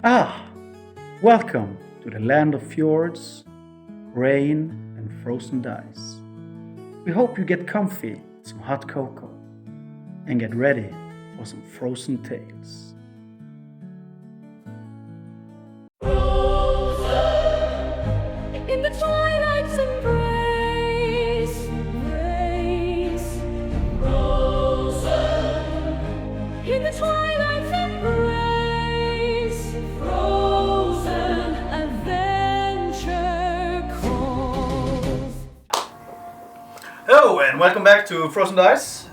Ah, welcome to the land of fjords, rain, and frozen dice. We hope you get comfy with some hot cocoa and get ready for some frozen tales. In the twilight's embrace, frozen. In the twilight's embrace, frozen. Adventure calls. Hello and welcome back to Frozen Dice.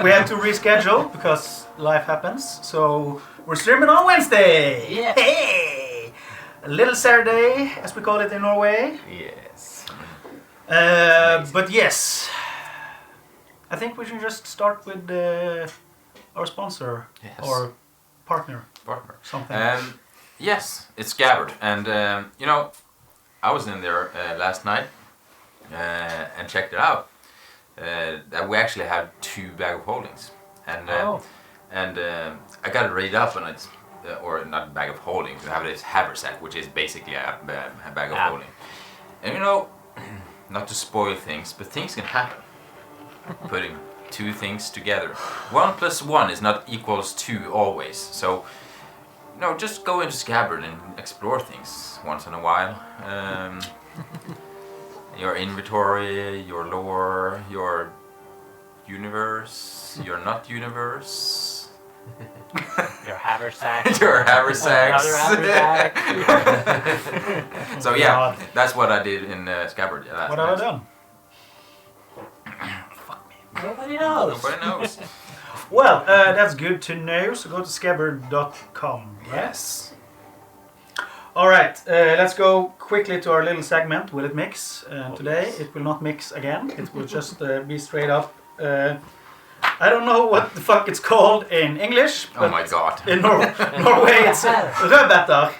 We have to reschedule because life happens, so we're streaming on Wednesday. Yeah. Hey, a little Saturday, as we call it in Norway. Yes. But yes, I think we should just start with our sponsor Yes. or partner, Partner. something. Yes, it's Gabbard, and I was in there last night and checked it out. That we actually had 2 bag of holdings, and I got it read up, and it's or not bag of holdings. We have this haversack, which is basically a bag of holding. And not to spoil things, but things can happen. Putting 2 things together, 1 + 1 is not equals 2 always. So just go into Scabbard and explore things once in a while. Your inventory, your lore, your universe, your not universe. Your haversack. Your haversacks. Another haversack. So yeah, that's what I did in Scabbard last What night. have I done? Nobody knows. Nobody knows. Well, that's good to know. So go to scabbard.com. Yes. All right, let's go quickly to our little segment. Will it mix? Today it will not mix again. It will just be straight up. I don't know what the fuck it's called in English. Oh my god. In Norway it's rødbeter.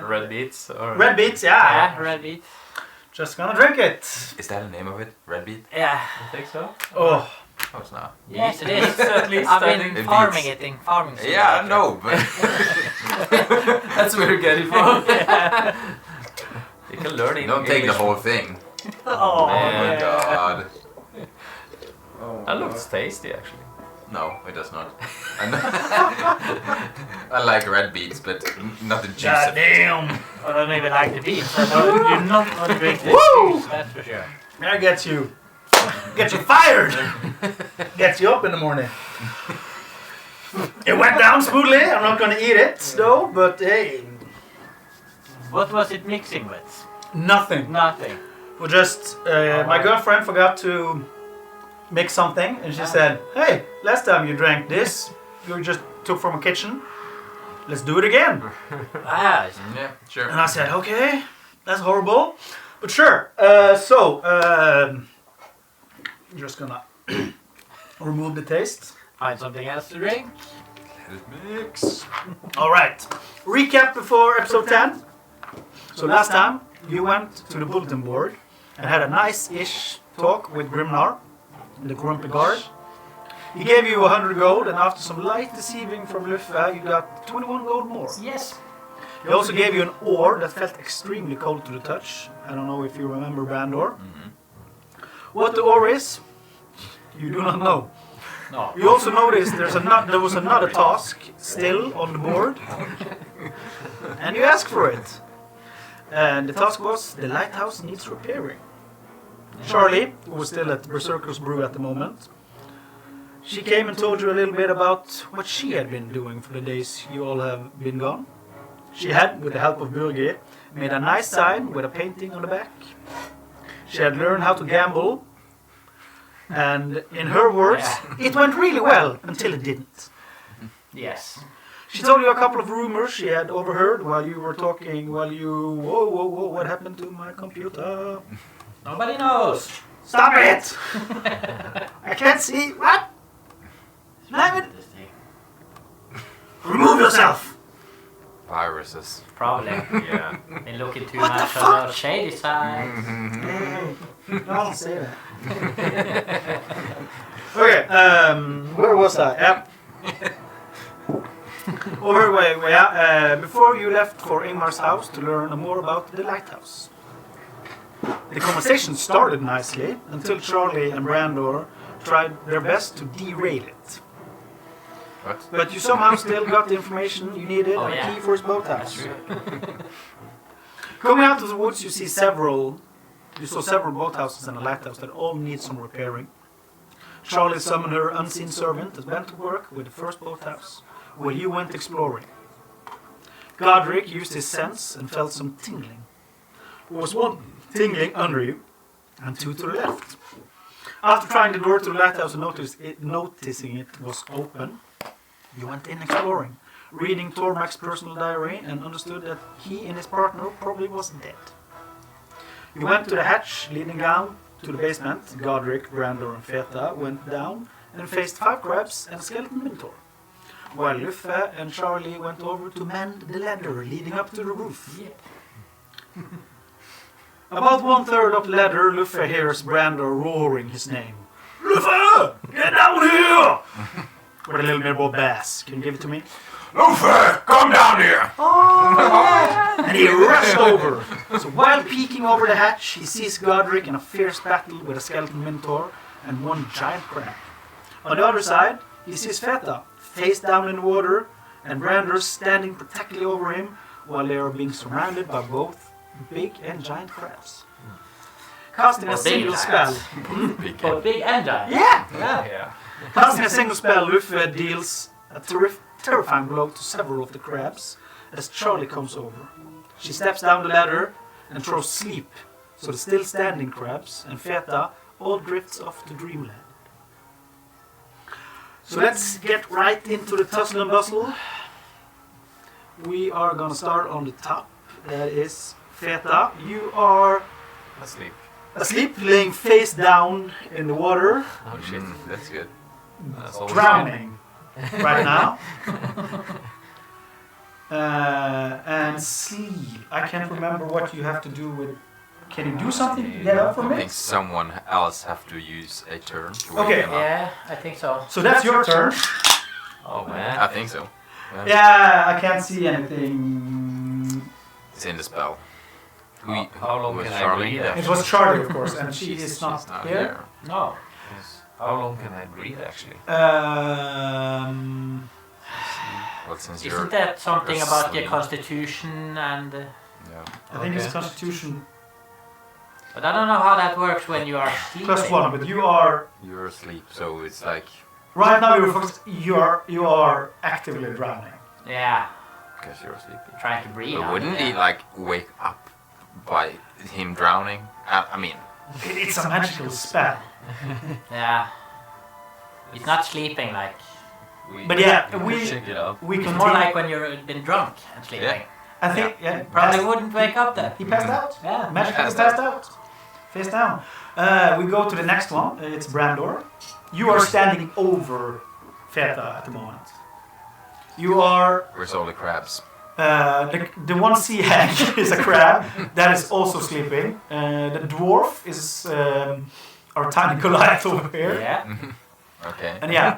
Red beets. Or Red beets, yeah. Yeah, red beet. Just gonna drink it. Is that the name of it? Red beet? Yeah. I think so. Oh, No, it's not. Yes, it It's is. at least I've I been think farming beets. it in farming. Yeah, I know, but that's where you get it from. You can learn it. don't take the whole thing. Oh, Oh my man. god. That looks tasty, actually. No, it does not. I like red beets, but not the juice of it. goddamn. I don't even like the beets. I know you're not going to drink this Woo! juice, that's for sure. That gets you. Gets you fired. Gets you up in the morning. It went down smoothly. I'm not gonna eat it though, but hey, What was it mixing with? nothing. Nothing. We just my girlfriend forgot to mix something, and she said, "Hey, last time you drank this, you just took from a kitchen. Let's do it again." Ah, Yeah, sure. And I said, "Okay, that's horrible, but sure." I'm just gonna remove the taste. find something else to drink. Let it mix. All right. Recap before episode 10. So last time you went to the bulletin board and had a nice-ish talk with Grimnar, the Grumpy Guard. He gave you 100 gold, and after some light deceiving from Luffa, you got 21 gold more. Yes. He also gave you an ore that felt extremely cold to the touch. I don't know if you remember Brandor. What the ore is, you do not know. No. You also noticed there was another task still on the board, and you asked for it. And the task was, the lighthouse needs repairing. Charlie, who was still at Berserker's Brew at the moment, she came and told you a little bit about what she had been doing for the days you all have been gone. She had, with the help of Birgir, made a nice sign with a painting on the back. She had learned how to gamble, and in her words, it went really well until it didn't. Yes. She told you a couple of rumors she had overheard while you were talking, whoa, what happened to my computer? Nobody knows. Stop it! I can't see, what? Damn it! Remove yourself! Viruses. Probably. Yeah. Been looking too What the much fuck? on the shady side. Hey, don't say that. Okay, where was I? Yep. Before you left for Ingmar's house to learn more about the lighthouse. The conversation started nicely until Charlie and Brandor tried their best to derail it. What? But you somehow still got the information you needed Oh, and yeah. a key for his boathouse. That's true. Coming out of the woods, you saw several boathouses and a lighthouse that all need some repairing. Charlie summoned her unseen servant that went to work with the first boathouse, while you went exploring. Godric used his sense and felt some tingling. There was one tingling under you, and two to the left. After trying the door to the lighthouse and noticing it was open, you went in exploring, reading Tormac's personal diary and understood that he and his partner probably was dead. You went to the hatch leading down to the basement. Godric, Brandor and Feta went down and faced 5 crabs and a skeleton minotaur, while Luffe and Charlie went over to mend the ladder leading up to the roof. About 1/3 of the ladder, Luffe hears Brandor roaring his name. Luffe! Get down here! With a little bit more bass. Can you give it to me? Luffe, come down here! And he rushed over. So while peeking over the hatch, he sees Godric in a fierce battle with a skeleton minotaur and one giant crab. On the other side, he sees Feta face down in the water and Brandor standing protectively over him while they are being surrounded by both big and giant crabs. Casting a single spell. Both big and giant. Yeah! Casting a single spell, Luffe deals a terrifying blow to several of the crabs as Charlie comes over. She steps down the ladder and throws sleep, so the still standing crabs and Feta all drifts off to dreamland. So let's get right into the tussle and bustle. We are gonna start on the top. That is Feta. You are asleep, laying face down in the water, Oh shit, that's good. That's always drowning right now. And sleep. I can't remember what you have to do with. Can you do something to get up from I think it? someone else have to use a turn to wake Okay. them up. Yeah, I think so. So that's your turn. Oh man. I think so. Yeah, I can't see anything. It's in the spell. How long was can I Charlie? read? It was Charlie, of course, and she is not She's not here. here. No. Yes. How long can I breathe actually? Well, since Isn't you're that something you're about your asleep. constitution and... Yeah. I think it's Okay. Constitution But I don't know how that works when you are sleeping. +1, but you are You're asleep, so it's like right now. You are actively drowning. Yeah, because you're asleep. trying to breathe. But out wouldn't there. he like wake up by him drowning? I mean, It's a magical spell. Yeah. He's not sleeping like... But yeah, we we check it out. we It's can more like when you've been drunk and sleeping. Yeah. I think Probably wouldn't wake up then. He passed out. Yeah. Magically Passed passed out. Face down. We go to the next one. It's Brandor. You are standing over Feta at the moment. You are where's all the crabs? the one sea hag is a crab that is also sleeping. The dwarf is our tiny Goliath over here. Yeah. Okay. And yeah,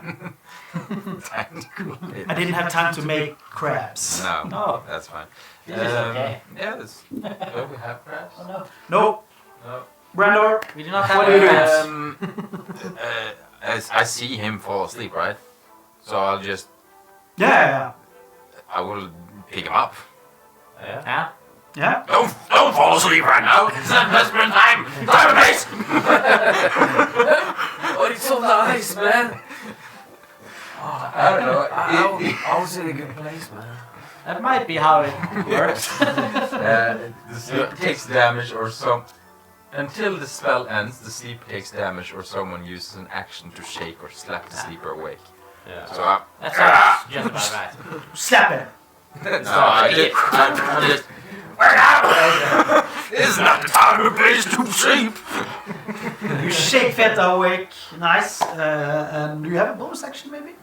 I didn't have time to make crabs. No, No. that's fine. This is okay. Yeah, that's, Do we have crabs? Oh no. No, No. Brandor. We do not have What do you do? crabs. as I see him fall asleep, right? So I'll just, Yeah, I will pick him up. Yeah. Yeah. yeah. Don't fall asleep right now. It's not investment time. Time place. Oh, it's so nice, man. Oh, I don't know. I was in a good place, man. That might be how it works. The sleep takes damage or some. Until the spell ends, the sleep takes damage or someone uses an action to shake or slap the sleeper awake. Yeah. So I, That sounds just about right. Slap it. I just wake up! This is not the time or place to sleep. You shake Feta awake. Nice. And do you have a bonus action maybe?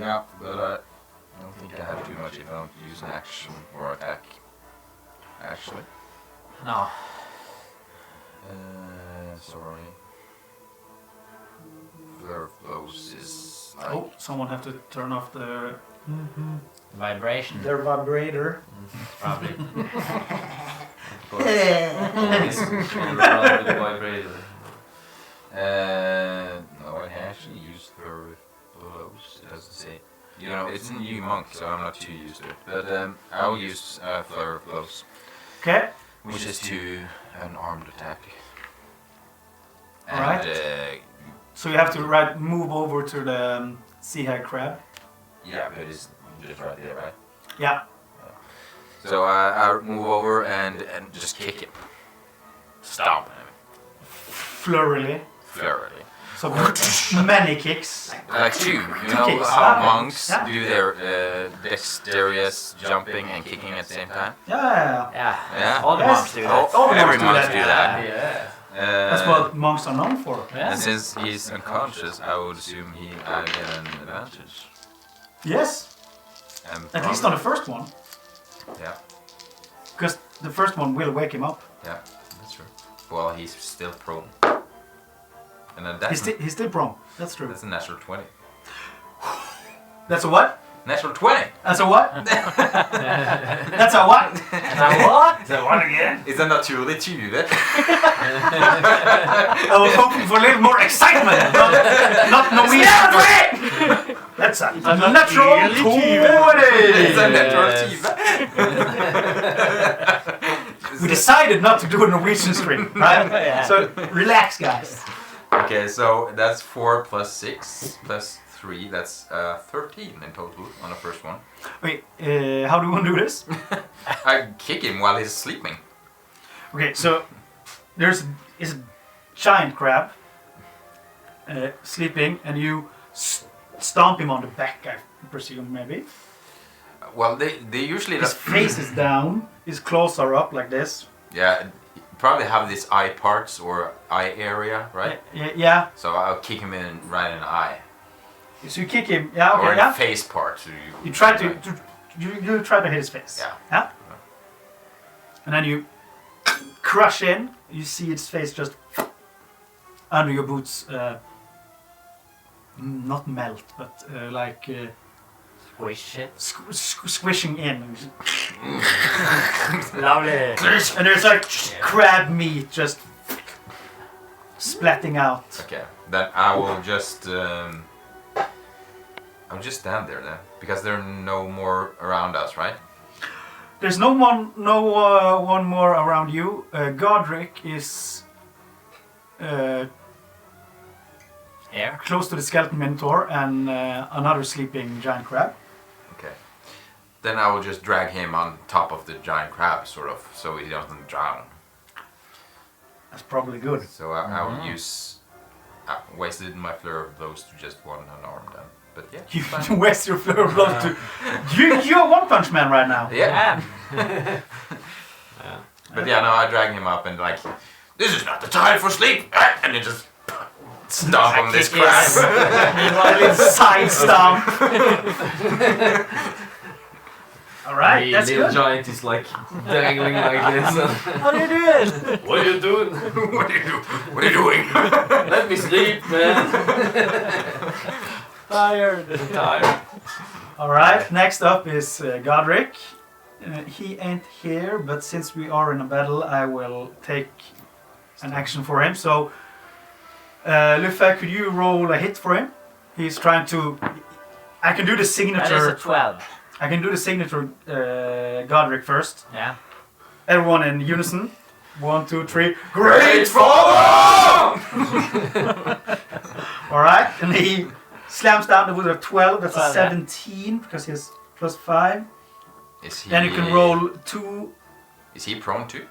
Yeah, but I don't think I have too much if I don't use an action or attack. Actually. No. Sorry. Flare of blows is like Oh, someone have to turn off the Vibration. Their vibrator. Probably. He's around with the vibrator. No, I actually use those. It doesn't say. You know, it's a new monk, so I'm not too used to it. But I'll use flare of blows, Okay. which is to an armed attack. Alright. So you have to move over to the sea hag crab. Yeah, but it's just right there, right? Yeah. So I move over and just kick him. Stomp him. Flurrily. Thoroughly. So many kicks. Like two, you know kicks. how Ah, monks yeah. do their dexterous jumping and kicking at the same time? Yeah. Yeah. Yeah. All the Yes. monks do that. All the Every monks do monk that. do that. Yeah. That's what monks are known for. Yeah. And since he's unconscious, I would assume I get an advantage. Yes. And At least on the first one. Yeah, Because the first one will wake him up. yeah, that's true. Well, he's still prone. And then He's still prone. That's true. that's a natural 20. That's a what? Natural 20! That's a what? That's a what? What? So one again. It's a naturlig 20. I was hoping for a little more excitement. Not Norwegian. That's a natural 20. It's a natural 20. We decided not to do a Norwegian stream, right? Yeah. So relax, guys. Okay, so that's 4 plus 6 plus 3. That's 13 in total on the first one. Wait, how do we want to do this? I kick him while he's sleeping. Okay, so there's a giant crab sleeping, and you stomp him on the back, I presume, maybe. Well, they usually His face is down, his claws are up like this. yeah, probably have these eye parts or eye area, right? Yeah. So I'll kick him right in the eye. So you kick him. Yeah. Or Okay. in Yeah. the face part. So You try to you try to hit his face. Yeah. Yeah. And then you crush in. You see its face just under your boots. Not melt, but Squish it. squishing in. Lovely. And there's like crab meat just splatting out. Okay, then I will just I'll just stand there then, because there are no more around us, right? There's no one more around you. Godric is Here. close to the skeleton minotaur and another sleeping giant crab. Okay. Then I will just drag him on top of the giant crab, sort of, so he doesn't drown. That's probably good. So I will use wasted my flare of blows to just one unarmed then. But yeah, You it's fine. waste your flare of blows to. You're One Punch Man right now. Yeah. Yeah. But yeah, no, I drag him up and like, this is not the time for sleep, and then just stomp on this crab. A little side stomp. Alright, The that's little good. giant is like dangling like this. What are you doing? What are you doing? What are you doing? What are you doing? Let me sleep, man. Tired. Tired. Alright, next up is Godric. He ain't here, but since we are in a battle, I will take an action for him. So, Luffa, could you roll a hit for him? He's trying to. I can do the That is a signature. 12. I can do the signature Godric first. Yeah. Everyone in unison. 1, 2, 3. Great fall! Alright, and he slams down with a 12. That's a 12, yeah. 17 because he has plus 5. Is he? Then you can roll 2. Is he prone too?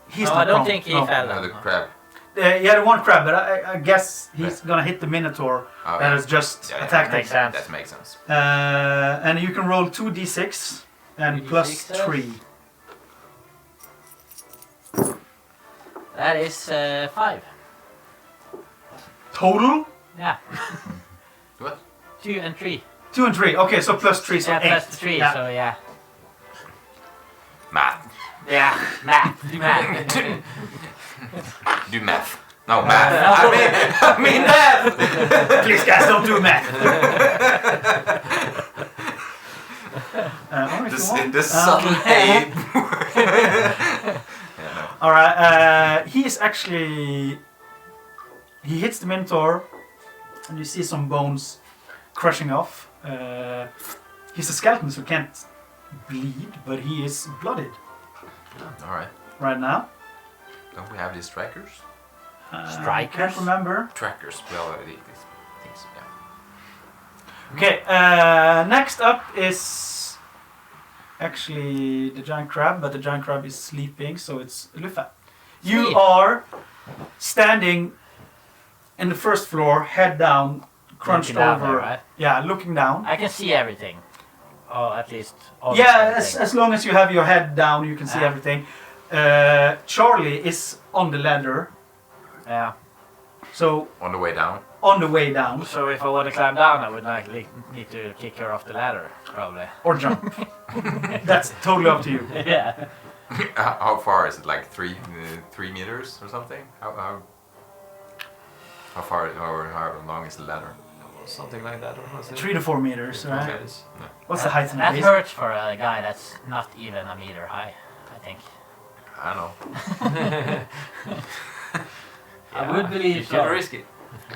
He's No, not I don't prone. think he No. fell. No, the crab. Yeah, the one crab, but I guess he's gonna hit the minotaur Oh, that yeah. has just Yeah, yeah. attacked Makes him. sense. That makes sense. And you can roll 2d6 and 2d6 plus then? 3. That is 5. Total? Yeah. What? 2 and 3. 2 and 3. Okay, so plus 3, so Yeah, 8. plus 3, Yeah. so yeah. Math. Yeah, math. Do math. Do math. No, math. I mean math! Please, guys, don't do math. if you want. The subtle hate. Alright, he is actually... He hits the Minotaur, and you see some bones crushing off. He's a skeleton, so he can't bleed, but he is blooded Alright. right now. Don't we have these strikers? I can't remember. Trackers. Well, these things, yeah. Okay, next up is actually the giant crab, but the giant crab is sleeping, so it's Lufa. You Sleep. are standing in the first floor, head down, crunched Looking down over. there, right? Yeah, looking down. I can see everything. Or at least almost Yeah, everything. as long as you have your head down, you can see Ah. everything. Charlie is on the ladder, Yeah. so On the way down. on the way down, So if I want to climb down, I would likely need to kick her off the ladder, probably. or jump. That's totally up to you. Yeah. How far is it? Like 3 meters or something? How far or how long is the ladder? Something like that, or was it? 3 to 4 meters, right? Okay. What's the height in the That base? hurts for a guy that's not even a meter high, I think. I don't know. I would believe You so. should risk it.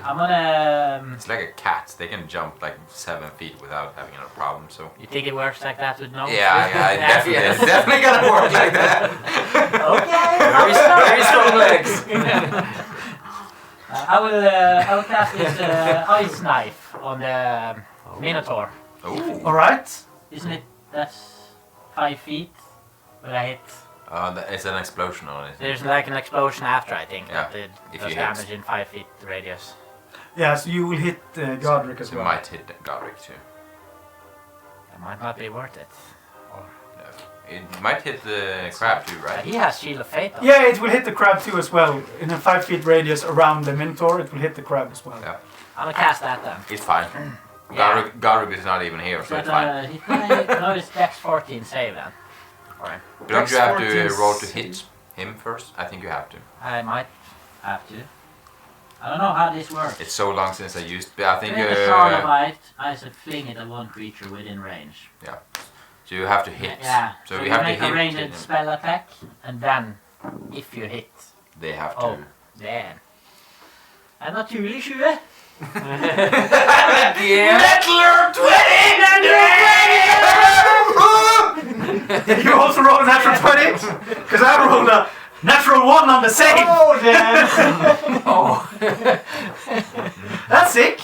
I'm gonna. It's like a cat. They can jump like 7 feet without having a problem. So You think it works like that with no? yeah, definitely, it's definitely gonna work like that. Okay. Very strong legs. I will cast this ice knife on the Minotaur. Oh, Alright. Isn't it? That's 5 feet. Will I hit? it's an explosion on it. There's like an explosion after, I think. Yeah, That it if does you hit. damage in 5 feet radius. Yeah, so you will hit Godric as You well. might hit Godric too. That might not be worth it. It might hit the crab too, But right? he has Shield of Fate though. Yeah, it will hit the crab too as well. In a 5 feet radius around the Minotaur, it will hit the crab as well. Yeah. I'm gonna cast that then. It's fine. Yeah. Godric is not even here, so it's fine. No, it's Dex 14 save then. Alright. Don't you have to 14 roll to hit him first? I think you have to. I might have to. I don't know how this works. It's so long since I used. I think Create a shard of light. I should fling it at one creature within range. so. You have to hit. Yeah. So So we you have to make a hit ranged him. spell attack, and then if you hit, They have to. oh, then. En naturlig 20. Mettler 20! Did you also roll a natural 20? Because I rolled a natural 1 on the save! Oh, damn! Oh. That's sick!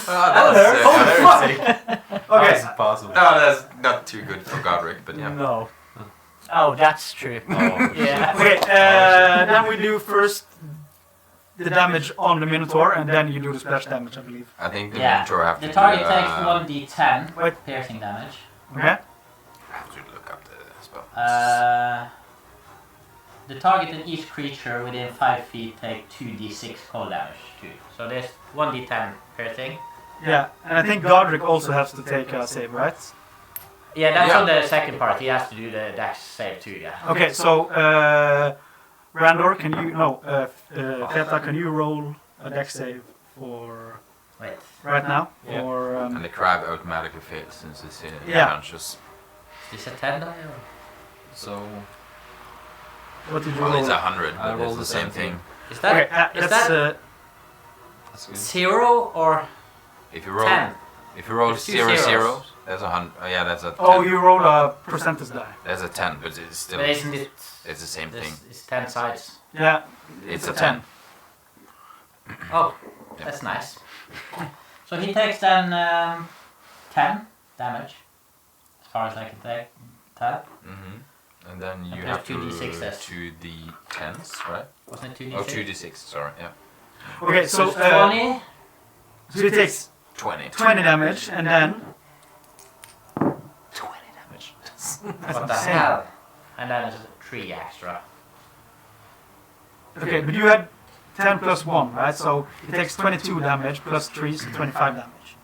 That's Holy fuck! Okay, That's possible. No, that's not too good for Godric, but yeah. No. Oh, that's true. Yeah. okay then we do first the damage on the Minotaur, and then you do the splash damage, I believe. I think the Yeah. Minotaur have to The target do, takes 1d10 Wait. piercing damage. Okay? I have to look up the spell. The target and each creature within 5 feet take 2d6 cold damage too. So there's 1d10 piercing. Yeah, and I think Godric also has to take a save, right? Yeah, that's Yeah. on the second part. He has to do the dex save too, yeah. Okay, so Randor, can you Feta, can you roll a dex save for Wait. right now? Yeah. Or And the crab automatically fails since it's Yeah. conscious. Is it 10 die or? So what did you Well, roll? it's 100, I but it's rolled the a same 17. thing. Is Okay, that, is that's that that's good. 0 or If you roll, 10? if you roll It's two 0 zeros. zeros, that's 100. Oh, yeah, that's a 10. Oh, you roll a percentage die. That's a 10, but it's still But isn't it? it's the same thing. It's 10 sides. Yeah, It's a 10. Oh, Yeah. that's nice. So he takes then 10 damage, as far as I can take. 10. And then you And have there's to 2d6s. 2d10s, right? Wasn't it 2d6? Oh, 2d6, sorry, yeah. okay, so it's 20. so he takes 20. 20 damage, and then 20 damage. that's What the insane. hell? And then it's 3 extra. Okay, but you had 10 plus 1, right? So he takes 22 damage plus 3, so 25 damage.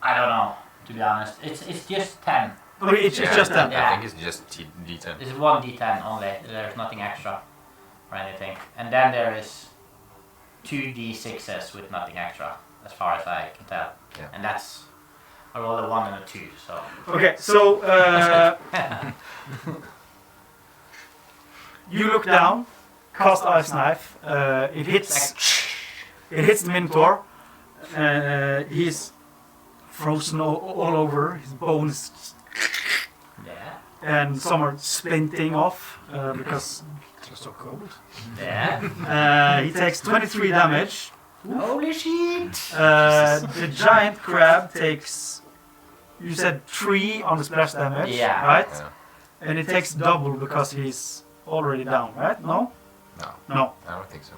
I don't know, to be honest. It's just 10. Okay, it's just 10. Yeah. I think it's just d10. It's 1d10 only. There's nothing extra or anything. And then there is 2d6s with nothing extra, as far as I can tell. Yeah. And that's I rolled a 1 and a 2, so. Okay, so you look down, cast ice knife. It hits the Minotaur. He's frozen all over. His bones, Yeah. and some are splinting off because they're so cold. Yeah. He takes 23 damage. Holy shit! The giant crab takes, you said 3 on the splash damage, Yeah. right? Yeah. And it takes double because he's already down, right? No? No, No. I don't think so.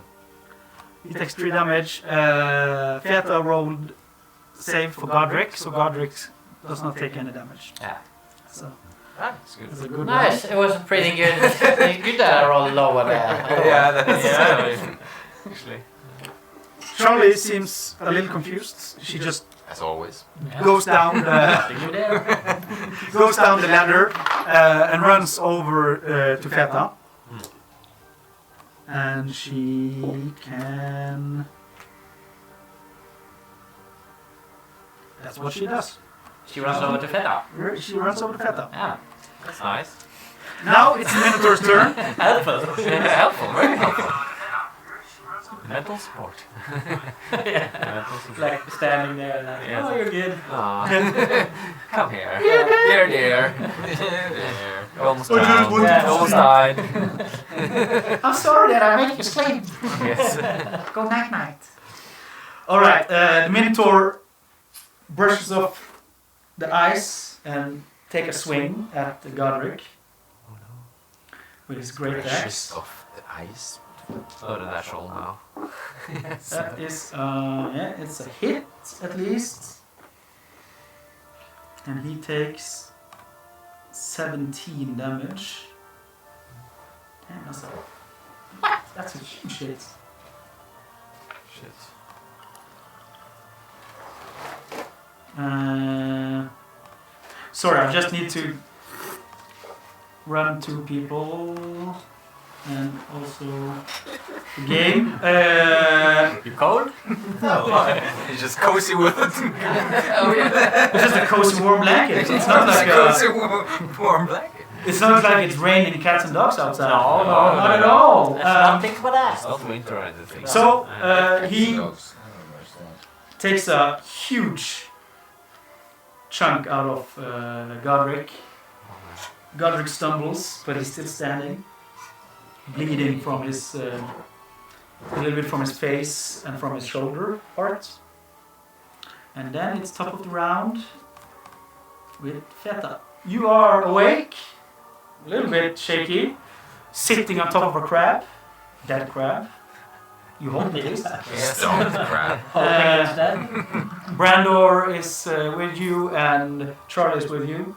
He takes 3 damage. Feta rolled save for Godric, so Godric does not take any damage. Yeah. So That's good. it's a good Nice, it was pretty good. Good that I rolled lower there. Yeah, that's actually. Charlie seems a little confused. She just As always. goes down You there? goes down the ladder and runs over to Feta. And she can... That's what she does. She runs over to Feta. She runs over to Feta. Yeah. That's nice. Now it's the Minotaur's turn. Helpful. Helpful, very helpful. Mental support. Yeah. Like standing there and like, Yeah. oh, you're good. Come here. Dear, dear. You almost died. Yeah. You almost died. I'm sorry that I make you sleep. Yes. Go night night. Alright, the Minotaur brushes off the ice and take a swing at the Godric with his great axe. Of the ice. Oh, the natural now. That is, yeah, it's a hit at least. And he takes 17 damage. Damn, that's a... What? That's a huge hit. Shit. Sorry, I just need to run 2 people and also the game. You cold? It's just cozy with it. Oh, yeah. Just a cozy warm blanket. It's not like cozy a, warm blanket. it's not like it's raining cats and dogs outside. No, not at all. Let's not think about that. It's not winter or anything. So he Dogs. takes a huge chunk out of Godric. Godric stumbles, but he's still standing, bleeding from his a little bit from his face and from his shoulder part. And then it's top of the round with Feta. You are awake, a little bit shaky, sitting on top of a crab, dead crab. You hold it. Stoned crab. Brandor is with you and Charlie is with you.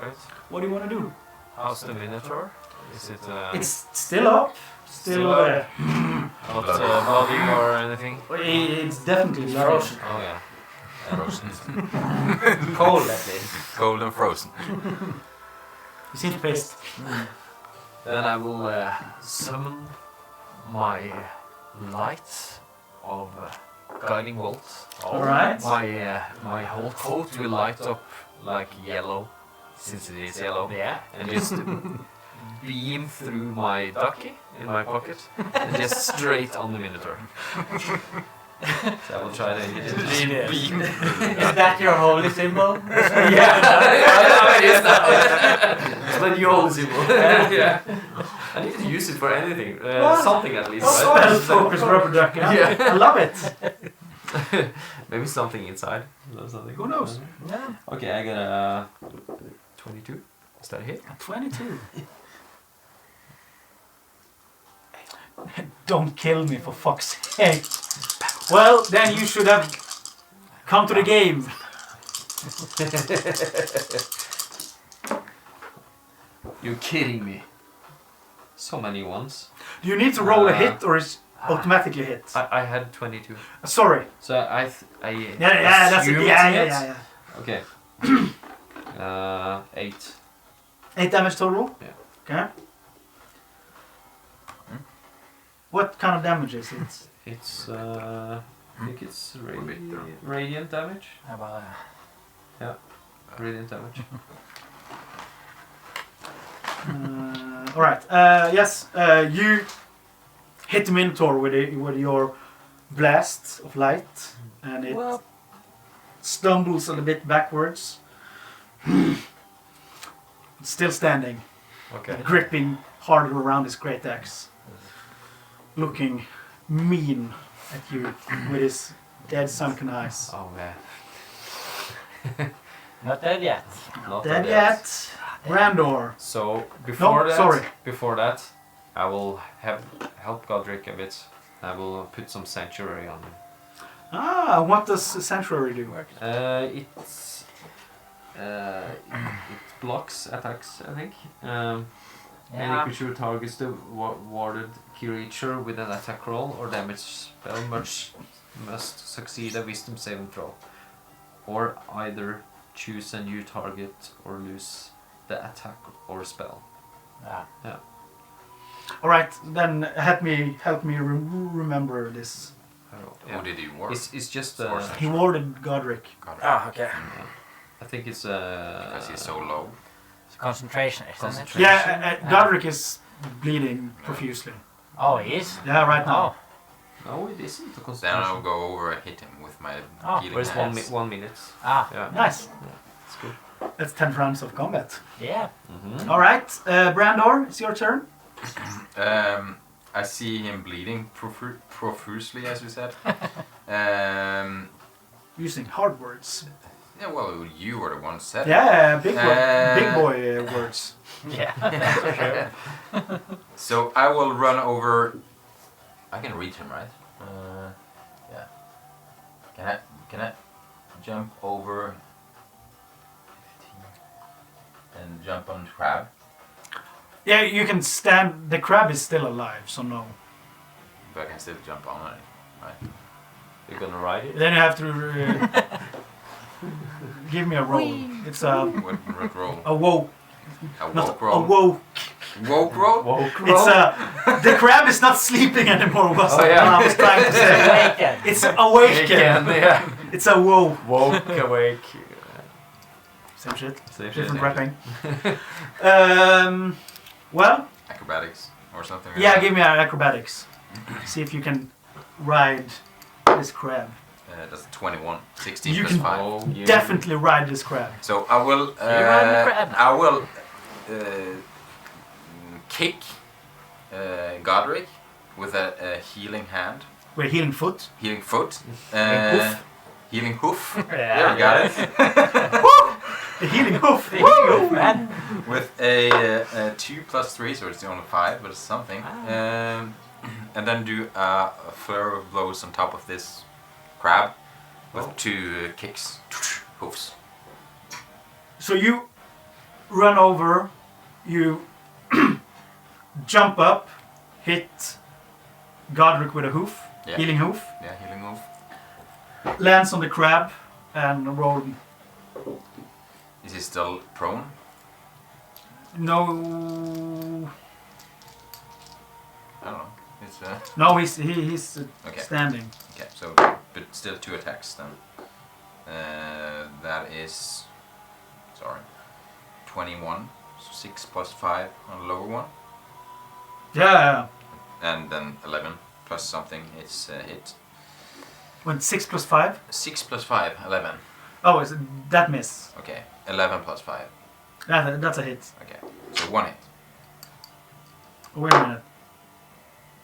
Right. What do you want to do? How's the Minotaur? Is it It's still up. Still not bloody or anything? It's definitely frozen. Oh yeah. Frozen. Cold at least. Cold and frozen. You seem pissed. Then I will summon my light of guiding bolts. Alright. My whole coat will light up like yellow, since it is yellow. Yeah. And just beam through my ducky in my pocket and just straight on the Minotaur. So I will try to beam. Is that your holy symbol? It's my new old symbol. Yeah. I need to use it for anything. Something at least. Spell Right? focus rubber duck. Yeah. I love it. Maybe something inside. Something. Who knows? Okay, I got a 22. Is that a hit? 22. Don't kill me for fuck's sake. Well, then you should have come to the game. You're kidding me. So many ones. Do you need to roll a hit or is automatically hit? I had 22. Sorry. So I Yeah, that's it. assume Yeah. it's hit. Okay. 8. 8 damage total? Yeah. Okay. What kind of damage is it? It's I think it's radiant damage. Yeah. Radiant damage. All right. Yes. You hit the Minotaur with your blast of light, and it stumbles a little bit backwards. It's still standing, Okay. gripping harder around his great axe, looking mean at you with his dead sunken eyes. Oh man. Not dead yet. Not Dead yet, Brandor. So before that, sorry. before that, I will help Godric a bit. I will put some sanctuary on him. Ah, what does Sanctuary do? It blocks attacks, I think. Any Yeah. creature targets the warded creature with an attack roll or damage spell must succeed a wisdom saving throw, or either choose a new target or lose the attack or spell. Yeah. All right, then help me remember this. Who did he work? It's just Or He warded Godric. Oh, okay. I think it's Because he's so low. It's concentration, isn't it? Concentration. Yeah, Godric is bleeding profusely. Oh, he is? Yeah, right now. No, it isn't a Then I'll concentration. go over and hit him with my Oh, healing But it's hands. 1 minute. Ah, Yeah, Nice. it's good. That's 10 rounds of combat. yeah. Mm-hmm. All right, Brandor, it's your turn. I see him bleeding profusely, as you said. Using hard words. Yeah, well, you were the one who said it. Yeah, big boy words. Yeah, that's for sure. So I will run over. I can reach him, right? Yeah. Can I jump over 15 and jump on the crab? Yeah, you can stand. The crab is still alive, so no. But I can still jump on it, right? You're gonna ride it? Then you have to give me a roll. It's a What roll? woke. A Not woke a roll? woke. Woke roll? Woke It's the crab is not sleeping anymore. Was Oh, yeah. what I was trying to say. Awaken. It's awakened. yeah. It's a woe. Woke, awake. Same shit. Same shit. Different wrapping. Well, Acrobatics or something? yeah, give me an acrobatics. See if you can ride this crab. That's 21. 16 You plus can 5. Oh, yeah. Definitely ride this crab. So I will. ride the crab? I will kick Godric with a healing hand, We're healing foot. healing foot, hoof. healing hoof. Yeah, There we got it. The healing hoof. Woo, man. With a 2 plus 3, so it's only 5, but it's something. And then do a flurry of blows on top of this crab with 2 kicks, hoofs. So you run over, you jump up, hit Godric with a hoof, Yeah. healing hoof, Yeah, healing hoof. lands on the crab, and roll. Is he still prone? No, I don't know. It's no, he's okay. standing. Okay, so but still 2 attacks then. That is 21. So 6 plus 5 on the lower one, Yeah, and then 11 plus something. It's hit. went 6 plus 5. 6 plus 5, 11. Oh, is it that miss? Okay, 11 plus 5. That's a hit. Okay, so 1 hit. Wait a minute.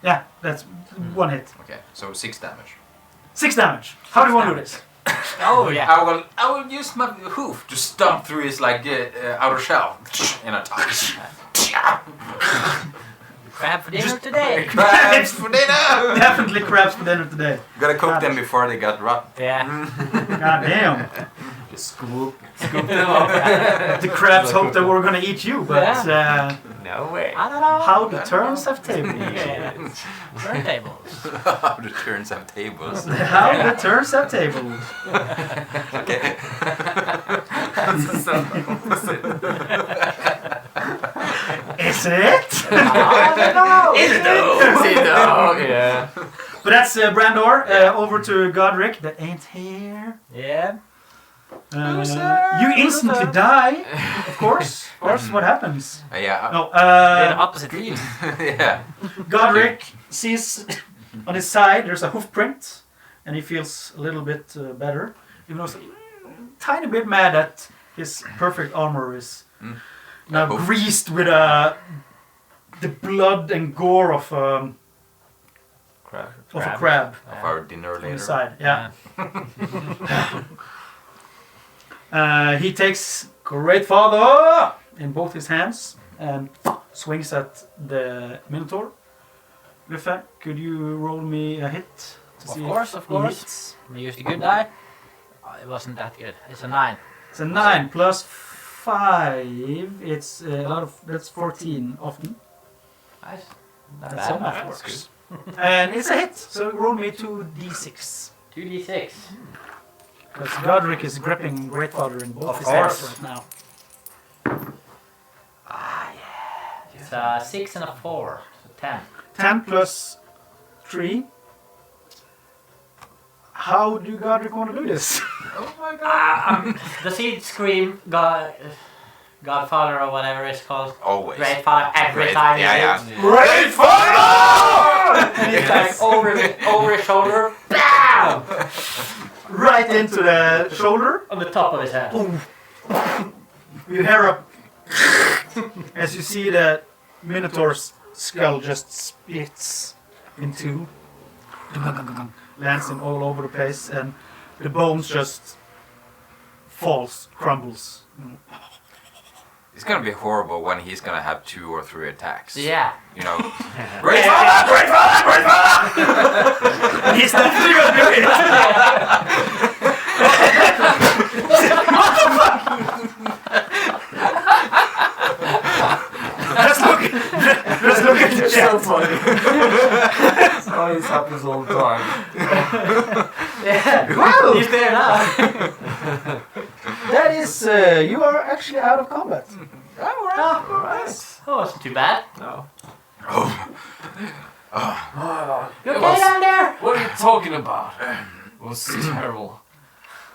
Yeah, that's one hit. Okay, so 6 damage. 6 damage. How do you want to do this? Oh, yeah. I will use my hoof to stomp through his outer shell in a touch. Crab for dinner today. Crabs for dinner! Definitely crabs for dinner today. Gotta cook them before they got rotten. Yeah. God damn. Just scoop them up. The crabs hoped they were gonna eat you, but No way. I don't know. how the turns have tabled. Yeah. Turntables. How the turns have tables. How the turns have tabled. Okay. Is it? I don't know. Is it though? Yeah. But that's Brandor. Over to Godric. That ain't here. Yeah. You instantly die, of course. Of course, what happens? Yeah. No, They're the opposite team. Yeah. Godric sees on his side there's a hoof print, and he feels a little bit better. Even though he's a tiny bit mad that his perfect armor is now greased with the blood and gore of a crab Of our dinner on later. his side. Yeah. He takes Great Father in both his hands and swings at the Minotaur. Luffe, could you roll me a hit? To see if Of he course. hits? I used a good die. Oh, it wasn't that good. It's a 9. It's a 9 plus 5. It's a lot of. That's 14 often. Nice. Not That's how bad. math works. And it's a hit. So roll me 2d6. 2d6. Because Godric is gripping Great Father in both Of his hands course. right now. It's a 6 and a 4. So 10. 10 plus 3. How do Godric want to do this? Oh my god. Does he scream Godfather or whatever it's called? Always. Great Father every Great- time. yeah, he yeah. hits. Great Father! And he's like over his shoulder. BAM! Right into the shoulder. On the top of his head. You hear a as you see the Minotaur's skull just splits in two. Lands him all over the place, and the bones just falls, crumbles. It's gonna be horrible when he's gonna have 2 or 3 attacks. Yeah. You know. Great Father! Great Father! Great Father! And he's definitely gonna do it. Just look at the It's so chat. funny. Oh, this happens all the time. Yeah. Wow. He's there now. That is, you are actually out of combat. That wasn't too bad. No. Oh. You okay down there? What are you talking about? It was terrible.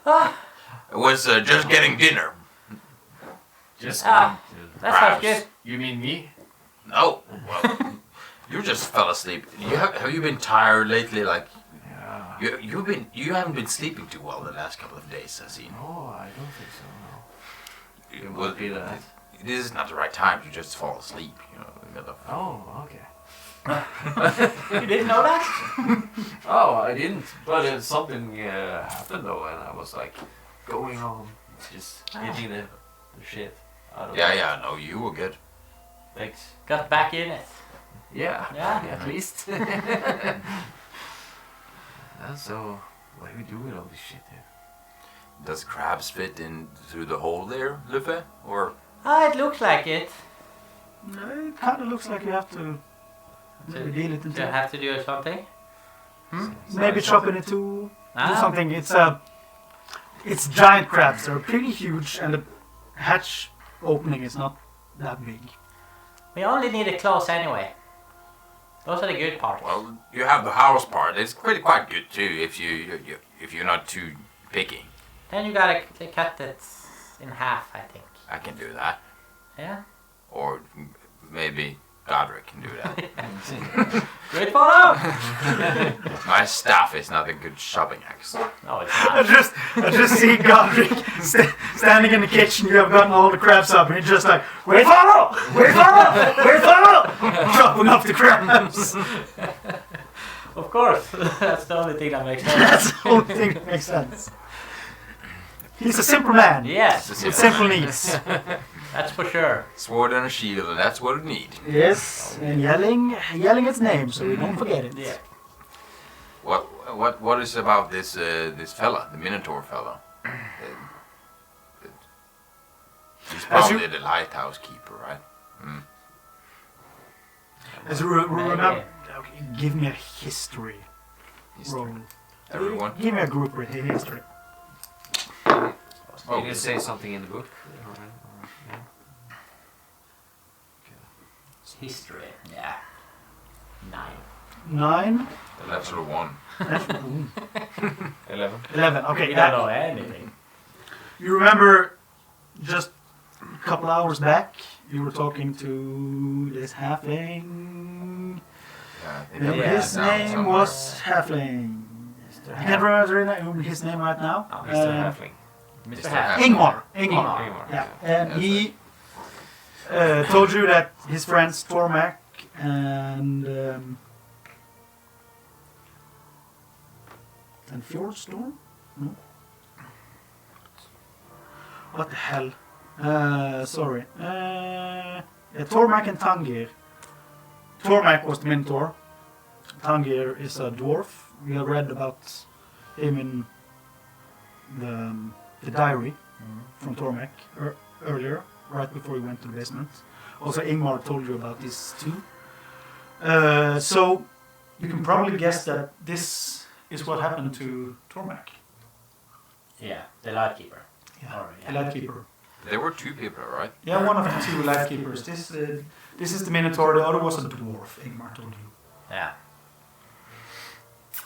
It was just getting dinner. Just That sounds Crabs. good. You mean me? No. Well, you just fell asleep. Have you been tired lately? Like Yeah. you haven't been sleeping too well the last couple of days, I see. No, I don't think so. No. It Well, might be that. this is not the right time to just fall asleep. You know. You gotta- Oh, okay. You didn't know that? Oh, I didn't. But something happened though, and I was like going on, just getting the shit out of it. Yeah. No, you were good. Thanks. Got back in it. Yeah. Yeah. At least. So, what do we do with all this shit here? Does crabs fit in through the hole there, Luffe? Or It looks like it. It kind of looks like you have to maybe deal it Do you into. have to do something? Maybe chop it into do Ah. something. It's giant crabs. They're pretty huge, and the hatch opening is not that big. We only need a close anyway. Those are the good parts. well, you have the house part. It's quite good too if you're not too picky. Then you gotta cut it in half, I think. I can do that, Yeah? or maybe Godric can do that. Great photo! My staff is not a good shopping axe. No, it's I not. just see Godric standing in the kitchen. You have gotten all the crabs up, and he's just like, wait, follow, chopping up the crabs. Of course. That's the only thing that makes sense. That's the only thing that makes sense. He's a simple man Yes, with simple needs. that's for sure. Sword and a shield, and that's what we need. Yes, and yelling its name so we don't forget it. Yeah. What is about this this fella, the Minotaur fella? He's probably the Lighthousekeeper, right? As you remember, okay, give me a history roll. Everyone. Give me a group history. Did you say something in the book? History. Yeah. 9. 9, The natural one. 11. 11. Okay, We don't know anything. You remember just a couple hours back, you were talking to this halfling. Yeah, I think And I his wrote it down name somewhere. was Halfling. I can't remember his name right now. Mr. Halfling. Mr. Mr. Half. Ingmar. Ingmar. Yeah, and he told you that his friends Tormak and Fjordstorm? No. What the hell? Sorry. Tormak and Tangir. Tormak was the mentor. Tangir is a dwarf. We have read about him in the diary from Tormak earlier, right before he went to the basement. Also, Ingmar told you about this too. So you can probably guess that this is what happened to Tormak. Yeah, the Lightkeeper. Yeah, Or, the Lightkeeper. There were 2 people, right? Yeah, one of the 2 Lightkeepers. This is the Minotaur. The other was a dwarf. Ingmar told you. Yeah.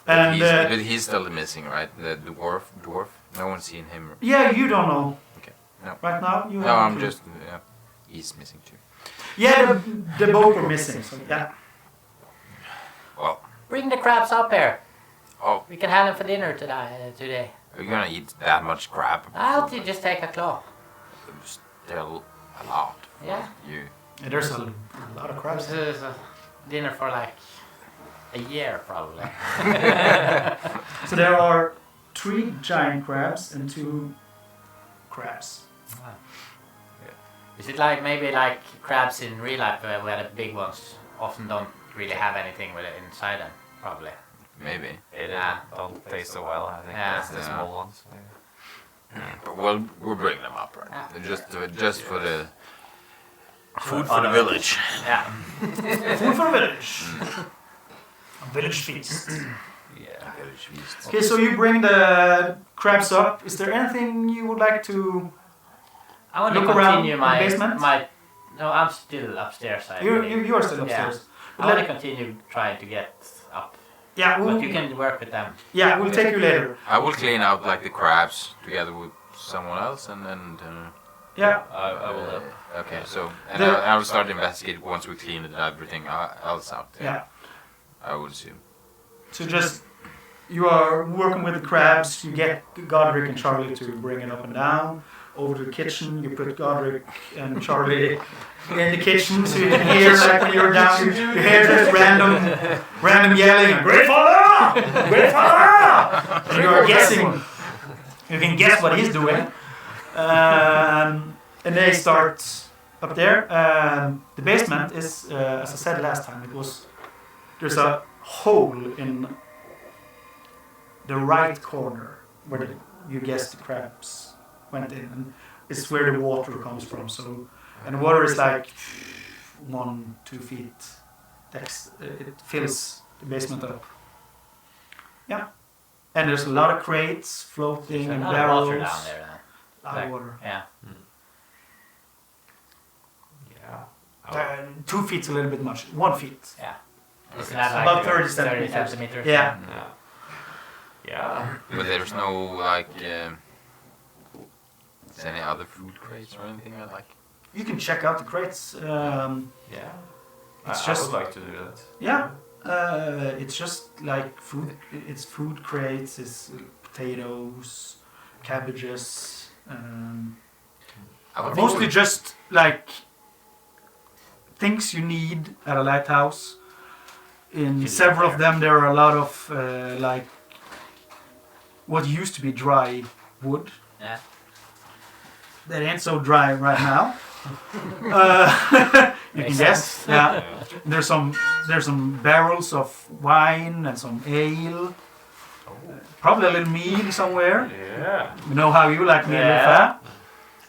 And But he's still missing, right? The dwarf. No one's seen him. yeah, you don't know. Okay. No. Right now, you No, have. I'm just. He's missing too. Yeah, the boat were missing. So yeah. Well, Bring the crabs up here. oh, We can have them for dinner today. are you gonna eat that much crab? I'll just take a claw. Still a lot. Yeah. You. Yeah, there's a lot of crabs. This is a dinner for like a year probably. So there are 3 giant crabs and 2 crabs. Is it like maybe like crabs in real life where the big ones often don't really have anything with it inside them? Probably. Maybe. It Yeah. don't taste so well, I think. Yeah. That's the small ones. But we'll bring them up, right? Yeah. Just for the food for the village. Yeah. Food for village. A village feast. Yeah. Village feast. Okay, so you bring the crabs up. Is there anything you would like to? I want to Look around continue in my the basement? No, I'm still upstairs. I You believe. are still upstairs. I want to continue trying to get up. Yeah, But you can work with them. we'll take you later. I will clean out like the crabs together with someone else, and then. Yeah. I will help. Okay, so and The- I will start investigating once we clean everything else out. Yeah. I would assume. So just you are working with the crabs. You get Godric and Charlie to bring it up and down. Over to the kitchen, you put Godric and Charlie in the kitchen, so you can hear like when you're down, you hear this random yelling, "Great father! Great father!" And you are guessing. You can guess what he's doing. And they start up there. The basement is, as I said last time, there's a hole in the right corner where you guess the crabs went in, and it's where the water comes from. So, and the water is like 1-2 feet. It fills the basement up. Yeah, and there's a lot of crates floating and A lot of barrels. water down there. A lot of water. Yeah. Yeah. 2 feet's a little bit much. 1 feet. Isn't that like About 30 30 centimeters. centimeters? Yeah. Yeah. Yeah. But there's no like. Is there any other food crates or anything like? You can check out the crates. Yeah. It's I just- would like to do that. Yeah, it's just like food. It's food crates. It's potatoes, cabbages. I would think Mostly just like things you need at a lighthouse. In several of them, there are a lot of like what used to be dry wood. Yeah. That ain't so dry right now. You can guess. Yeah. There's some barrels of wine and some ale. Probably a little meal somewhere. Yeah. We know how you like meal, Yeah.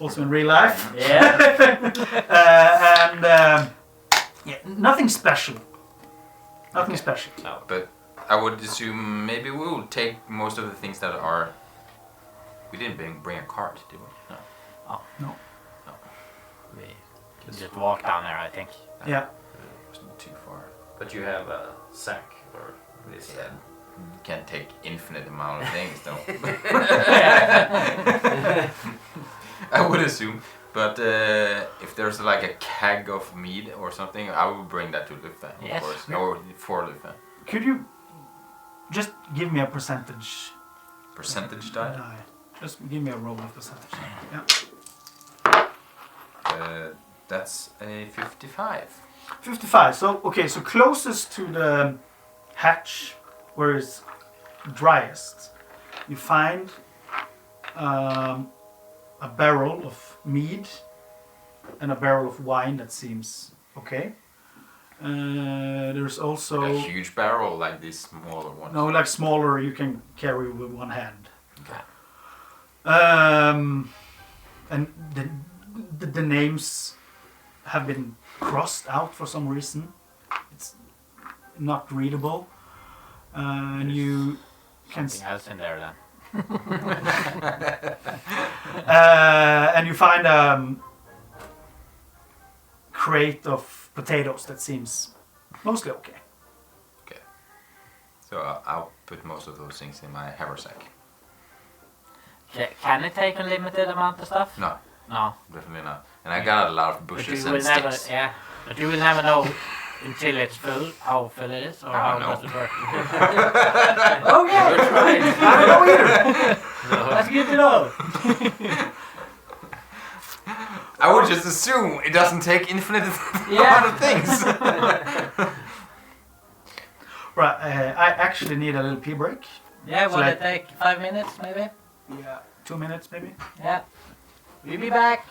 also in real life. Yeah. Yeah, nothing special. Nothing special. No. But I would assume maybe we will take most of the things that are. We didn't bring a cart, did we? No. We can just walk down there, I think. Yeah. It wasn't too far. But you have a sack or this. Yeah. can't take infinite amount of things though. I would assume. But if there's like a keg of mead or something, I will bring that to Luffa, of Yes. course. Or for Luffa. Could you just give me a percentage Percentage die? die? Just give me a roll of percentage. Yeah. That's a 55. 55. So okay, so closest to the hatch where it's driest, you find a barrel of mead and a barrel of wine that seems okay. There's also Like a huge barrel like these smaller ones. no, like smaller you can carry with one hand. Okay. And the names have been crossed out for some reason. It's not readable. And you can Something else in there then. and you find crate of potatoes that seems mostly okay. Okay. So I'll put most of those things in my haversack. Can it take unlimited amount of stuff? No, No. definitely not. And I got a lot of But bushes you will and never, sticks. yeah. But you will never know until it's full how full it is or I how don't know. does it work. Okay, We're trying. I don't know either. That's good to know. I would just assume it doesn't take infinite Yeah. amount of things. Right, I actually need a little pee break. Yeah, So will like- it take 5 minutes maybe? Yeah, 2 minutes maybe. Yeah. We'll be back.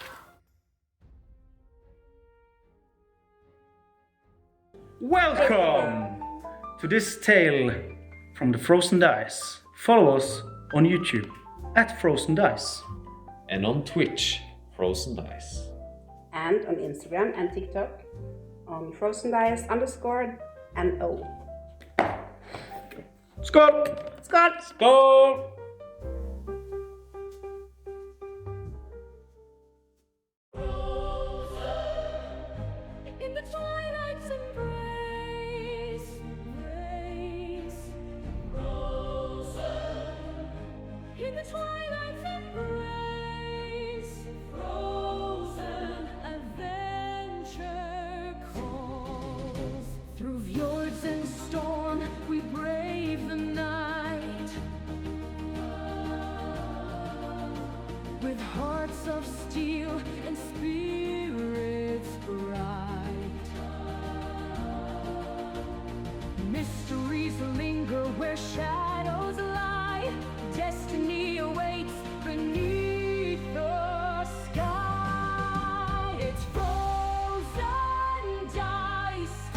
Welcome to this tale from the Frozen Dice. Follow us on YouTube at Frozen Dice. And on Twitch, Frozen Dice. And on Instagram and TikTok on frozendice_NO. Skål! Skål! Skål! In the twilight's embrace, in the twilight's embrace, frozen adventure calls. Through fjords and storm, we brave the night. With hearts of steel and spirits bright. Mysteries linger where shadows lie. Destiny awaits beneath the sky. It's frozen dice.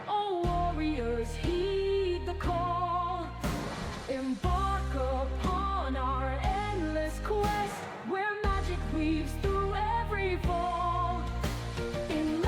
Oh, warriors, heed the call. Embark upon our endless quest where magic weaves through every fall. In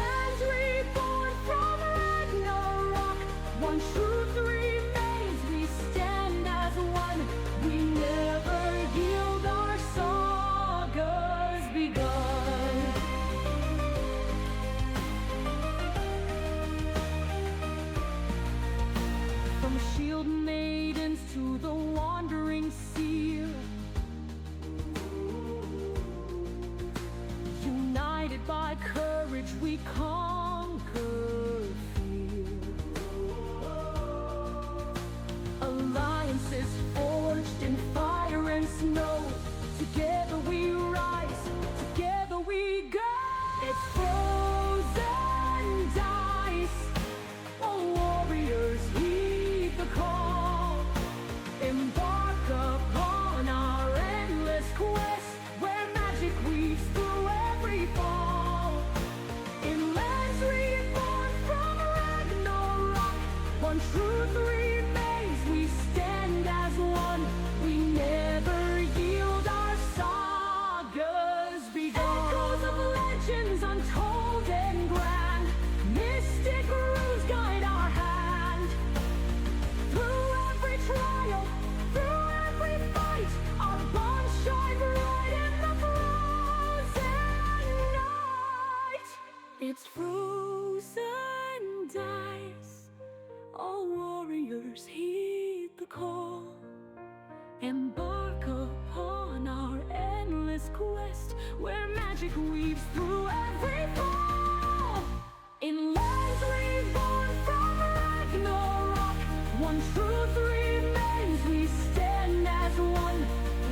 Embark upon our endless quest where magic weaves through every fall. In lands reborn from Ragnarok, one truth remains, we stand as one.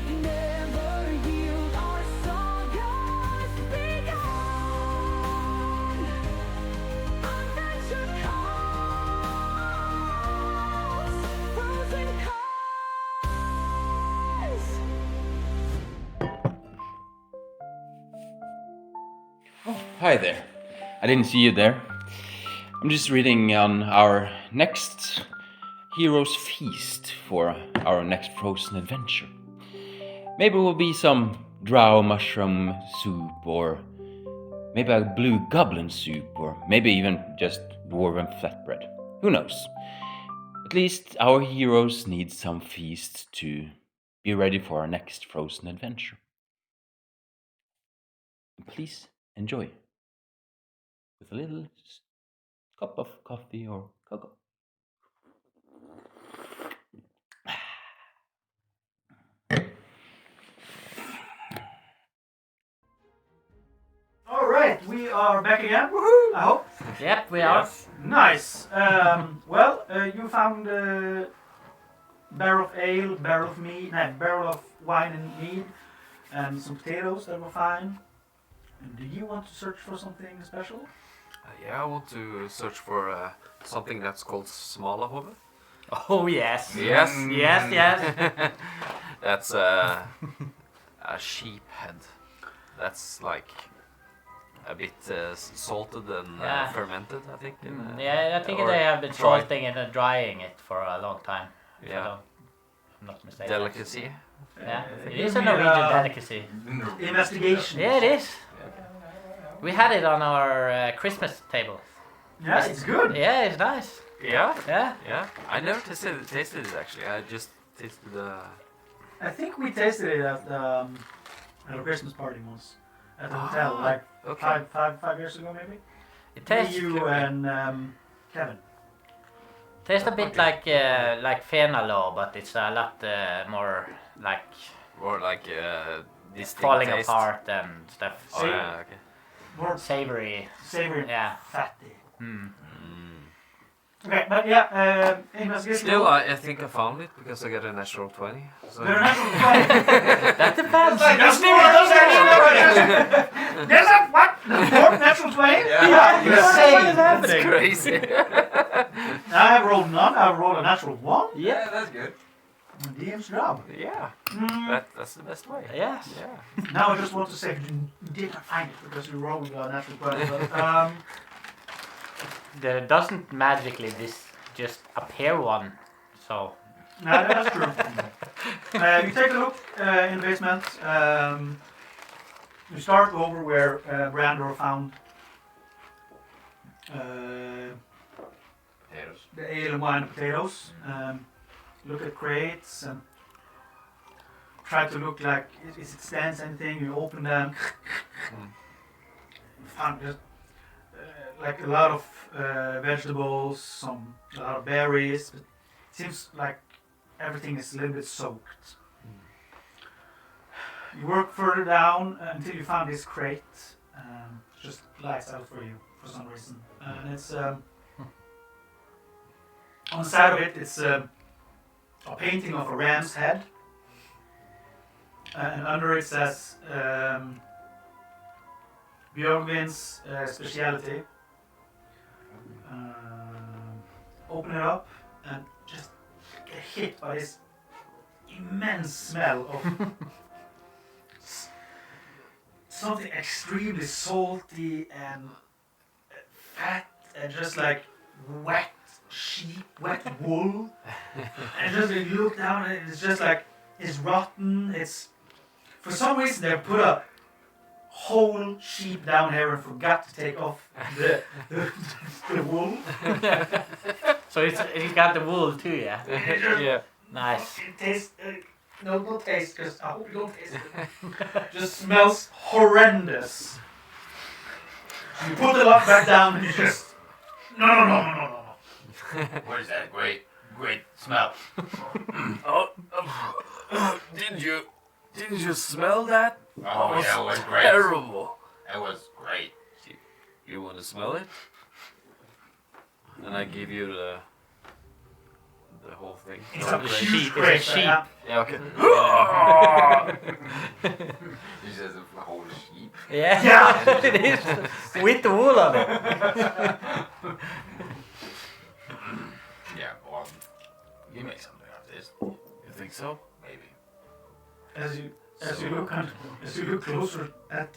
We never yield, our saga's begun. Adventure calls, frozen cars. Hi there. I didn't see you there. I'm just reading on our next Hero's Feast for our next frozen adventure. Maybe it will be some drow mushroom soup, or maybe a blue goblin soup, or maybe even just dwarven flatbread. Who knows? At least our heroes need some feast to be ready for our next frozen adventure. Please enjoy with a little cup of coffee or cocoa. All right, we are back again. Woohoo! I hope. Yep, we are. Nice. You found a barrel of ale, barrel of wine and mead, and some potatoes that were fine. And do you want to search for something special? Yeah, I want to search for something that's called smalahove. Oh yes. Yes. Yes, yes. That's a sheep head. That's like a bit salted and Yeah. fermented, I think. Yeah, I think or they have been dry. salting and drying it for a long time. if Yeah. I'm not mistaken. Delicacy. Yeah, it Give is a me, Norwegian delicacy. Investigation. Yeah, it is. We had it on our Christmas table. Yeah, it's good. Yeah, it's nice. Yeah. Yeah. Yeah. I never tasted it actually. I just tasted the. I think we tasted it at a Christmas party once at the hotel, like Okay. 5 years ago maybe. It tastes You and Kevin. tastes a bit like fenalår, but it's a lot more like Or like distinct falling taste. apart and stuff. Oh yeah. Okay. More Savory. savory, Yeah. fatty. Mm. Okay, but yeah, investigation. Still, I think I found it because I got a natural 20. So. They're natural 20. That depends. That's There's a what? More natural 20? Yeah. That's crazy. I have rolled none. I've rolled a natural 1. Yeah, that's good. DM's job. Yeah. That's the best way. Yes. Yeah. Now I just want to say you did not find it because you rolled a natural 20. But, There doesn't magically just appear one, so. no, that's true. You take a look in the basement. You start over where Brandor found Potatoes. the ale and wine and potatoes. Look at crates and try to look like is it stands anything. You open them. You found just like a lot of vegetables, a lot of berries. But it seems like everything is a little bit soaked. You work further down until you found this crate. It just lies out for you for some reason, and it's on the side of it. It's a painting of a ram's head, and under it says Björgvin's speciality. Open it up and just get hit by this immense smell of something extremely salty and fat and just like wet sheep, wet wool. And just you look down and it's just like it's rotten. It's for some reason they put a whole sheep down here and forgot to take off the wool. So it's got the wool too, yeah. Yeah. Nice. It tastes no taste. Just I hope you don't taste it. Just smells horrendous. You put the lock back down and you just no. What is that great smell? Didn't you smell that? Oh, yeah, it was great. Terrible. It was great. You want to smell it? And I give you the whole thing. It's a sheep. huge It's a crate. sheep. Yeah. Yeah, okay. He says a whole sheep. Yeah, Yeah. it is. With the wool on it. Yeah, well, you make something out of this. You think so? Maybe. As you look closer at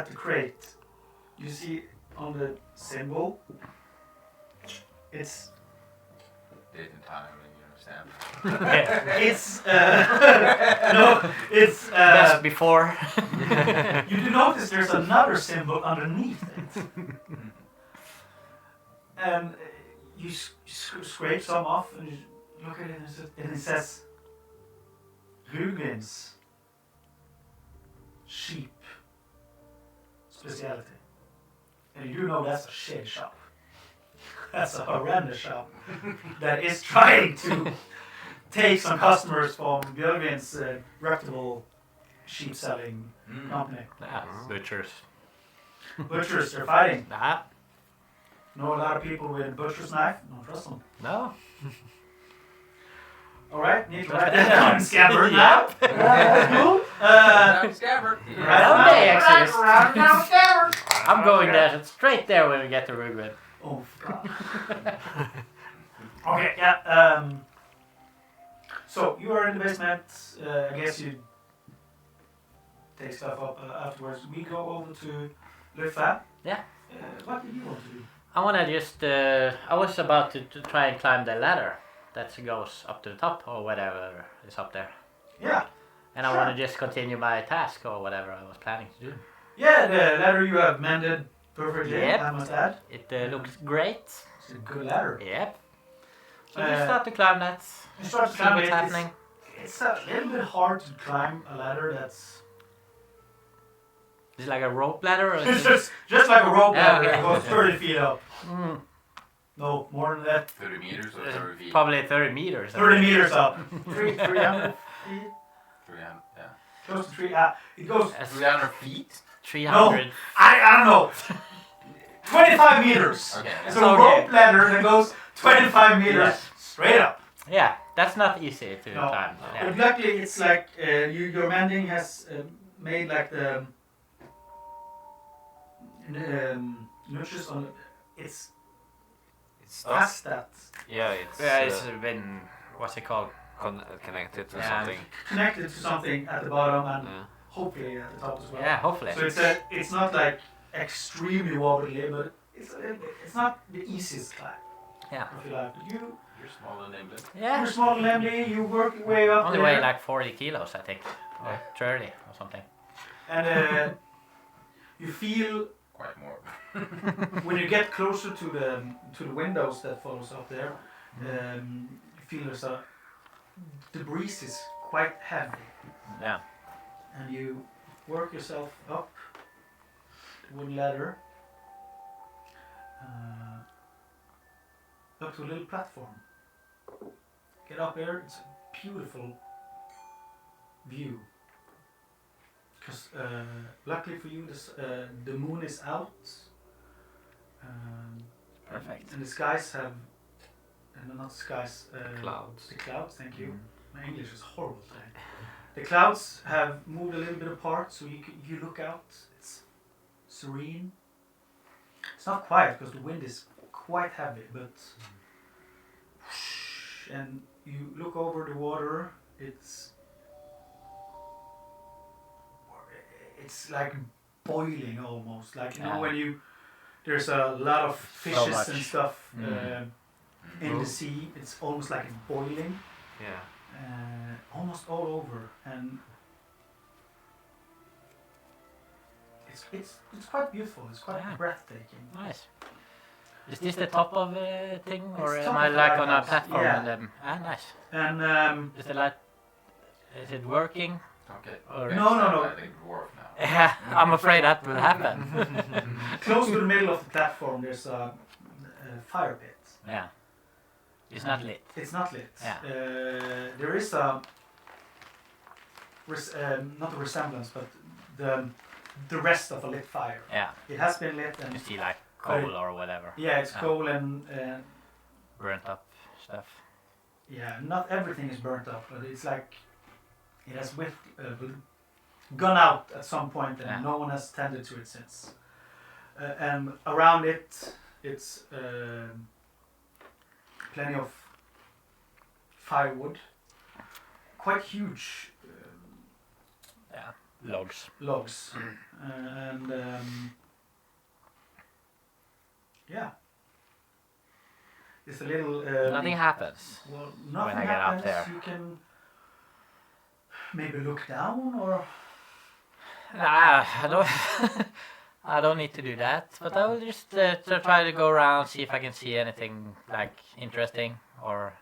the crate, you see on the symbol, it's Date and time, and you understand. it's Best before. you do notice there's another symbol underneath it, and you scrape some off and you look at it and it says Rugen's sheep speciality, and you know that's a shit shop. That's a horrendous shop that is trying to take some customers from Björgvin's reputable sheep selling company. Butchers. Butchers, they're fighting. Nah. Know a lot of people with a butcher's knife. Don't trust them. No. Alright, need to write that down. Scabber. Yeah. That's cool. Scabbard. Now they exist. Scabber. I'm going there straight there when we get to Rugwin. Oh, God. Okay, yeah. So, you are in the basement. I guess you take stuff up afterwards. We go over to Luffa. Yeah. What do you want to do? I want to just, I was about to try and climb the ladder that goes up to the top or whatever is up there. Yeah. And I Sure. want to just continue my task or whatever I was planning to do. Yeah, the ladder you have mended perfectly, Yep. I must add. It looks great. It's a good ladder. Yep. So just start to climb that. You start to See climb what's it. happening. It's a little bit hard to climb a ladder that's Is it like a rope ladder? Or is it's it... just like a rope Yeah, ladder. okay. It goes 30 feet up. Mm, No, more than that. 30 meters or 30 feet? probably 30 meters. 30 meters up. 300 feet. 300, yeah. Close to 3. It goes. That's 300 feet? 300. I don't know. 25 meters. Okay. It's That's a okay. rope ladder that goes 25 meters Yeah. straight up. Yeah, that's not easy to No. climb. Yeah. But luckily, it's like your mending has made like the notches on it's It's past that. Yeah, it's, Yeah, it's been, what's it called? connected to Yeah. something. Connected to something at the bottom and Yeah. hopefully at the top as well. Yeah, hopefully. So it's not like extremely wobbly, but it's not the easiest climb. Yeah. I feel like You're small and nimble. Yeah. you're small and limby, you work your way up Only there, weigh like 40 kilos, I think. Or 30 or something. and you feel Quite more. when you get closer to the windows that follows up there, you feel the breeze is quite heavy, Yeah. and you work yourself up the wooden ladder up to a little platform. Get up there, it's a beautiful view. Because luckily for you, the moon is out. Perfect. And the skies have, not skies, Clouds. the clouds, thank you. My English is horrible today. The clouds have moved a little bit apart, so you look out, it's serene. It's not quiet because the wind is quite heavy, but and you look over the water, it's like boiling almost, like you know Yeah. when there's a lot of fishes much. and stuff Mm. in the sea, it's almost like it's boiling Yeah. almost all over, and it's quite beautiful, it's quite Yeah. breathtaking. Nice. Is this the top of the thing, or It's am top I of the like on a lighthouse, platform? yeah. And nice. And Is the light? Is it working? Okay. Or No. I think dwarf now. Yeah, I'm afraid that will happen. close to the middle of the platform there's a fire pit. Yeah. It's not lit. It's not lit. Yeah. There is a not the resemblance, but the rest of a lit fire. Yeah. It has been lit, and You see like coal or whatever. yeah, it's coal and Burnt up stuff. yeah, not everything is burnt up, but it's like it has gone out at some point, and no one has tended to it since. And around it, it's plenty of firewood, quite huge Logs. and yeah, it's a little. Nothing happens. Well, nothing when I get up happens. there. You can maybe look down, or Nah, I don't. I don't need to do that, but I will just try to go around, see if I can see anything like interesting or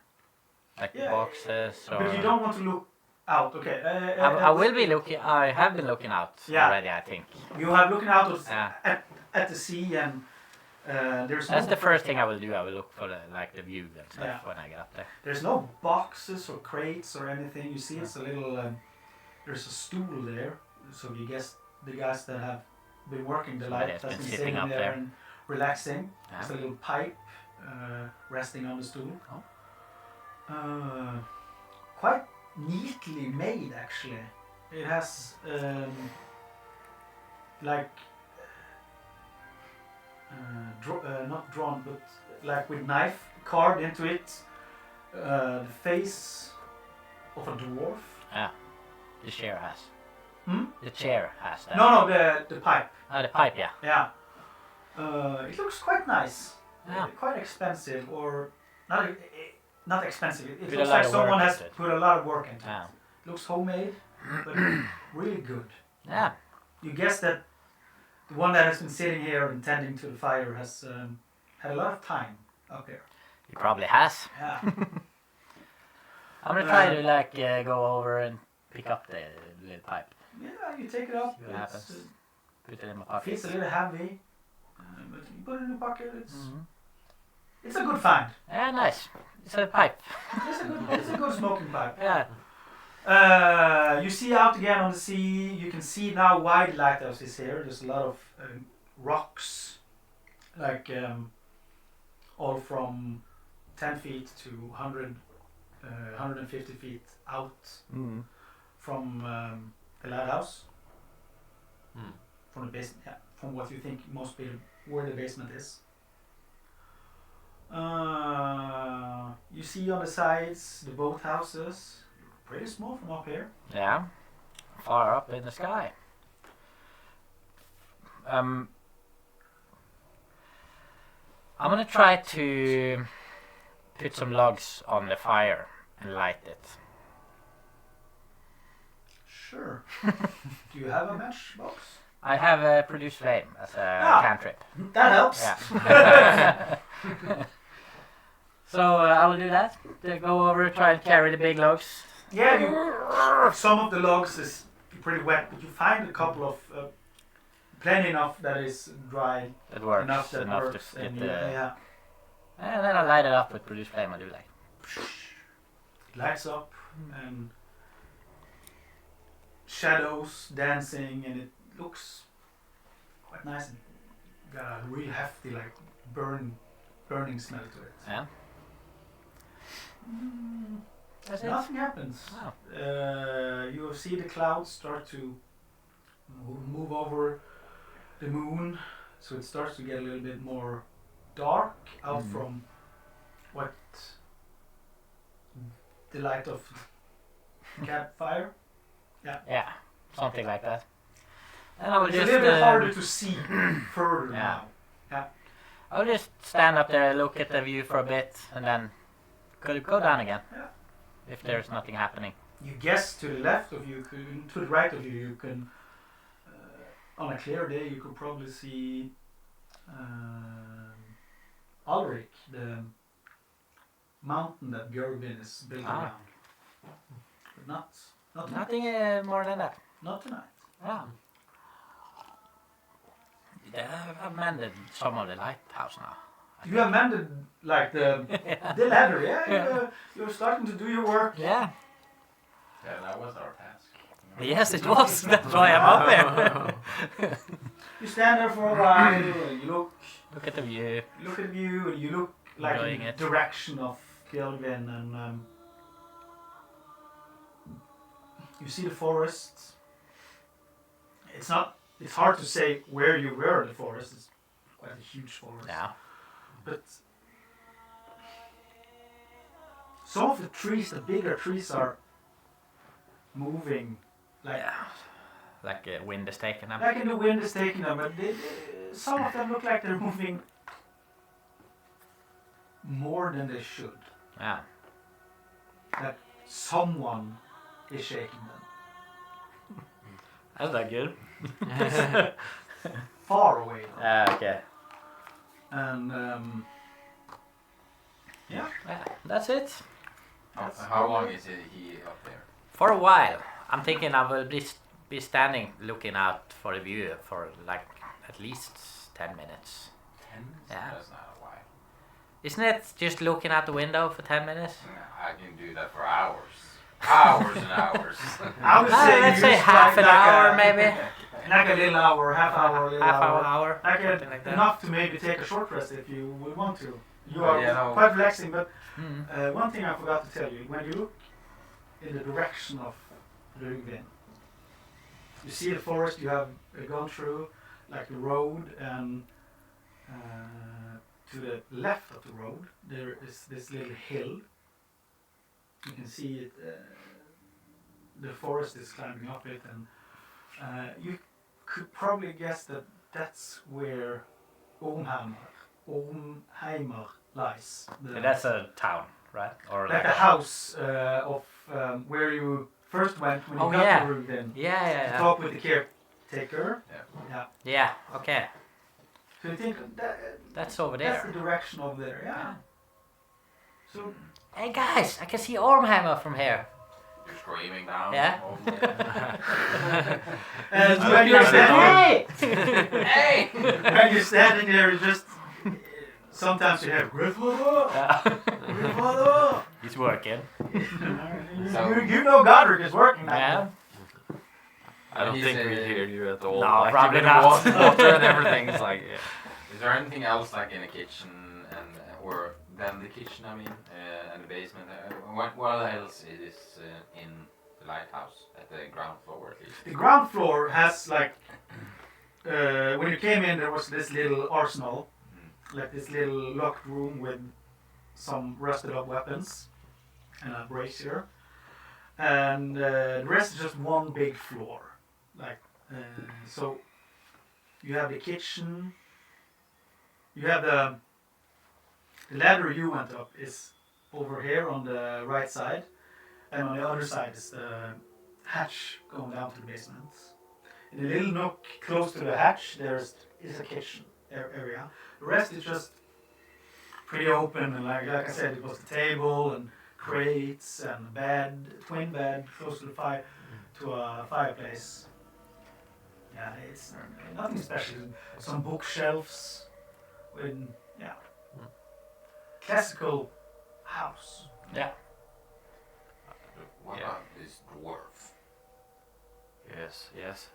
like boxes. Or but you don't want to look out. Okay. I will be looking. I have been looking out already. I think. You have looking out Yeah. at the sea, and there's That's no, the first thing I will do. I will look for the view and stuff Yeah. when I get up there. there's no boxes or crates or anything. You see, it's a little. There's a stool there, so you guess the guys that have been working the Somebody light has has been been sitting sitting up there there. and relaxing. Yeah. There's a little pipe resting on the stool. Quite neatly made, actually. It has like not drawn, but like with knife carved into it, the face of a dwarf. Yeah, the chair has. Hmm? The chair has that. No, the pipe. The pipe, yeah. Yeah. It looks quite nice. Yeah. Quite expensive, or not expensive. It Put a looks lot like of someone work has into it. put a lot of work into Yeah. it. Looks homemade, but really good. Yeah. You guess that the one that has been sitting here and tending to the fire has had a lot of time up here. He probably has. Yeah. I'm gonna try to go over and pick up the little pipe. Yeah, you take it up. See what happens. Put it in my It pocket. feels a little heavy, but you put it in your pocket. Mhm. It's a good find. Yeah, nice. It's a pipe. It's a good smoking pipe. Yeah. You see out again on the sea. You can see now why the lighthouse is here. There's a lot of rocks, like all from 10 feet to 100, 150 feet out Mm. from the lighthouse. Hmm. From the basement, yeah. From what you think must be where the basement is. You see on the sides the boathouses. Pretty small from up here. Yeah. Far up in the sky. I'm gonna try to put some logs on the fire and light it. Sure. Do you have a matchbox? I have a produce flame as a cantrip. That helps. Yeah. So I will do that. Go over, try and carry the big logs. Yeah, some of the logs is pretty wet, but you find a couple of plenty enough that is dry. That works Enough that enough works. to get And the. yeah, And then I light it up with produce flame. I do like. it lights up and shadows dancing, and it looks quite nice and got a really hefty burning smell to it. Yeah. That's it. Nothing happens. Wow. You see the clouds start to move over the moon, so it starts to get a little bit more dark out from what the light of campfire. Yeah. Something like that. And I will It's just. a little bit harder to see further Yeah. now. I'll just stand up there, look at the view for a bit, and then go down again. Yeah. If there's nothing happening. You guess to the left of you, to the right of you, you can, on a clear day, you could probably see Ulrich, the mountain that Björgvin is built around. But not tonight. Nothing more than that. Not tonight. Yeah. I've mended some of the lighthouse now. You have mended like the ladder, yeah? You're starting to do your work. Yeah. Yeah, that was our task. Yes, it was. That's why I'm up there. You stand there for a while, you Look at the view. look at you, and you look like Enjoying in the it. direction of Gilvin, and you see the forest. It's hard to say where you were in the forest. It's quite a huge forest. Yeah. But some of the trees, the bigger trees, are moving, like Yeah. Like wind is taking them. in the wind is taking them. But some of them look like they're moving more than they should. Yeah. Like someone is shaking them. That's not good. Far away. Though. Okay. And Yeah, that's it. How long is he up there? For a while. I'm thinking I will be standing looking out for the view for like at least 10 minutes. 10 minutes? Yeah. That's not a while. Isn't it just looking out the window for 10 minutes? I can do that for hours. Hours and hours. I would say Let's say use half an like hour a, maybe. Like a little hour, half hour, little Half hour. hour. Like, like that. enough to maybe take a short rest if you would want to. You are Yeah, no. quite relaxing, but Mm. one thing I forgot to tell you, when you look in the direction of Rugvin, you see the forest you have gone through, like the road, and to the left of the road there is this little hill. You can see it, the forest is climbing up it, and you could probably guess that that's where Omheimer lies. That's a town, right? Or Like the house of where you first went when you Oh, got yeah. to Rugvin. Yeah. To talk with the caretaker. Yeah. Yeah, okay. So you think That's over that's there. the direction over there, yeah. So Hey guys, I can see Ormheimer from here. You're screaming down. Yeah. Oh, yeah. and when you're standing, Hey! Hey! when you're standing there, you just sometimes you have grandfather. He's working. You know Godric is working now. Yeah. I don't He's think a- we hear you at all. No, like, probably even not. Water and everything is like, yeah. Is there anything else like in the kitchen or than the kitchen? I mean, and the basement. What else is in the lighthouse at the ground floor at least? The ground floor has like when you came in, there was this little arsenal, like this little locked room with some rusted up weapons and a brazier, and the rest is just one big floor. Like so, you have the kitchen. You have the ladder you went up is over here on the right side, and on the other side is the hatch going down to the basement. In a little nook close to the hatch, there is a kitchen area. The rest is just pretty open, and like I said, it was the table and crates and a bed, twin bed close to the fire, to a fireplace. Yeah, it's nothing special. Some bookshelves with classical house. Yeah. What Yeah. about this dwarf? Yes.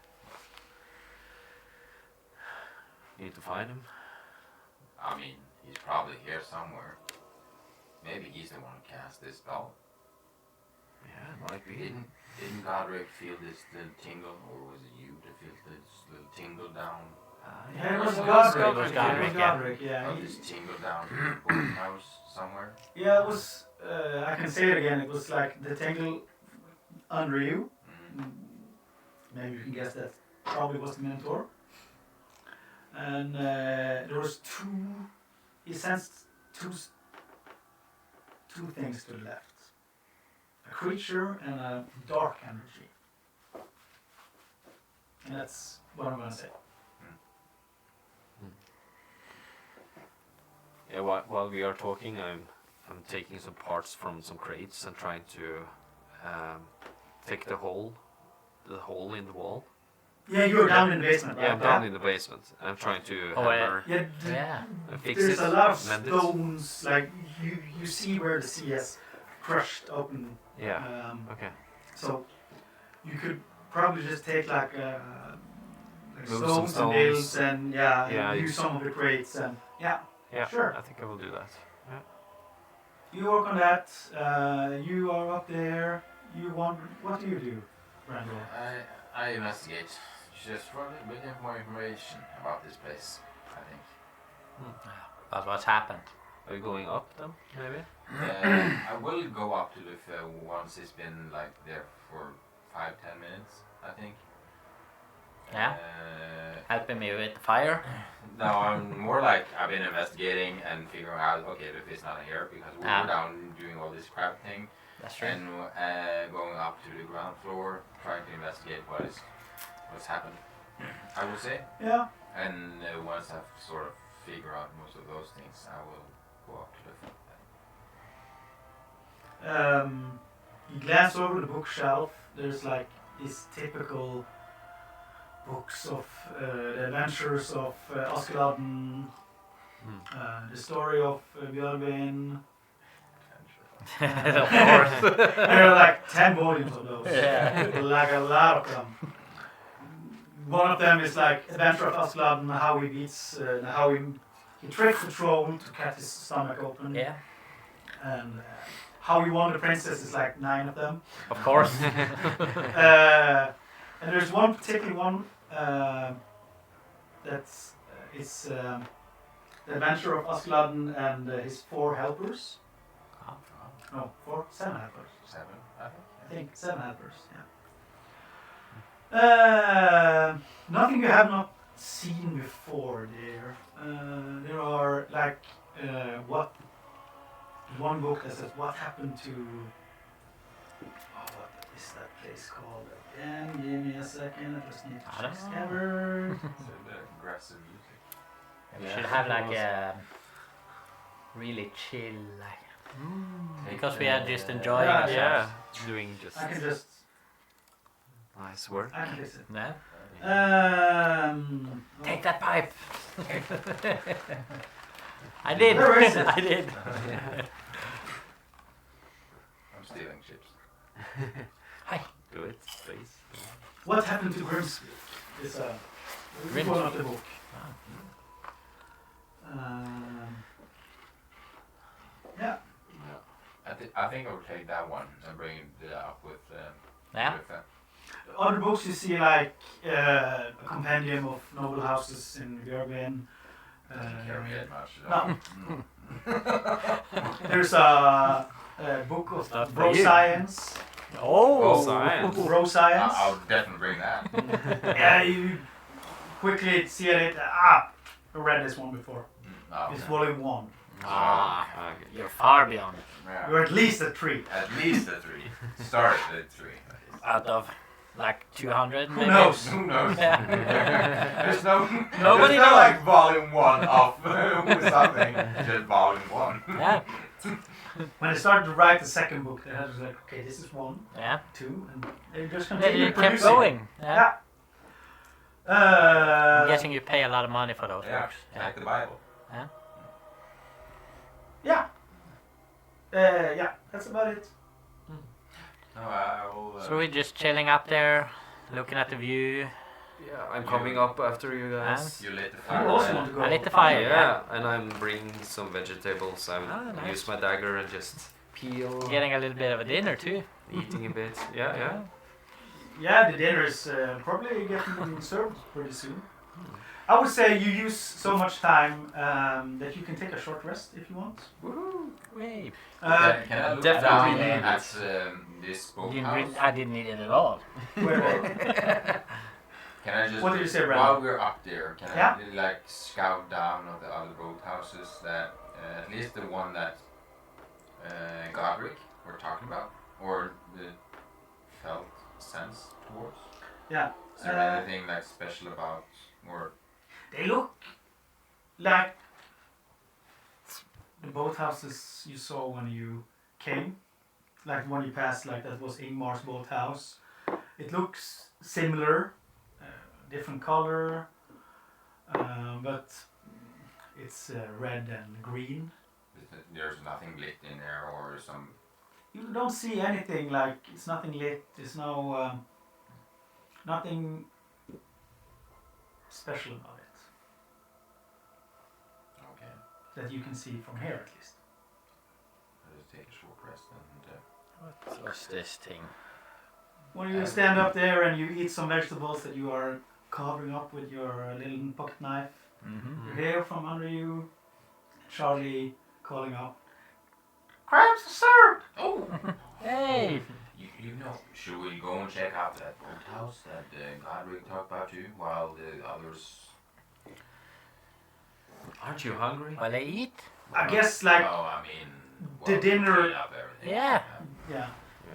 Need to find him. I mean, he's probably here somewhere. Maybe he's the one who cast this spell. Yeah, might be. Didn't Godric feel this little tingle, or was it you that felt this little tingle down? Yeah, it was It Godric. was It Godric, was yeah. Godric, yeah. Oh, this tingle down in the boathouse somewhere? Yeah, it was. I can say it again. It was like the tangle under you. Maybe you can guess that probably was the Minotaur. And there was he sensed two things to the left. A creature and a dark energy. And that's what I'm gonna say. Yeah, while we are talking, I'm taking some parts from some crates and trying to take the hole in the wall. Yeah, you're down in the basement, right? Yeah, I'm down in the basement. I'm trying to Oh, yeah. hammer Yeah, Yeah. and fix there's it. a lot of mend it. stones. Like you see where the sea has crushed open. Yeah. Okay. So you could probably just take like Move some stones and stones. nails and Yeah, use some of the crates and yeah. Sure. I think I will do that. You work on that. You are up there. You want. What do you do, Randall? I investigate. Just for a little bit more information about this place, I think. But what's happened? Are you going up then? Maybe. I will go up to the once it's been like there for 5-10 minutes, I think. Yeah. Helping me with the fire. No, I'm more like I've been investigating and figuring out, okay, if it's not here because we were down doing all this crap thing. That's true. And going up to the ground floor, trying to investigate what's happened, I would say. Yeah. And once I've sort of figured out most of those things, I will go up to the front. You glance over the bookshelf. There's like these typical books of the adventures of Askeladden, the story of Björgvin. Of course. There are like 10 volumes of those. Yeah. Like a lot of them. One of them is like Adventure of Askeladden, how he beats, how he tricks the troll to cut his stomach open. Yeah. And how he won the princess is like 9 of them. Of course. And there's one particular one that's it's the Adventure of Askeladden and his 4 helpers. No, 7 helpers. 7, I think. I think 7 helpers. Yeah. Nothing you have not seen before there. There are like one book that says what happened to. What is that place called again? Give me a second. I just need to I check don't know. Scabbard. So the aggressive music. We should have like a really chill, like because we are just enjoying Yeah, ourselves. Doing just I can just. nice work. I can fix it. Yeah. Take that pipe. I did. Where is it? I did. I'm stealing chips. Do it, please. What happened to Grimsby? It's Grimsby. one of the book. Yeah. I think I would take that one and bring it up with. Yeah. With, Other books you see like a compendium of noble houses in Björgvin. doesn't care that much. No. There's a book of Stuff for bro you. science. Oh, science. Bro science. I'll definitely bring that. Yeah, you quickly see it. I read this one before. Oh, It's okay. volume 1. Ah, Okay. you're far beyond. Yeah. You're at least at 3. At least a 3. Start at 3. Out of like 200, Who maybe. knows? Who knows? Yeah. There's no. Nobody there's no knows. like volume 1 of something. Just volume 1. Yeah. When they started to write the second book, they had like, okay, this is 1, Yeah. 2, and they just Then continued you kept producing. going. Yeah. Yeah. I'm guessing you pay a lot of money for those Yeah, books. Yeah. like the Bible. Yeah. Yeah, that's about it. No, I will. So we're just chilling up there, looking at the view. Yeah, I'm coming up after you guys. You lit the You fire. also right? want to go. I lit the fire. Yeah, and I'm bringing some vegetables. I will Ah, nice. use my dagger and just peel, Getting a little bit of a dinner too. eating a bit. Yeah, yeah. Yeah, the dinner is probably getting served pretty soon. I would say you use so much time that you can take a short rest if you want. Woohoo! Wait. Can I look definitely down need at this boathouse? I didn't need it at all. Where, Can I just, What did you say, Brandon? while we're up there, can Yeah. I like scout down on the other boathouses that, at least the one that Godric we're talking about, or the felt sense towards? Yeah. Is there anything like special about, or they look like the boathouses you saw when you came. Like when you passed, like that was Ingmar's boathouse. It looks similar, different color, but it's red and green. there's nothing lit in there, or some? you don't see anything like it's nothing lit. There's no nothing special about it Okay. that you can see from here at least. I'll just take a short rest and. What's this thing? When you stand up there and you eat some vegetables that you are carving up with your little pocket knife, you hear from under you Charlie calling out, "Crabs are served!" Oh! Hey! You know, should we go and check out that old house that Godric talked about too, while the others... Aren't you hungry? While they eat? I guess like Oh, I mean... the well, dinner- clean up everything. Yeah. yeah,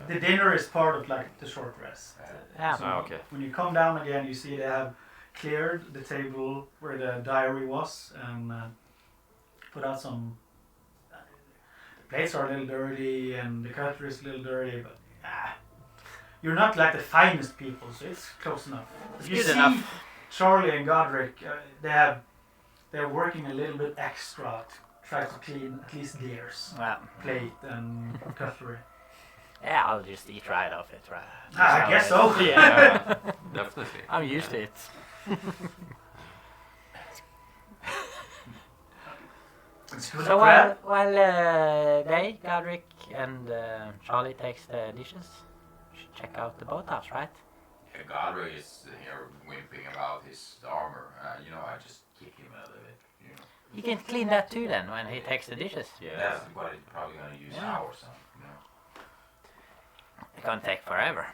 the dinner is part of like the short rest. Yeah. So okay. when you come down again, you see they have cleared the table where the diary was and put out some. The plates are a little dirty and the cutlery is a little dirty, but you're not like the finest people, so it's close enough. It's You good see enough. Charlie and Godric, they're working a little bit extra to try to clean at least theirs Well, plate and cutlery. yeah, I'll just eat right off it, right? I guess so. Yeah. Definitely. I'm used to it. It's good So crab. while they, Godric and Charlie takes the dishes, should check out the boathouse, right? Yeah, Godric is here whimpering about his armor. You know, I just kick him out of it. You know. You can clean that too then when he takes the dishes. That's what he's probably gonna use Yeah. hours on. You know. It can't take forever.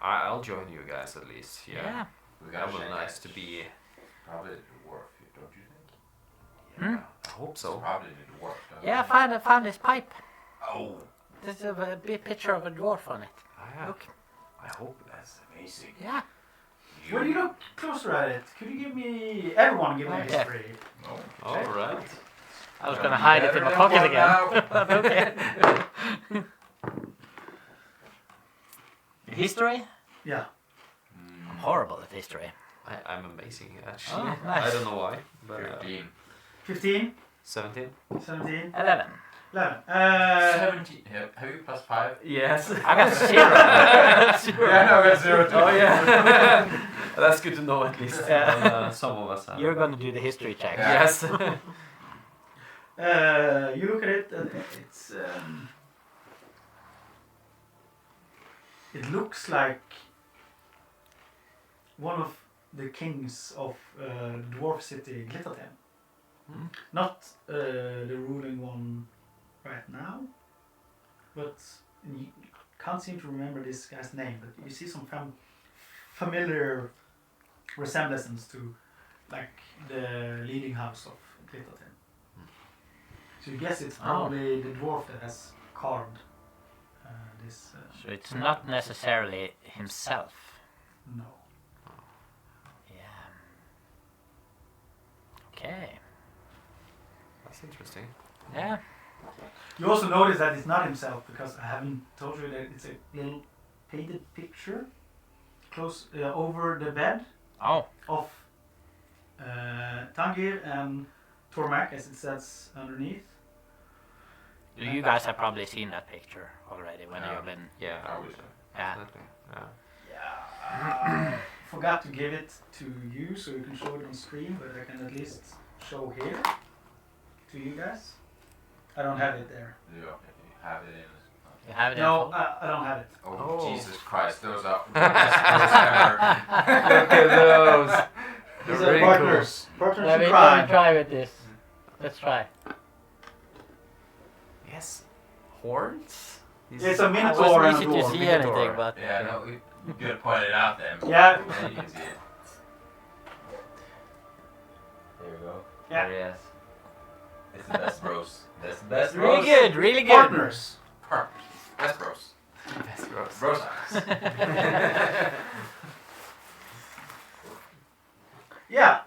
I'll join you guys at least. Yeah. We That gotta would be check nice that. to be. Probably the dwarf, don't you think? Hmm? I hope It's so. probably the dwarf. Don't Yeah, you? I found this pipe. Oh, There's a big picture of a dwarf on it. Yeah. Look. I hope that's amazing. Yeah. When you look closer at it, could you give me everyone give me a Okay. history? No. All right. I was gonna hide it in my pocket again. But okay. History? Yeah. I'm horrible at history. I'm amazing actually. Oh, nice. I don't know why, but 15. 15, 17. 17, 11. 11. 17. Have you plus 5? Yes. I got 0. Yeah, no, it's 0 too. Oh yeah. That's good to know at least. Yeah. Some of us have. You're gonna do the history check. Yeah. Yes. You look at it, and it's. It looks like one of the kings of the dwarf city, Glitterten. Not the ruling one right now, but you can't seem to remember this guy's name. But you see some familiar resemblance to, like, the leading house of Glitterten. So you guess it's probably the dwarf that has carved this. So it's not necessarily himself. No. Yeah. Okay. That's interesting. Yeah. You also notice that it's not himself because I haven't told you that it's a little painted picture close over the bed Oh. of Tangir and Tormak, as it says underneath. You guys have probably seen that picture already when you've been. Yeah. Probably so. Yeah. Definitely. Yeah. Yeah. Forgot to give it to you so you can show it on screen, but I can at least show here to you guys. I don't have it there. You have it in. You have it. No, in I don't have it. Oh, Jesus Christ, those are. Look at those. These They're are really partners. Partners Let in me crime. try with this. Let's try. Yes. Horns. It's a I minotaur wasn't and a easy to dwarf. see Minotaur. anything, but Yeah, no, you could point it out then. Yeah. Then you can see it. There we go. Yeah. There he is. It's the best bros. That's the best really bros. good, really good. Partners. Partners. Best bros. Best bros. Bro science. Yeah.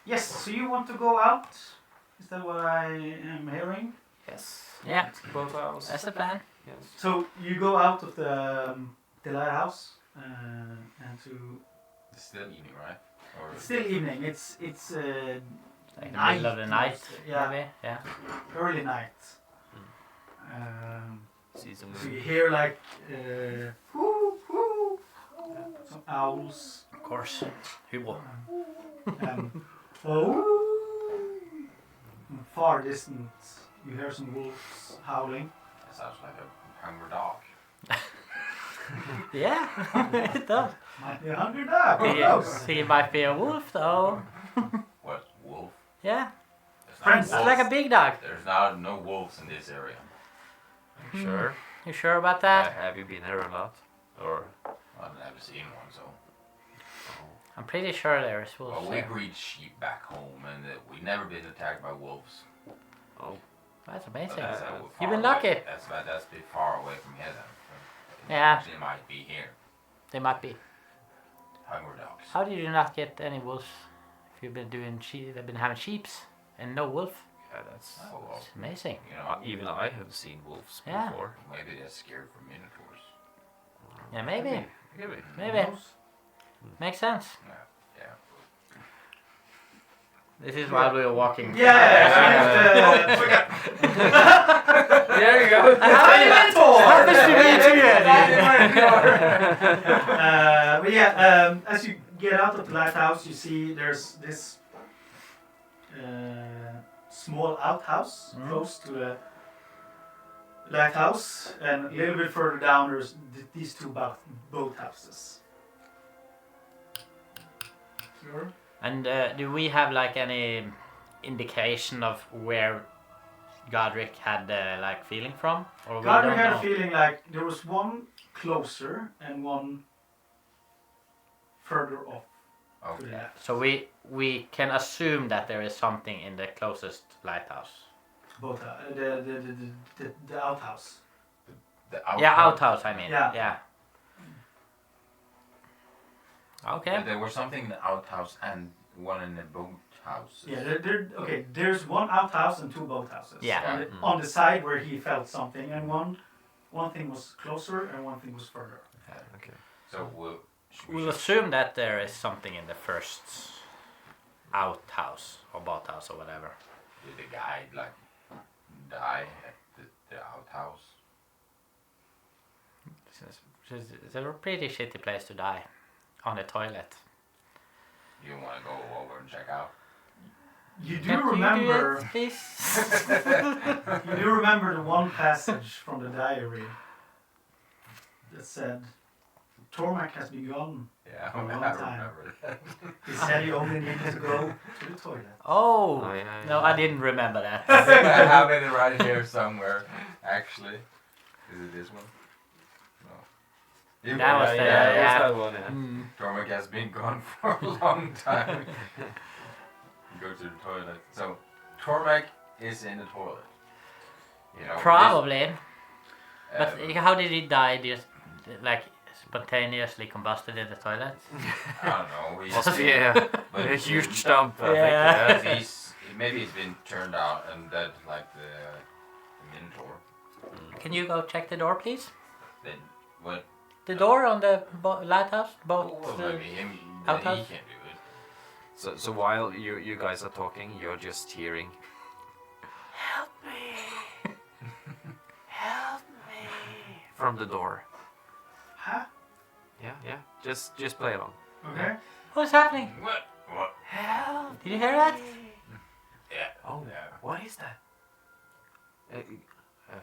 Yes. So you want to go out? Is that what I am hearing? Yes. Yeah, Both hours. that's the plan. Yes. So you go out of the lighthouse and to. It's still evening, right? Or It's still evening. It's Like the middle of the night, Yeah, maybe. Yeah. early night. See some So you hear like whoo, whoo, some owls. Of course. Hubo. And oh, far distance, you hear some wolves howling. That sounds like a hungry dog. Yeah, it does. Might be a hungry dog. Who knows? He might be a wolf though. What, wolf? Yeah. There's Friends. no It's like a wolves. big dog. There's not no wolves in this area. Sure. You sure about that? Have you been here a lot? Or I've never seen one, so. I'm pretty sure there is wolves Well, we there. breed sheep back home, and we've never been attacked by wolves. That's But amazing. that's, You've been far lucky. away. That's a bit far away from here, then. Yeah. They might be here. They might be. Hungry dogs. How did you not get any wolves? If you've been doing they've been having sheeps and no wolf. yeah, that's Oh, well, It's amazing. you know, even I have seen wolves Yeah. before. maybe they're scared from minotaurs. Yeah, maybe. Maybe. Maybe. Makes sense. Yeah. This is why we were walking. Yeah. There you go. Happens to me too, But yeah, as you get out of the lighthouse, you see there's this small outhouse close to the lighthouse, and a little bit further down there's these two boathouses. Sure. And do we have like any indication of where Godric had like feeling from? Or we Gardner don't had a know? feeling like there was one closer and one further off to the Okay. left. So we can assume that there is something in the closest lighthouse. Both the outhouse. The Yeah, outhouse. I mean. Yeah. Yeah. Okay. There was something in the outhouse and one in the boathouse. Yeah, okay. There's one outhouse and two boathouses. Yeah. On the side where he felt something, and one thing was closer and one thing was further. Okay. So We'll assume that there is something in the first outhouse or boathouse or whatever. did the guy like die at the outhouse? It's a pretty shitty place to die. On the toilet. You want to go over and check out? You do Can't remember. You do it, please? You do remember the one passage from the diary that said, "Tormak has begun. Yeah, A long I time. remember that. He said he only needed to go to the toilet." Oh, Oh, yeah, no, yeah. I didn't remember that. I think I have it right here somewhere. Actually, is it this one? No. That was the- yeah, yeah. that one, yeah. Mm. Tormek has been gone for a long time. Go to the toilet. So Tormek is in the toilet. You know, Probably. this- But how did he die? Just like spontaneously combusted in the toilet? I don't know. Yeah, But a huge dump. I think. Yeah. Yeah. maybe he's been turned out and dead like the Minotaur. Can you go check the door, please? Then what? The door on the lighthouse? Well, maybe him. Then he outhouse? can do it. So while you guys are talking, you're just hearing. Help me! Help me! From the door. Huh? Yeah. Just play along. Okay. What's happening? What? What? Help! Did you hear that? Yeah. Oh, Yeah. what is that?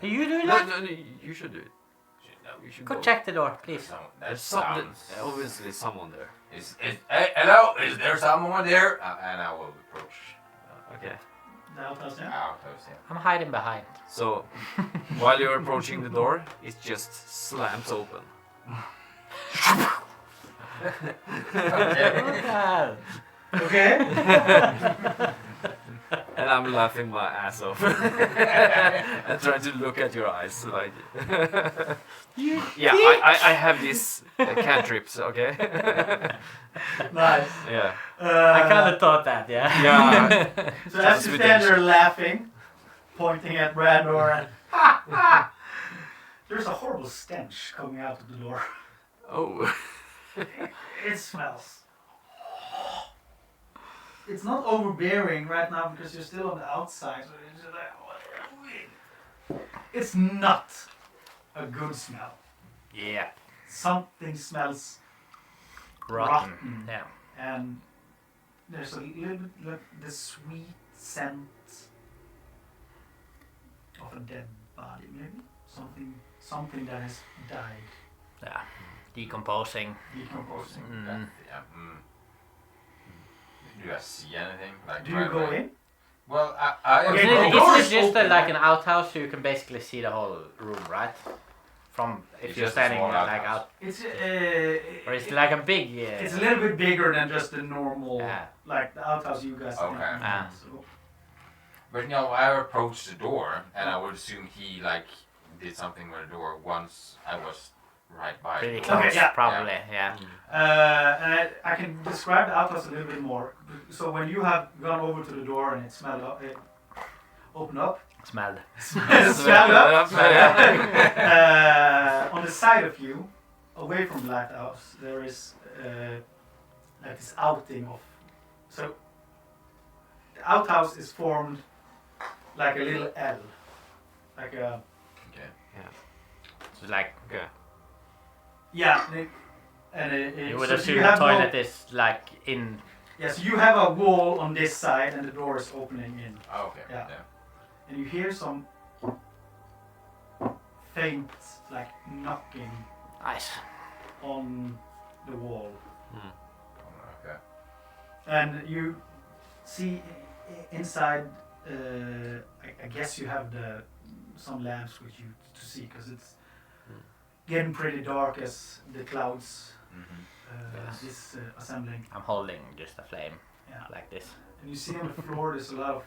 Are you doing No, that? no, you should do it. No, You should Go go. check the door, please. That There's something. sounds. Obviously, someone there. Hey, hello? Is there someone there? And I will approach Okay. The outhouse, yeah. outhouse. Yeah. I'm hiding behind. So, while you're approaching the door, it just slams open. Okay. Okay. And I'm laughing my ass off. And trying to look at your eyes like. Yeah, I have these cantrips, okay? Nice. Yeah. I kind of thought that, yeah. Yeah. So as you stand there laughing, pointing at Brandor, and there's a horrible stench coming out of the door. Oh. It smells. it's not overbearing right now because you're still on the outside. So it's just like, it's not a good smell. Yeah. Something smells Rotten. Yeah. and there's a little bit like the sweet scent of a dead body, maybe something that has died, Yeah. Decomposing. decomposing. Mm. Yeah. Do you see anything? Like, Do you go in? Well, Okay, Isn't the it, door isn't is it just open. like an outhouse, so you can basically see the whole room, right? From if It's you're just a standing small like outhouse. out, It's or it's like a big. it's a little bit bigger than just the normal, Yeah. like the outhouse you guys think. Okay. Ah. So, But you know, I approached the door, and I would assume he like did something with the door once I was right by. Pretty the close, door. Okay, yeah. probably. Yeah. and I can describe the outhouse a little bit more. So when you have gone over to the door and it smelled up, it opened up. Smelled. Smelled up. On the side of you, away from the lighthouse, there is like this outing of. So the outhouse is formed like a little L, like a So like, yeah. you would so assume you the have toilet is like in. Yes, you have a wall on this side and the door is opening in. Oh, okay. Yeah. Yeah. And you hear some faint, like knocking Nice. on the wall. Okay. And you see inside, I guess you have some lamps with you to see because it's getting pretty dark as the clouds Mm-hmm. is assembling. I'm holding just a flame, Yeah. like this. And you see on the floor there's a lot of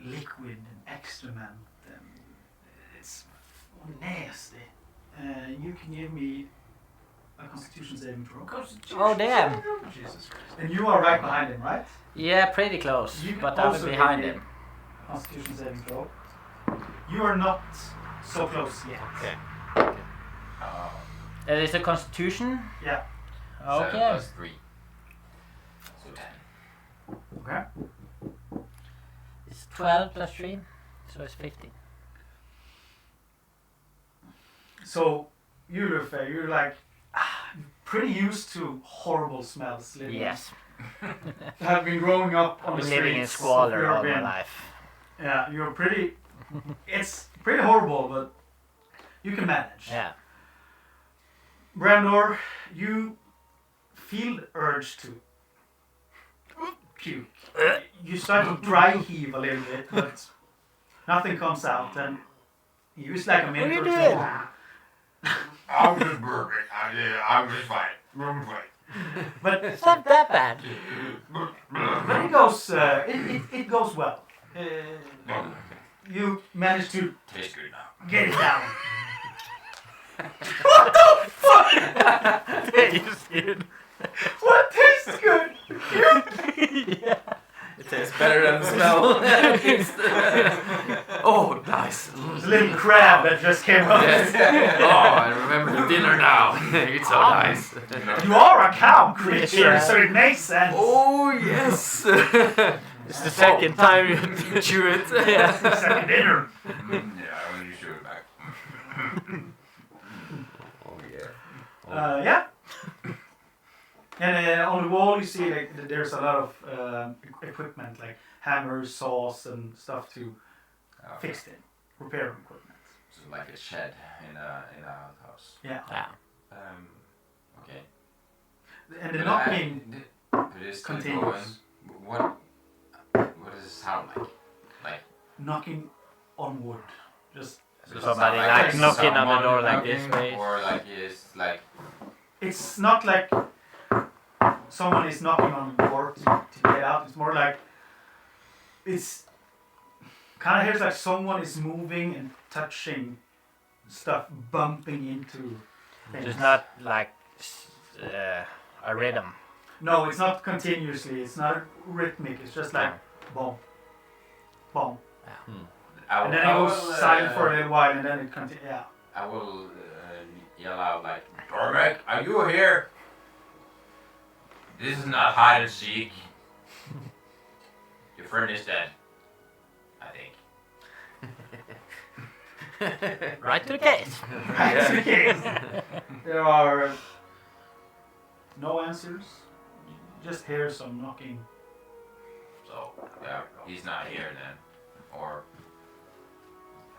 liquid and excrement and it's nasty. You can give me a constitution saving throw. Oh damn! Jesus Christ. And you are right behind him, right? Yeah, pretty close, You can but I'm also behind give me him. Constitution saving throw. You are not so close yet. Okay. Oh, It is a constitution. Yeah. 7 Okay. plus 3. So 10. Okay. It's 12 plus 3, so it's 15. So you, Lufe, you're like pretty used to horrible smells. Living. Yes. Have been growing up on I've the been living in streets of squalor all my European. life. Yeah, you're pretty. It's pretty horrible, but you can manage. Yeah. Brandor, you feel the urge to puke. You start to dry heave a little bit, but nothing comes out, and you use like a minute or two. I'm just burping. I'm just fine. I'm fine. But It's not that bad. it goes. It goes well. You manage to Tastes good now. get it down. What tastes good? It tastes better than the smell. Oh, nice. There's a little crab that just came up. Oh, I remember the dinner now. It's so nice. You are a cow creature, Yeah. so it makes sense. Oh, yes. It's the second time you chew it. Yeah. Second dinner. Yeah, when you show it back. Oh, yeah. Yeah. And on the wall you see like there's a lot of equipment like hammers, saws, and stuff to fix it, repair equipment. So like a shed in a outhouse. Yeah. Yeah. Okay. And the knocking It is still continues. going. What does it sound like? Like Knocking on wood. Just does it Somebody sound like there's knocking on the someone door like this knocking, way. or like it's like it's not like someone is knocking on the door to get out. It's more like it's kind of hears like someone is moving and touching stuff, bumping into things. It's not like a rhythm. No, it's not continuously. It's not rhythmic. It's just like boom, boom, and then it goes silent for a little while, and then it continues. Yeah. I will yell out like, Dormek, are you here? This is not hide and seek. Your friend is dead. I think. Right to the case. Right to the case. There are no answers. You just hear some knocking. So, yeah, he's not here then. Or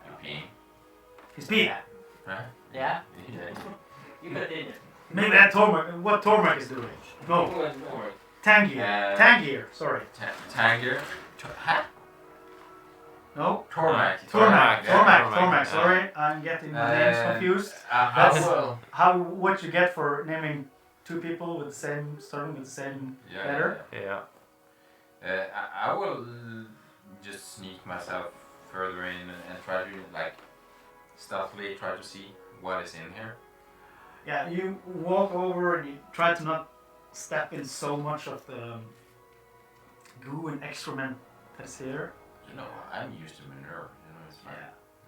you peeing? He's peeing. Right? Yeah. You continue. Maybe that Tormak. What Tormak is doing? No, Tangier. Tangier. Sorry. Tangier? Huh? No. Tormak. Tormak. Sorry, I'm getting my names confused. That's what you get for naming two people with the same starting with the same letter. Yeah. I will just sneak myself further in and try to like stealthily try to see what is in here. Yeah, you walk over and you try to not step in so much of the goo and excrement that's here. You know, I'm used to manure. You know, it's fine.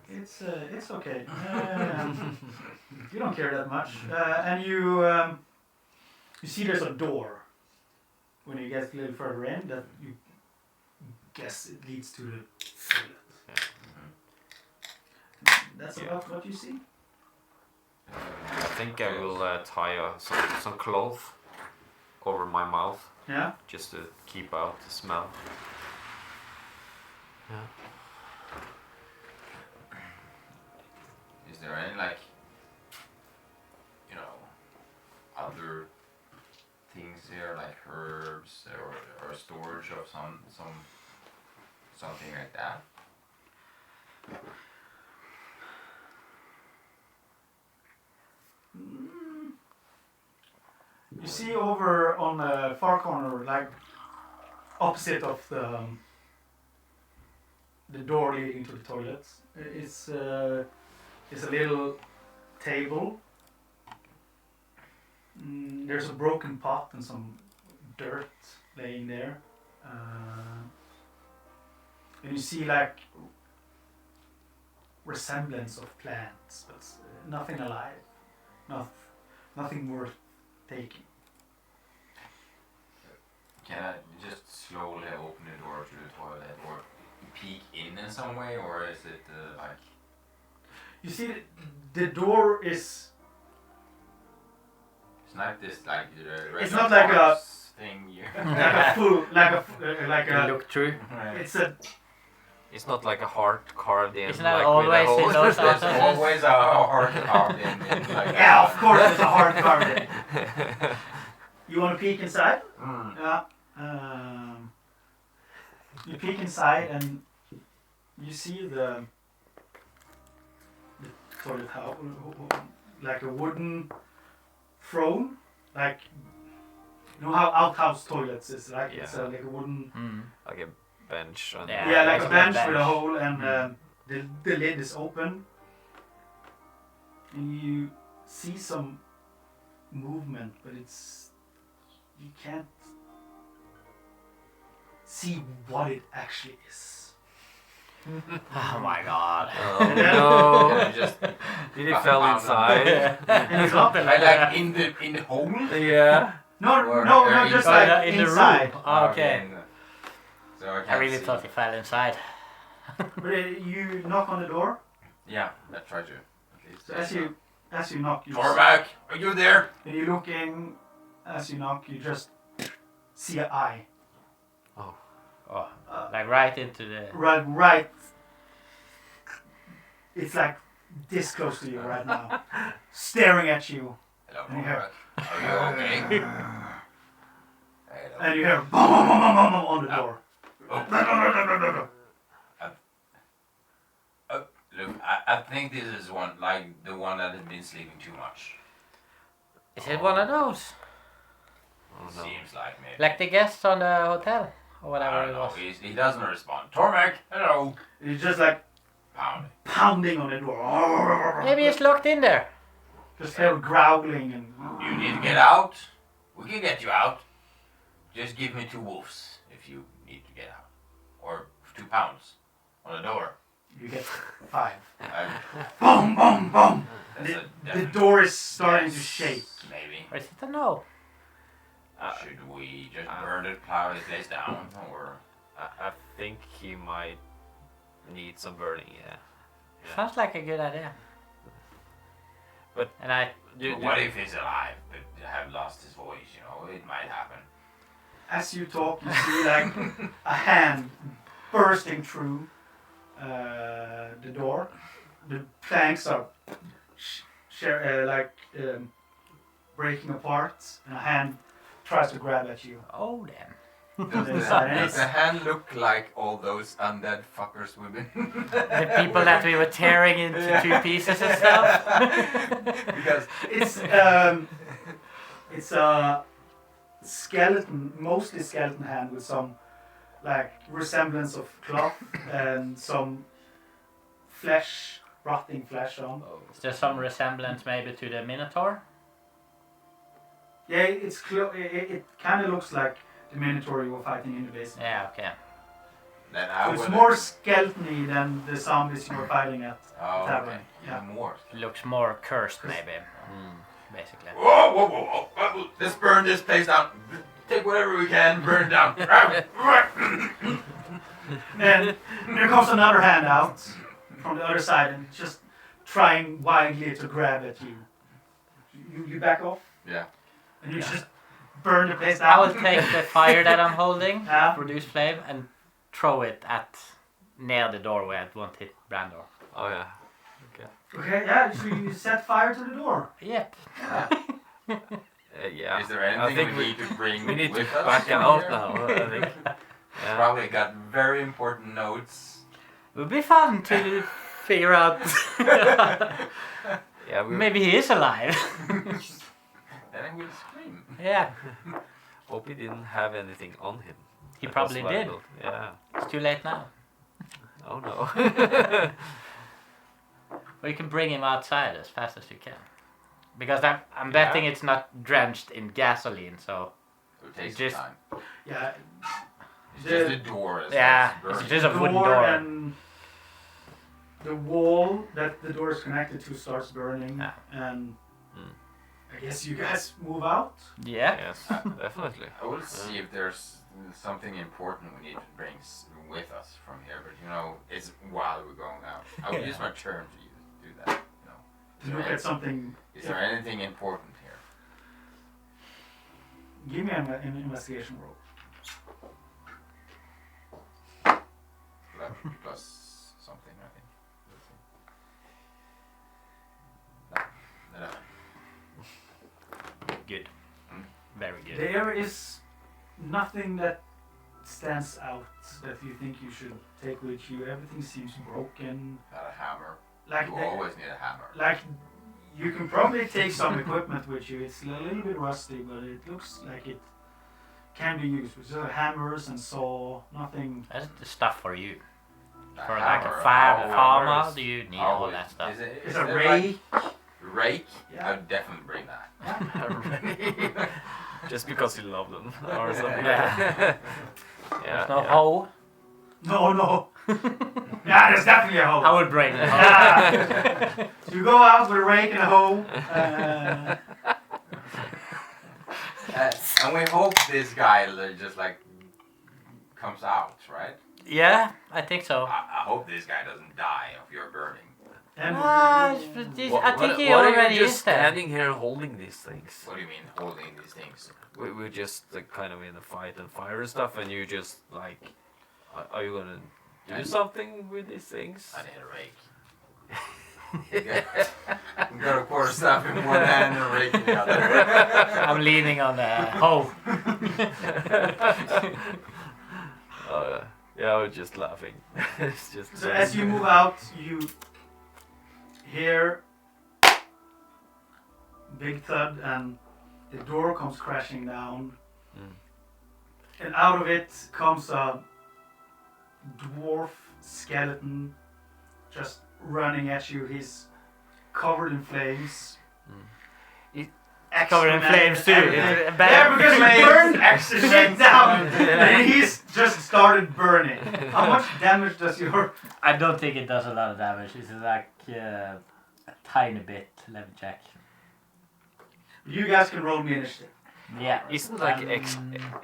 Yeah, it's okay. You don't care that much, and you see there's a door when you get a little further in that you guess it leads to the toilet. That's about what you see. I think I will tie some cloth over my mouth. Yeah. Just to keep out the smell. Yeah. Is there any like, you know, other things here like herbs or storage of something like that? You see over on the far corner, like opposite of the door leading to the toilets, is a little table. There's a broken pot and some dirt laying there, and you see like resemblance of plants, but nothing alive, nothing worth taking. Can I just slowly open the door to the toilet or peek in some way, or is it like... You see the door is... It's not this like... It's not like a... thing you... like a Look through. It's a... It's not like a heart carved in. Isn't that like always with a in hole. those There's houses? always a heart carved in like Yeah, of course there's a hard carving. You want to peek inside? Yeah. You peek inside and you see the toilet house, like a wooden throne, like you know how outhouse toilets is, like it's like a wooden, Like a bench. And Yeah. yeah, like a like a bench bench. with a hole, and the lid is open, and you see some movement, but you can't see what it actually is. Oh my god. Oh no! just Did it fell inside? And it's not like in the hole. Yeah. no, just like in the inside. room. Oh, okay. So I, I can't really see. thought he fell inside. But you knock on the door. Yeah, let's try to. At least. So as you knock, you Tormak, are you there? and you look in. As you knock, you just see an eye. Oh, like right into the... Right. It's like this close to you right now, staring at you. Hello, And you hear, Tormak. Are you okay? Hello. and you hear boom, boom, boom, boom, boom on the door. Look, I think this is one like the one that has been sleeping too much. Is it one of those? Oh, no. Seems like maybe. Like the guests on the hotel? Or I whatever don't it know. was. He doesn't respond. Tormak, hello. It's just like Pound. pounding on the door. Maybe it's locked in there. Just hear growling and. You need to get out. We can get you out. Just give me 2 wolves if you need to get out, or 2 pounds on the door. You get 5. Uh, Boom, boom, boom. that's a The definite door is starting to yes, shake. Maybe. Or is it a no? Should we just burn the cloudy place down, or? I think he might need some burning. Yeah. Sounds like a good idea. But And I But what if he's alive but have lost his voice? You know, it might happen. As you talk, you see like a hand bursting through the door. The planks are breaking apart, and a hand tries to grab at you. oh damn. Does the hand look like all those undead fuckers we've been? The people that we were tearing into 2 pieces and stuff. Because It's a skeleton, mostly skeleton hand with some like resemblance of cloth and some flesh, rotting flesh on. Is there some resemblance maybe to the Minotaur? Yeah, it kind of looks like the Minotaur you were fighting in the basement. Yeah, okay. then So I it's would. more skeleton-y than the zombies you were fighting at. Oh, tavern. okay. Yeah. Even more. Looks more cursed maybe. Basically. Whoa, whoa, whoa, whoa! Let's burn this place down. Take whatever we can, burn it down. And there comes another hand out from the other side and just trying wildly to grab at you. You back off Yeah. and you just burn the place I down. will take the fire that I'm holding, Yeah. produce flame, and throw it at near the doorway. It won't hit Brandor. Oh yeah. Okay, yeah, so you set fire to the door. Yep. Yeah. Is there I anything think we need to bring we need to with us back from out here? now. I think. Yeah. Probably got very important notes. It would be fun to figure out. Yeah. We Maybe he is alive. Then I will scream. Yeah. hope he didn't have anything on him. He That probably was did. vital. Yeah. It's too late now. Oh no. Or you can bring him outside as fast as you can. Because I'm betting it's not drenched in gasoline, so It takes Just- some time. Yeah, It's just the door is yeah, burning. it's just a wooden door door. and the wall that the door is connected to starts burning, Yeah. and Mm. I guess you guys move out. Yeah. Yes, definitely. I will see if there's something important we need to bring with us from here, but you know, it's while we're going out. I will use my turn to do that. You know, To look at something. is there anything important here? Give me an investigation roll. 11 plus something, I think. Let's see. No, 11. Good. Mm. Very good. There is nothing that stands out that you think you should take with you. Everything seems broken. Not a hammer. Like You always need a hammer. like you can probably take some equipment with you. It's a little bit rusty, but it looks like it can be used. With hammers and saw, nothing. That's the stuff for you. A For like hammer, a farmer, always- you need all always. that stuff. Is it, It's is a there rake. Rake? Yeah. I would definitely bring that. Just because you love them or something. Yeah. Yeah. There's no hoe. No. Yeah, there's definitely a hoe. I would bring the hoe. Yeah. So you go out with a rake and a hoe. And we hope this guy just like comes out, right? Yeah, I think so. I hope this guy doesn't die of your burning. And I think he What are already you just is there. standing here holding these things? What do you mean holding these things? We're just kind of in a fight and fire and stuff, and you just like, are you gonna do something with these things? I need a rake. You got a quarterstaff in one hand and a rake in the other. I'm leaning on the hoe. Yeah, I was just laughing. It's just so as you move out, you hear big thud and the door comes crashing down. And out of it comes a dwarf skeleton just running at you. He's covered in flames. Covered in flames too. Yeah, Bad because flames. he burned extra shit down and he's just started burning. How much damage does your... I don't think it does a lot of damage. It's like a tiny bit. Let me check. You guys can roll me initiative. Yeah. Isn't like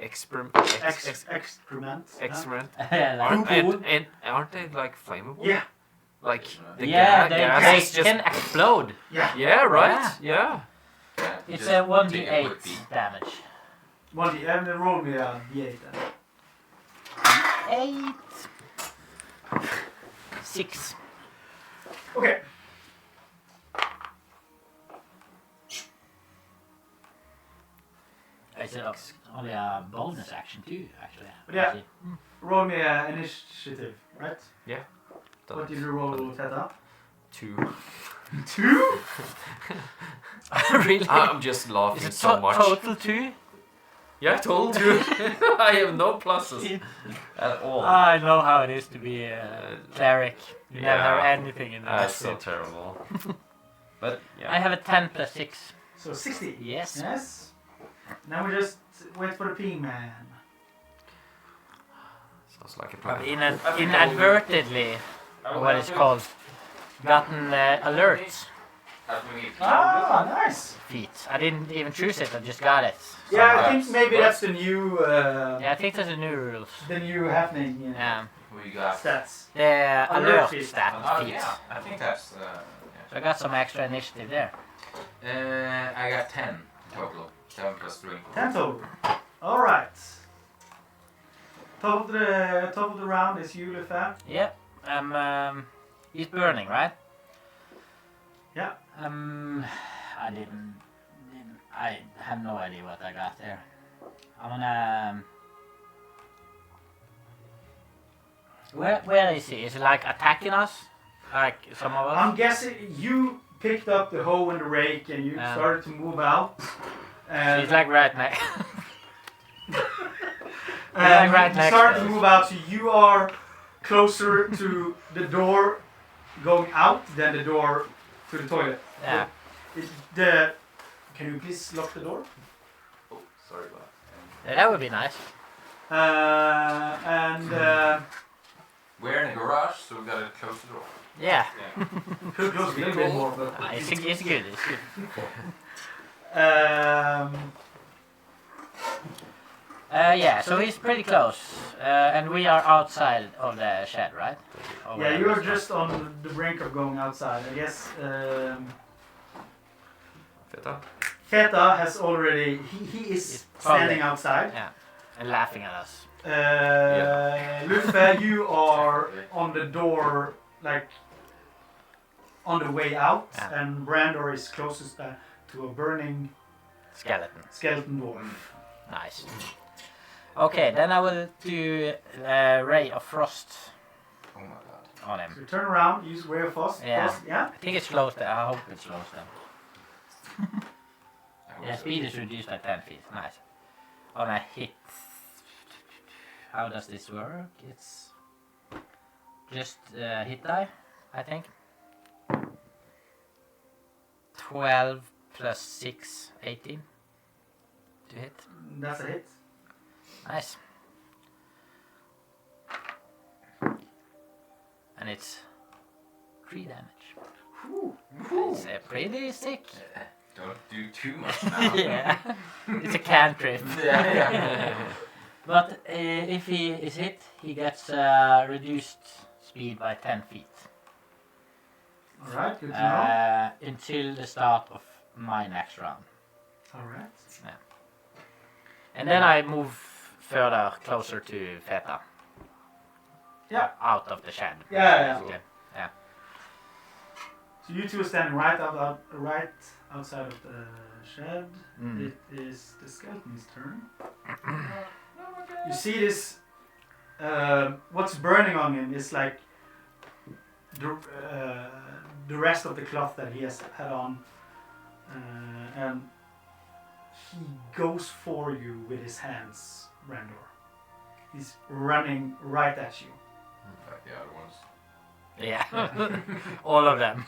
excrement. excrement? Like, Aren't they like flammable? Yeah. Like the yeah, gas they is just can explode. Yeah. yeah, right, yeah. It's Just a take a quick 1d8 beat. damage. And then roll me a d8 then. 8. 6. Okay. It's only a bonus action too, actually. But yeah. Roll me initiative, right? Yeah. What did you roll, Teta? 2. 2? Really? I'm just laughing Is it so much. total 2? Yeah, total 2. I have no pluses at all. I know how it is to be a cleric. You never Yeah. have anything in That's that. so terrible. But yeah. I have a 10 plus 6. So 60. Yes. Yes. Now we just wait for the ping man. Sounds like a I've plan. inadvertently, what it's called, gotten alerts Ah, nice. feat. I didn't even choose it, I just got it. Yeah, I Somehow. think maybe that's the new Yeah, I think that's the new rules. the new happening We got. stats. The Alert alert feat. stat Oh feat. yeah, I think that's. So I got some extra initiative there. I got 10 total. 7 plus 3. 10 total. All right. Top of the round is you, Lefan. Yep. He's burning, right? Yeah. I have no idea what I got there. I'm gonna. Where is he? Is he like attacking us? Like some of us? I'm guessing you picked up the hoe and the rake and you started to move out. And He's like right next. and right you next started to to us. move out, so you are closer to the door going out than the door to the toilet. Yeah. Can you please lock the door? Oh, sorry about Yeah, that would be nice. We're in a garage, so we gotta close the door. Yeah. Could close a little bit more, but It's good. It's good. Yeah, so he's pretty close. And we are outside of the shed, right? Or yeah, whatever you're it's just on the brink of going outside. I guess Feta? Feta has already. He is He's probably- standing outside. Yeah. And laughing at us. Lufe, you are on the door, like on the way out, Yeah. and Brandor is closest to a burning Skeleton. skeleton door. Nice. Okay, then I will do Ray of Frost Oh my god. on him. So turn around, use Ray of Frost. Yeah. Yeah. I think it slows them. I hope it slows them. I hope Yeah, so. speed is reduced by 10 feet. Nice. On a hit. How does this work? It's just hit die, I think. 12 plus 6, 18 to hit. That's a hit. Nice. And it's 3 damage. It's pretty sick. Don't do too much now. Yeah, it's a cantrip. But if he is hit, he gets reduced speed by 10 feet. Alright, good to know. Until the start of my next round. Alright. And then I move further closer to Feta. Yeah. Out of the shed. Yeah. basically. So you two are standing right outside of the shed. Mm. It is the skeleton's turn. You see this. What's burning on him is like the rest of the cloth that he has had on, and he goes for you with his hands, Brandor. He's running right at you. Like the other ones. Yeah, all of them.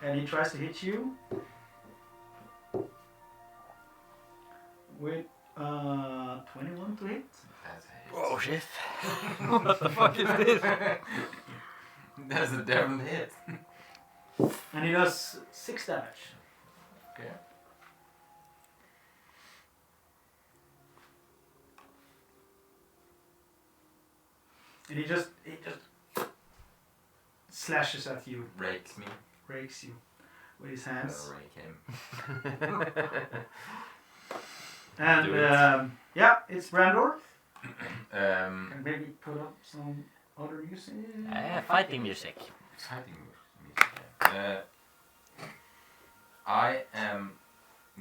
And he tries to hit you with 21 to hit. That's a hit. Oh shit. What the fuck is this? That's a definite hit. And he does 6 damage. Okay. And he just slashes at you, Rakes me. rakes you with his hands. I'll rake him. And Do it. yeah, it's Brandor. Um, Can maybe put up some other music. Fighting music. exciting music. Yeah. I am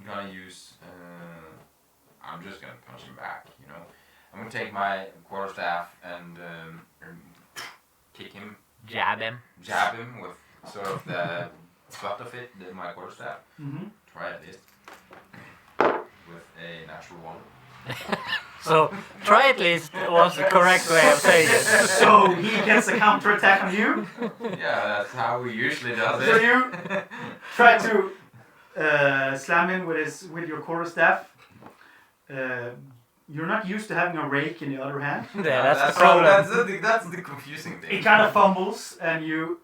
gonna use. I'm just gonna punch him back. You know, I'm gonna take my quarterstaff and kick him, Jab him. jab him with sort of the butt of it, my quarterstaff. Mm-hmm. Try at least with a natural one. So, try at least was the correct way of saying it. So he gets a counterattack on you. Yeah, that's how we usually does So it. you try to slam him with your quarterstaff. You're not used to having a rake in the other hand. Yeah, that's the problem. That's the confusing thing. He kind of fumbles, and you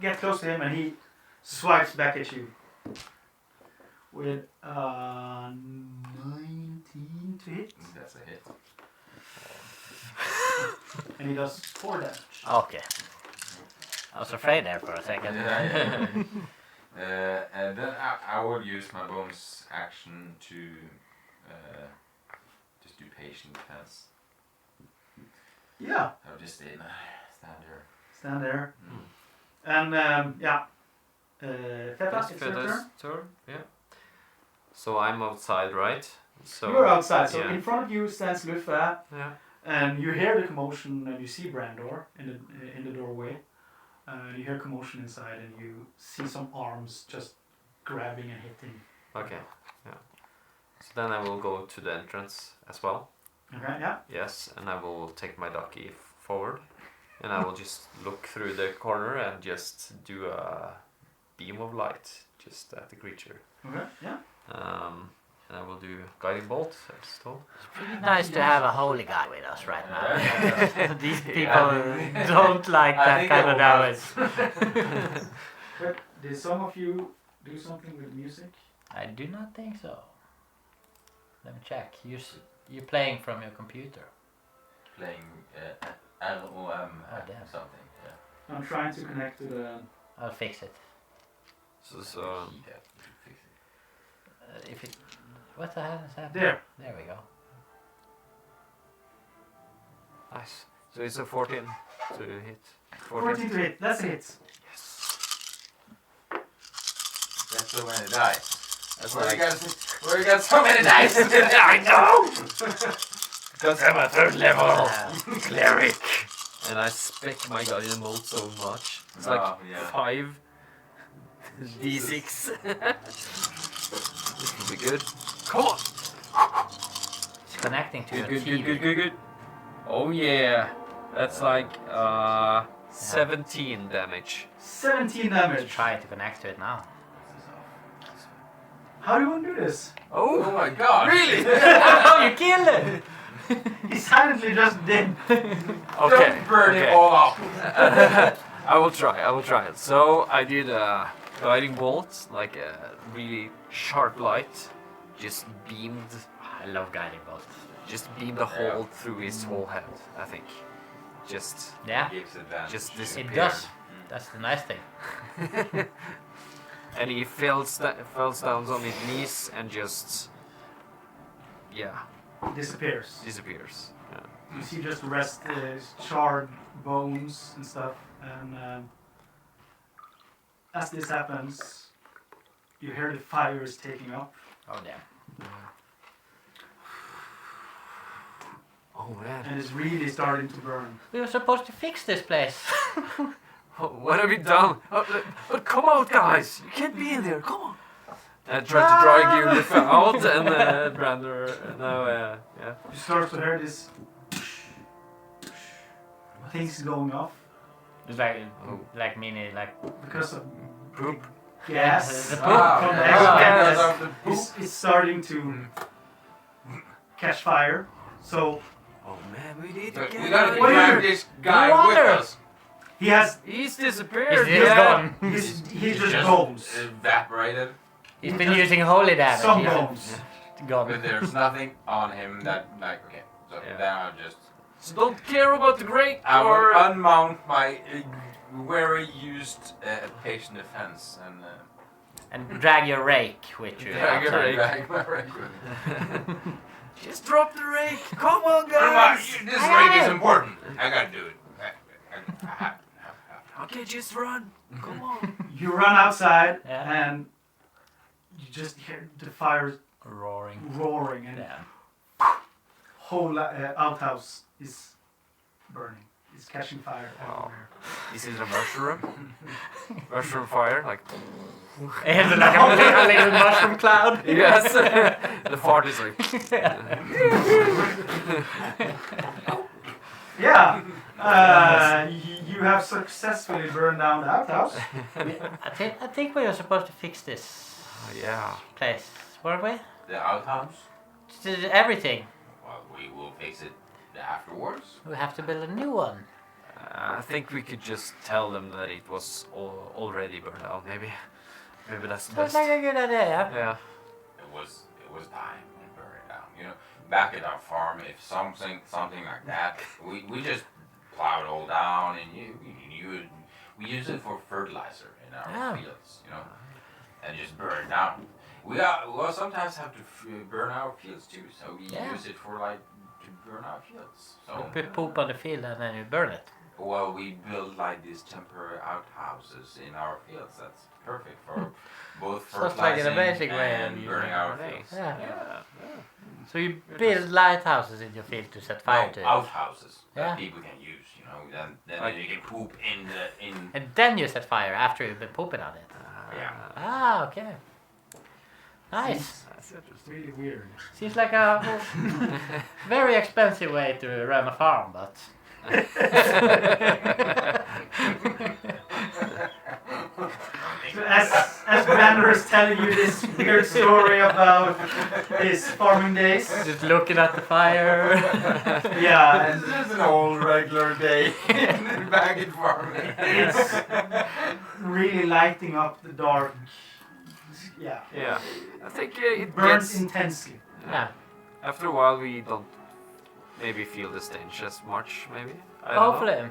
get close to him, and he swipes back at you with 19 to hit, That's a hit. and he does 4 damage. Okay. I was afraid there for a second. Yeah. And then I will use my bonus action to just do patient defense. Yeah, I'll just stand there. stand there. And yeah, Feta, it's your turn. turn. Yeah. So I'm outside, right? So You're outside, so yeah. in front of you stands Luffe, Yeah. and you hear the commotion, and you see Brandor in the doorway. You hear commotion inside, and you see some arms just grabbing and hitting. Okay. Yeah. So then I will go to the entrance as well. Okay, yeah. Yes, and I will take my ducky forward, and I will just look through the corner and just do a beam of light just at the creature. Okay, yeah. And I will do guiding bolt. That's told. Pretty nice to have a holy guy with us right now. These people don't like I that think kind they of will damage. But did some of you do something with music? I do not think so. Let me check. You're playing from your computer. Playing LOM damn. something. Yeah. I'm trying to connect to the. I'll fix it. So He had to fix it. If it. What the hell is happening? There. There we go. nice. So it's a 14 to hit. 14 to hit. That's a hit. That's so many dice. That's Where like you got so many dice? I know. because I'm a third level Cleric. and I spec my guiding bolt so much. It's Oh, like yeah. 5 d6. This will be good. Come on. It's connecting to your Good, TV. good. Oh yeah, that's like 17 damage. 17 Let's damage. try to connect to it now. How do you want to do this? Oh my god! Really? Oh, you killed it! He silently just did. Okay, Don't burn it all up. I will try it. So I did a guiding bolt, like a really sharp light, just beamed I love guiding bolts. a hole through his whole head, I think. Just Yeah, Gives advantage. Just it disappeared. does. That's the nice thing. And he falls down on his knees and just Disappears. disappears. Yeah. You see just rest, charred bones and stuff. And as this happens, you hear the fire is taking up. Oh damn. Oh man. And it's really starting to burn. We were supposed to fix this place. What have you done? But come out, guys! You can't be in there. Come on. I tried to drag you out, and Brander. Now, yeah. You start to hear this things going off It's like mini, like because of Poop. gas The from poop. the yeah. extra Because gas. of the poop. It's starting to catch fire. So Oh man, we need to We get gotta out of What do drag you- this guy No with wonder. us. he has He's disappeared. He's gone. he's just bones. Evaporated. He's been using holy damage. Some He's bones. But gone. there's nothing on him that, like, okay. So Yeah. then I'll just. So don't care about the grate I will or... unmount my very used patient defense and drag your rake with you. Drag your outside. rake. drag my rake with me. Just drop the rake. Come on, Come on, guys. this rake is important. I gotta do it. Okay, just run. Come on. You run outside Yeah. and you just hear the fire Roaring. roaring and Yeah. whole outhouse is burning. It's catching fire everywhere. This is a mushroom. Mushroom fire, like... And like a little mushroom cloud. Yes. The fart is like... Yeah. You have successfully burned down the outhouse. I think we were supposed to fix this yeah. place, weren't we? The outhouse? Everything. Well, we will fix it afterwards. We have to build a new one. I think we could just tell them that it was already burned down, maybe. Maybe that's the Sounds best. like a good idea. Yeah. It was time we burned it down. You know, back at our farm, if something like that, we just plow it all down, and we use it for fertilizer in our fields. You know, and just burn it down. We will sometimes have to burn our fields too, so we use it for like to burn our fields. So You put poop on the field and then you burn it. well, we build like these temporary outhouses in our fields. That's perfect for both Sounds like an fertilizing amazing way and of burning using our it. fields. Yeah. So you build lighthouses in your field to set fire to it. Outhouses Yeah. that people can use. You know, then you can poop in. And then you set fire after you've been pooping on it. Yeah. Ah, okay. Nice. That's interesting. Really weird. Seems like a very expensive way to run a farm, but... So as Brander is telling you this weird story about his farming days, Just looking at the fire. yeah, and This is an old regular day back in farming. it's really lighting up the dark. Yeah, Yeah. I think it burns gets... intensely. Yeah. After a while, we don't maybe feel the stench as much, maybe. I don't know. Hopefully.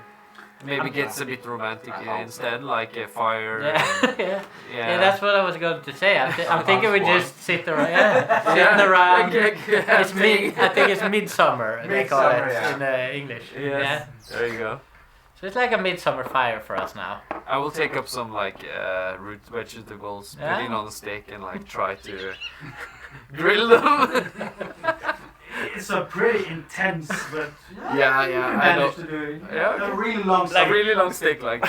Maybe gets a bit romantic instead, like a fire. Yeah. yeah. Yeah. Yeah, that's what I was going to say. I'm thinking we Sometimes just sit around. Yeah, sitting around. Yeah. It's I think it's midsummer. They call it Midsummer, in English. Yes. Yeah. There you go. So it's like a midsummer fire for us now. I will take up some like root vegetables, put it on the steak, and like try to grill them. It's a pretty intense, but Yeah, you yeah, can I know. manage to do it. Yeah, A okay. really long A steak. really long steak, like.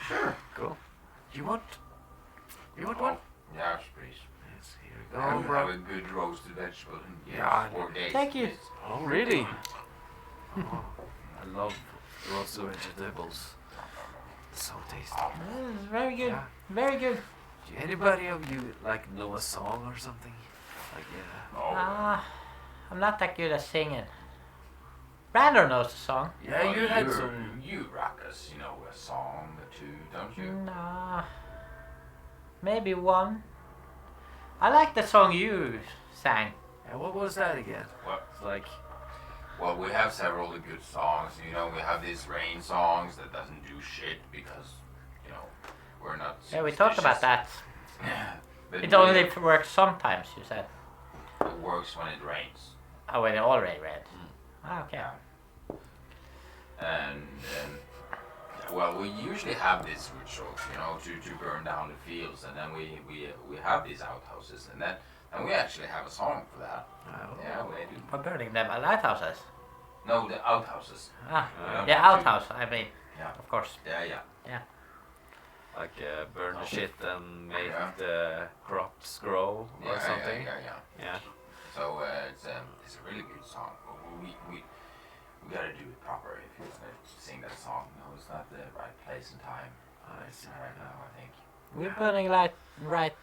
Sure. Cool. You want one? Yes, please. Yes, here we I go, have bro. a good roasted vegetable in Yeah, 4 days. Thank you. please. Oh, really? Oh, I love roasted vegetables. So tasty. It's very good. Yeah. Very good. Do anybody of you like know a song or something? Like Oh, I'm not that good at singing. Brander knows the song. yeah, well, you had some. You rock us, you know, a song or two, don't you? Nah. Maybe one. I like the song you sang. Yeah, what was that again? What? It's like. Well, we have several good songs. You know, we have these rain songs that doesn't do shit because, you know, we're not. Yeah, we talked about that. Yeah, but It only works sometimes, you said. It works when it rains. Oh, when it already read. Ah, okay. And well, we usually have these rituals, you know, to burn down the fields, and then we have these outhouses, and we actually have a song for that. Yeah, we do. For burning them at lighthouses. No, the outhouses. Ah, Yeah. yeah, outhouse, I mean. Yeah. Of course. Yeah. Like burn the shit and make Yeah. the crops grow or Yeah, something. yeah. So it's a really good song. We gotta do it proper if you're gonna sing that song. No, it's not the right place and time I see. right now, I think. We're burning right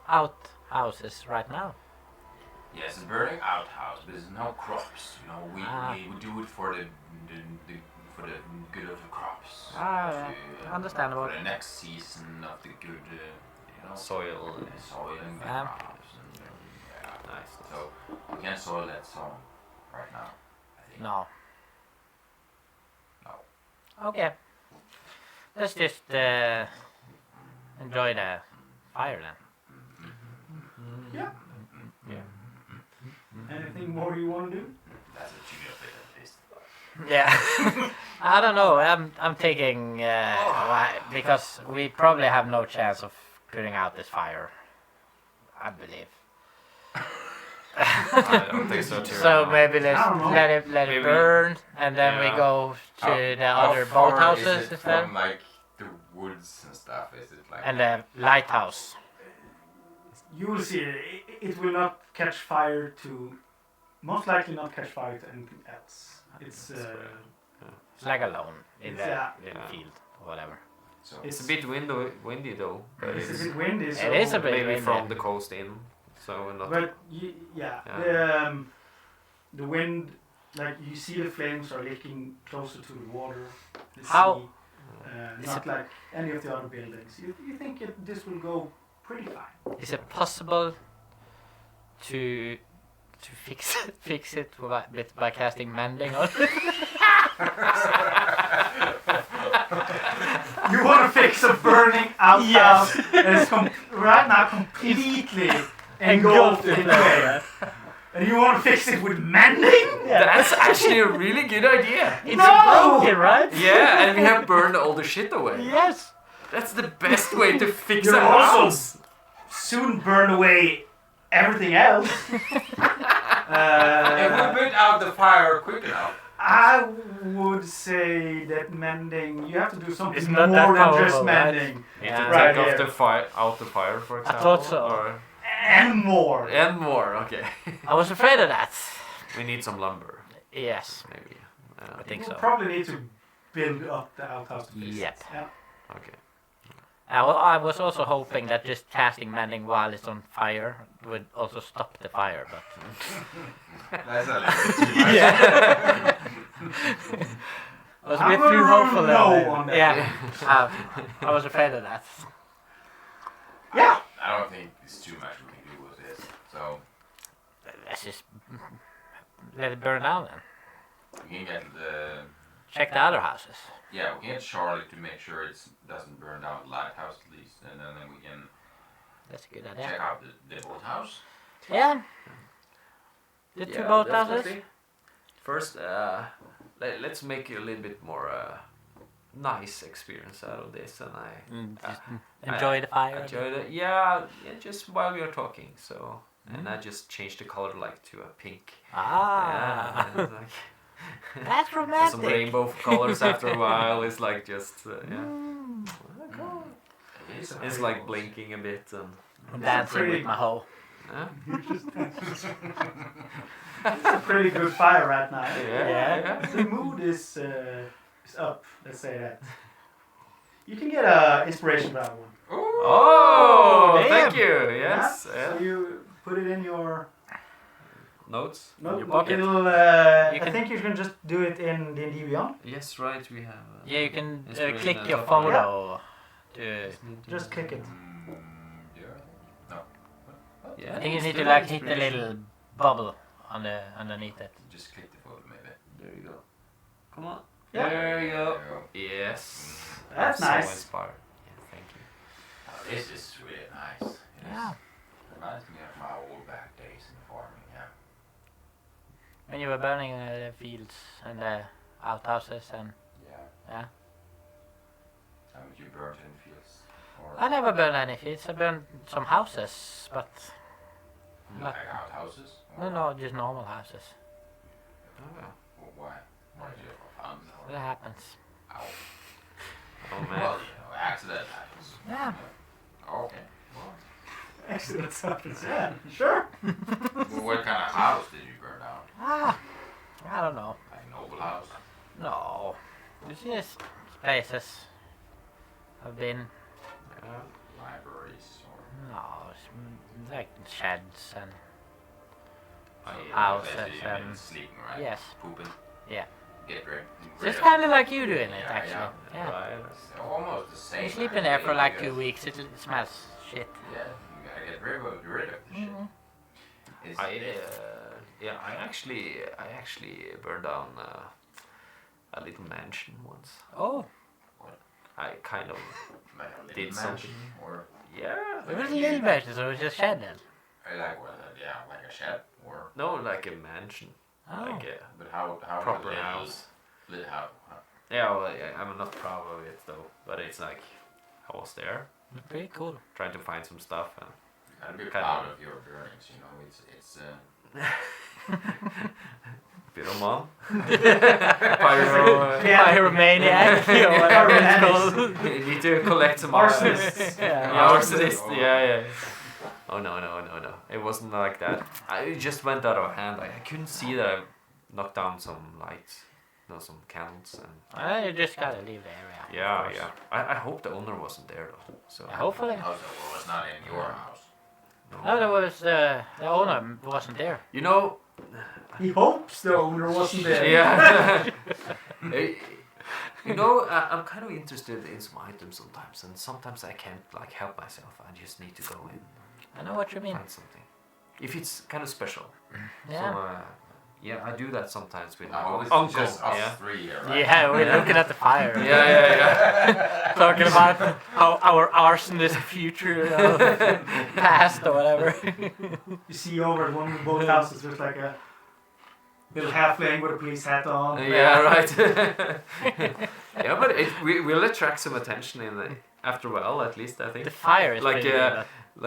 outhouses right now. Yes, it's burning outhouse, but there's no crops. You know, we do it for the good of the crops. Understandable. For the next season of the good, you know, Soil. soil and the Yeah. crops. And, Nice. So we can't soil that song right now. I think. No. No. Okay. Let's just enjoy the fire then. Yeah. Yeah. Anything more you want to do? That's a junior bit at least. Yeah. I don't know. I'm thinking because we probably have no chance of putting out this fire. I believe. I don't think so too. So maybe I don't know. let it Maybe- burn, and then we yeah. go to the other How far boathouses is it instead, from like the woods and stuff? Is it like and the lighthouse. You will see. It will not catch fire to. Most likely not catch fire to anything else. It's It's like alone in the Yeah. little field or whatever. so? It's a bit windy though. But it's it's a bit windy. So It is a bit maybe windy. from the coast in. So not. But Yeah. the wind, like you see the flames are licking closer to the water, the How- sea, not like any of the other buildings. You think this will go pretty fine? Is it possible to fix it by casting mending on it? You want to fix a burning outhouse that is right now completely engulfed in flame, and you want to fix it with mending? That's actually a really good idea. It's No! broken, right? Yeah, and we have burned all the shit away. Yes. That's the best way to fix You're a also house. soon burn away everything else. If we put out the fire quick enough, I would say that mending, you have to do something It's more not that than powerful, just right? mending. Yeah. Right Take off here. the fire, out the fire, for I example. thought so. Or, And more. and more. Okay. I was afraid of that. We need some lumber, Yes, maybe. I think You so. probably need to build up the outhouse to fix Yep. it. Yeah. Okay. I was also hoping that just casting mending while it's on fire would also stop the fire, but that's a little bit too much. I was a I'm bit gonna too hopeful. no there. on that. Yeah, I was afraid of that. Yeah. I don't think it's too much we can do with this. So Let's just let it burn down then. we can get the Check the other houses. we can get Charlie to make sure it doesn't burn down the lighthouse at least, and then we can That's a good check idea. out the boathouse. Yeah. The two boathouses. definitely. First, let's make it a little bit more nice experience out of this, and Just enjoy the fire. enjoyed it. Yeah, just while we are talking. So, and I just changed the color like to a pink. Ah, Yeah, and like, that's some romantic. rainbow colors after a while. It's like just yeah. It is a It's pretty like boat. blinking a bit and. I'm dancing with my hoe. Yeah. It's a pretty good fire right now. Yeah. The mood is up, let's say that. You can get a inspiration for that one. Oh, damn. thank you. Yes. Yeah? Yeah. So you put it in your Notes. Your pocket. little, You I can- think you can just do it in D&D Beyond. Yes, right. We have. Yeah, you can Inspiration click at your top. photo. To, Just click it. Yeah. No. Yeah. I think you it's need to the like hit the inspiration. little bubble on the underneath it. Just click the photo maybe. There you go. Come on. Yeah. There you go. There you Yes. That's I'm nice. So inspired. Yeah, thank you. go. Oh, this is really nice. Yeah. Reminds me of my old back days in farming. Yeah. When you were burning the fields and the outhouses and Yeah. yeah. Haven't you burnt any fields? Or I never burned any fields. I burned some houses, but like outhouses? no, just normal houses. Oh, Well, why? Why did you for fun? Or? That happens. Ow. oh man. Well, accident happens. Yeah. Okay. Well, Accidents happens. Yeah, sure. well, what kind of house did you burn down? Ah, I don't know. Like a noble house? No, it's just places I've been. Yeah. Libraries? Or No, it's like sheds and oh, houses basically you've been and sleeping, right? yes, Pooping. Yeah. Get rid. so it's kind of like you doing it Yeah, actually. Yeah. Right. It's almost the same. You sleep in there for actually, like 2 because- weeks. It smells shit. Yeah, you gotta get rid of the shit. Is, I actually burned down a little mansion once. Oh, I kind of like a little did something. mansion or Yeah. it was a little bit, so it was just shed then. like what? Like a shed or. No, like a mansion. Oh. Like a But how proper little- house. How Yeah, well, I'm not proud of it though, but it's like I was there Pretty cool. trying to find some stuff and gotta be Kind proud of. of your burnings. You know, it's Pyroman. Pyro. Pyromaniac. or whatever it's called. You need to collect some Arsonists. Yeah, arsonist. Yeah. Oh no. It wasn't like that. It just went out of hand. I couldn't see that I knocked down some lights, some candles, and You just gotta leave the area. of course. I hope the owner wasn't there though. So Yeah, hopefully. also it was not in your house. No, there was the owner wasn't there. you know, He hopes the owner wasn't there. yeah. You know, I'm kind of interested in some items sometimes, and sometimes I can't like help myself. I just need to go in I know what you mean. find something. If it's kind of special. Yeah. So, I do that sometimes with my No, it's uncle. just us Yeah. three here, right? Yeah, we're looking at the fire. Yeah. Talking about how our arsonist future, past or whatever. You see over at one of the boat houses, there's like a little halfling with a police hat on. Yeah, right. Yeah, but we will attract some attention after a while, at least I think. The fire is Like pretty,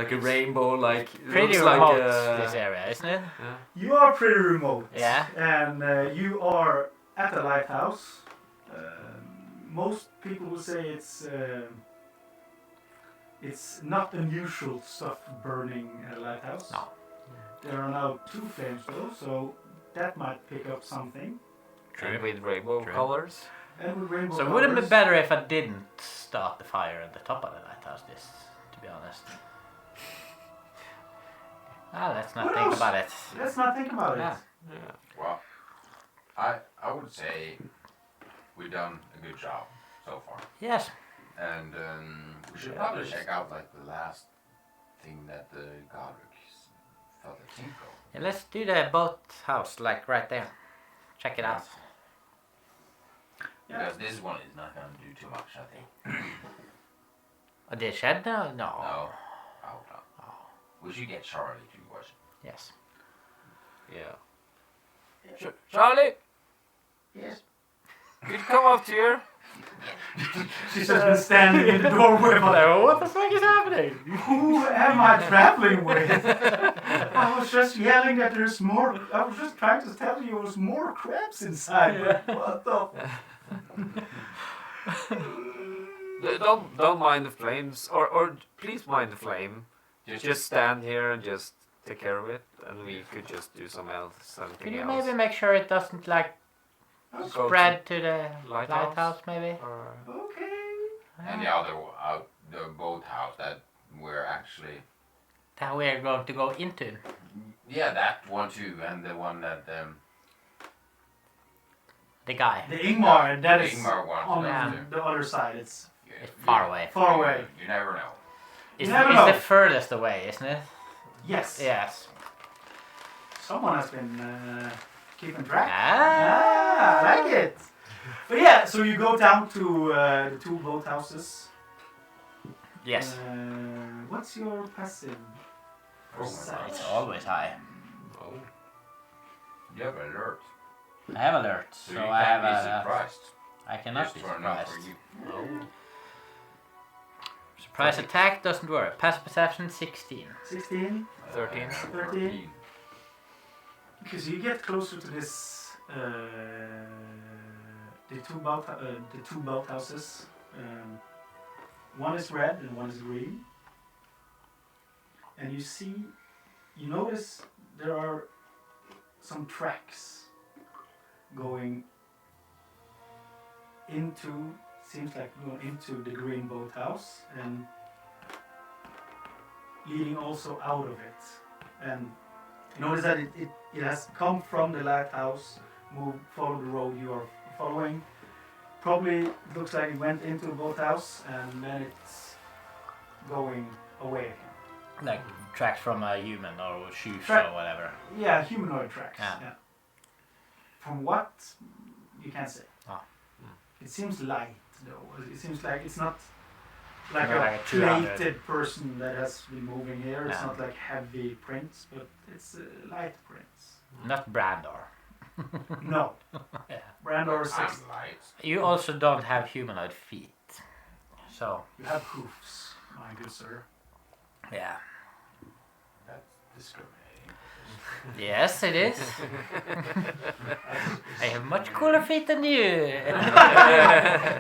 like a rainbow, like it pretty looks remote, like this area, isn't it? yeah. You are pretty remote. Yeah. And you are at the lighthouse. Most people will say it's not unusual stuff burning at a lighthouse. No. There are now 2 flames though, so that might pick up something. And with rainbow True. colors. And with rainbow So would it be colours. better if I didn't start the fire at the top of the lighthouse, to be honest? Let's not What think else? about it. Let's not think about Yeah. it. Yeah. Well, I would say we've done a good job so far, Yes. and we should probably check out like the last thing that the Godric felt a tinkle. Yeah, let's do the boat house, like right there. Check it out. Yeah. Because this one is not gonna do too much, I think. Oh, the shed now? No. No. Oh. We should get Charlie to watch it. Yes. Yeah. Charlie, Yes. could you come up here? She's just been standing in the doorway. What the fuck is happening? Who am I traveling with? I was just yelling that there's more. I was just trying to tell you there's more crabs inside. But what the? Don't mind the flames, or please mind the flame. Just stand here and just take care of it, and we could just do something Could you else. maybe make sure it doesn't like Go spread to the Lighthouse? lighthouse, maybe? Or- Okay. And the other the boathouse that we're actually That we're going to go into. that one too, and the one that The guy. The Ingmar, that is Ingmar wants on us to. the other side. It's It's far away. far away. You never know. It's, never it's know. the furthest away, isn't it? Yes. Yes. Someone has been keeping track. Ah. I like it. But yeah, so you go down to the 2 boathouses. Yes. What's your passive? It's always high. Oh. You have alert, I have alert, so so you I have can't be a. surprised. I cannot Just be turn up surprised. for you. Surprise attack doesn't work. Passive perception 16. 16. 13. 13. Because you get closer to this, the 2 boathouses. One is red and one is green. And you notice there are some tracks going into the green boathouse and leading also out of it. And you notice that it has come from the lighthouse, follow the road you are following. Probably looks like it went into the boathouse and then it's going away again. Like tracks from a human or shoes Track- or whatever. Yeah, humanoid tracks. Yeah. Yeah. From what? You can't say. Ah. It seems light though. It seems like it's not like Not a like a 200. plated person that has been moving here. It's No. not like heavy prints, but it's light prints. Not Brandor. No. Yeah. Brandor 6. I'm light. You also don't have humanoid feet. So, You have hoofs, my good sir. yeah. That's discriminating. Yes, it is. I have much cooler feet than you.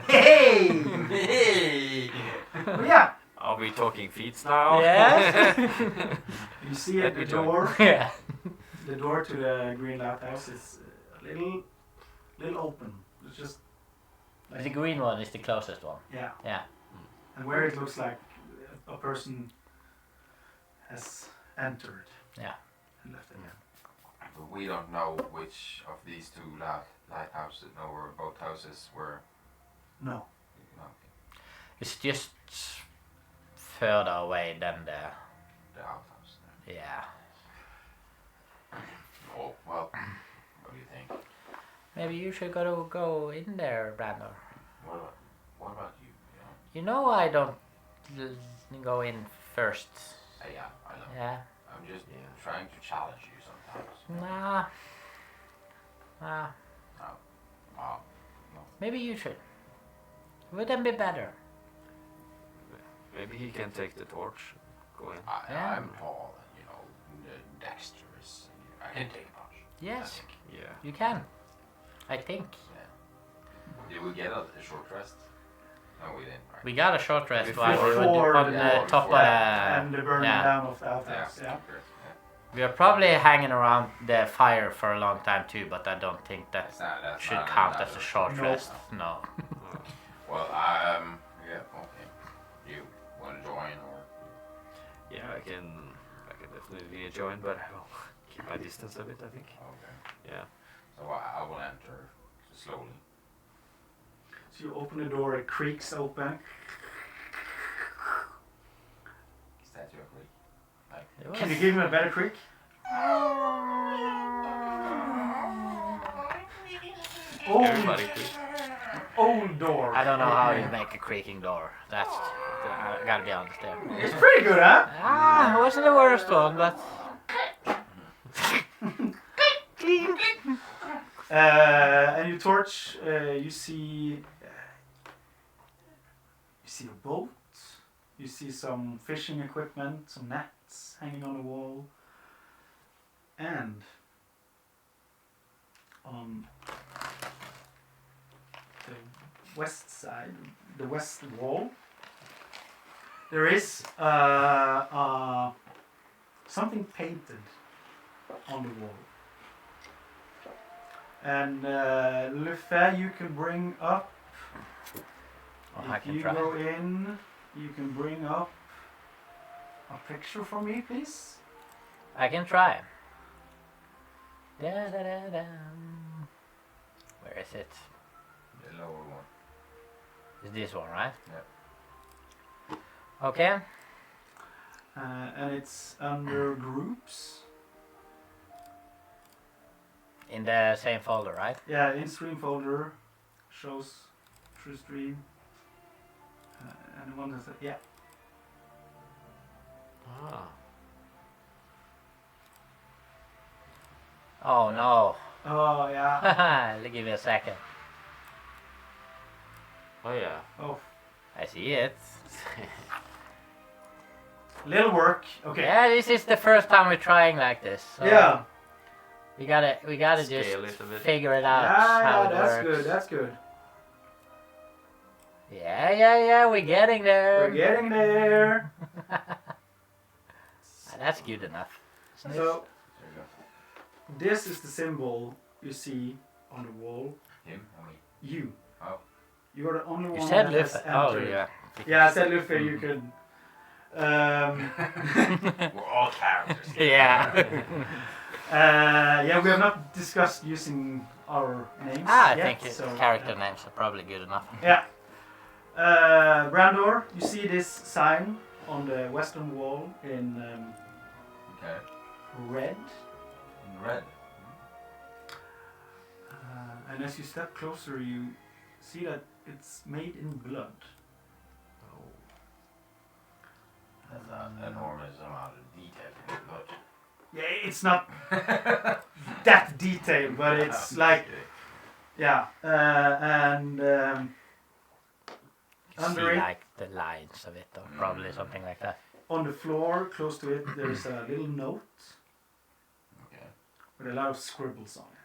Hey! Hey! But yeah, Are we talking feet now? Yes. you see at Let the me join. door. Yeah. The door to the green lighthouse is a little open. It's just The green one is the closest one. yeah. Yeah. And where it looks like a person has entered. Yeah. And left it. But we don't know which of these two lighthouses, or both houses were. No. No, It's just further away than the. the outhouse. Yeah. Oh well. What do you think? Maybe you should go in there, Brandon. What about you? You know I don't go in first. Yeah, I know. Yeah. I'm just trying to challenge you sometimes. Nah. Oh, no. Maybe you should. Wouldn't be better. Maybe he can take the torch. Go in. Yeah. I'm tall and dexterous. I can take a punch. Yes, Yeah. you can. I think. Did we get a short rest? No, we didn't. Right? We got a short rest while we Before were on the- the top of the. and the burning yeah. down of the outhouse. Yeah. We are probably hanging around the fire for a long time too, but I don't think that That's should not- count not as a short No. rest. No. Well, yeah, okay. You want to join or? Yeah, I can definitely join, but I will keep my distance a bit, I think. Okay. Yeah. So I will enter slowly. So you open the door, it creaks open. Is that your agree? It was- Can you give him a better creak? Everybody, please. Old door. I don't know how you make a creaking door. That's I gotta be honest there. It's pretty good, huh? Ah, it wasn't the worst one, but And you torch. You see a boat. You see some fishing equipment, some nets hanging on the wall, and on the west side, the west wall, there is something painted on the wall. And Lefay, you can bring up. I If can you try. go in, you can bring up a picture for me, please. I can try. Da, da, da, da. Where is it? The lower one. It's this one, right? Yeah. Okay. And it's under groups. In the same folder, right? Yeah, in stream folder shows true stream. And the one that's yeah. Ah. Oh no. Oh yeah. Give me a second. Oh yeah. Oh, I see it. little work. Okay. Yeah, this is the first time we're trying like this. So Yeah. We gotta just Scale it a bit. figure it out Yeah, how yeah, it that's works. good. That's good. Yeah, we're getting there. We're getting there. That's good enough. So There you go. this is the symbol you see on the wall. Him or me? You. Oh. You're the only one You said that has Luffy. Oh entered. yeah. Yeah, I said Luffy. You could. We're all characters. Yeah. Yeah, we have not discussed using our names I yet, think so, character names are probably good enough. Yeah. Brandor, you see this sign on the western wall in Okay. red. In red. And as you step closer, you see that it's made in blood. That's an enormous amount of detail in the blood. Yeah, it's not that detailed, but it's like, yeah, and You under see it, like the lines of it, or probably something like that. on the floor, close to it, there's a little note Okay. with a lot of scribbles on it.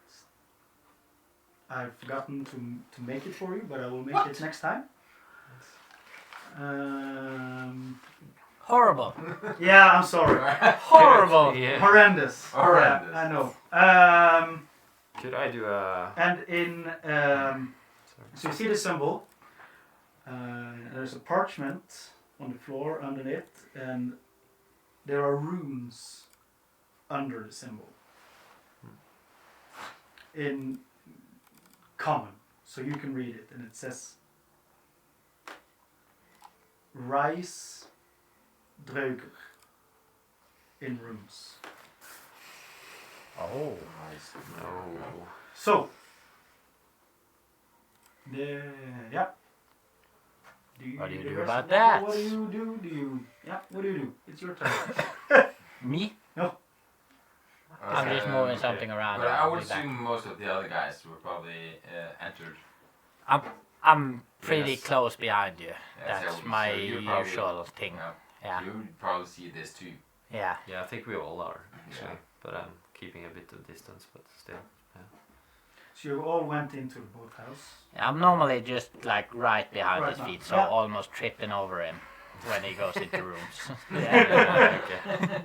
I've forgotten to make it for you, but I will make it next time. Horrible. Yeah, I'm sorry. Horrible. Yeah. Horrendous. Horrendous. Yeah, I know. Could I do a? And in so you see the symbol. There's a parchment on the floor underneath, and there are runes under the symbol in common, so you can read it, and it says Rise Draugr in runes. Oh. Nice. No. So, yeah. What do you the do rest about of- that? What do you do? What do you do? It's your turn. Me? No. I'm just moving something around. But and I I'll would be back. assume most of the other guys were probably entered. I'm pretty Yes. close behind you. Yeah, That's so my you're probably- usual thing. Yeah. Yeah. You would probably see this too. Yeah. Yeah, I think we all are actually, Yeah. but I'm keeping a bit of distance, but still. So you all went into the boathouse. I'm normally just like right behind Right his now. feet, so Yeah. almost tripping over him when he goes into rooms. Okay.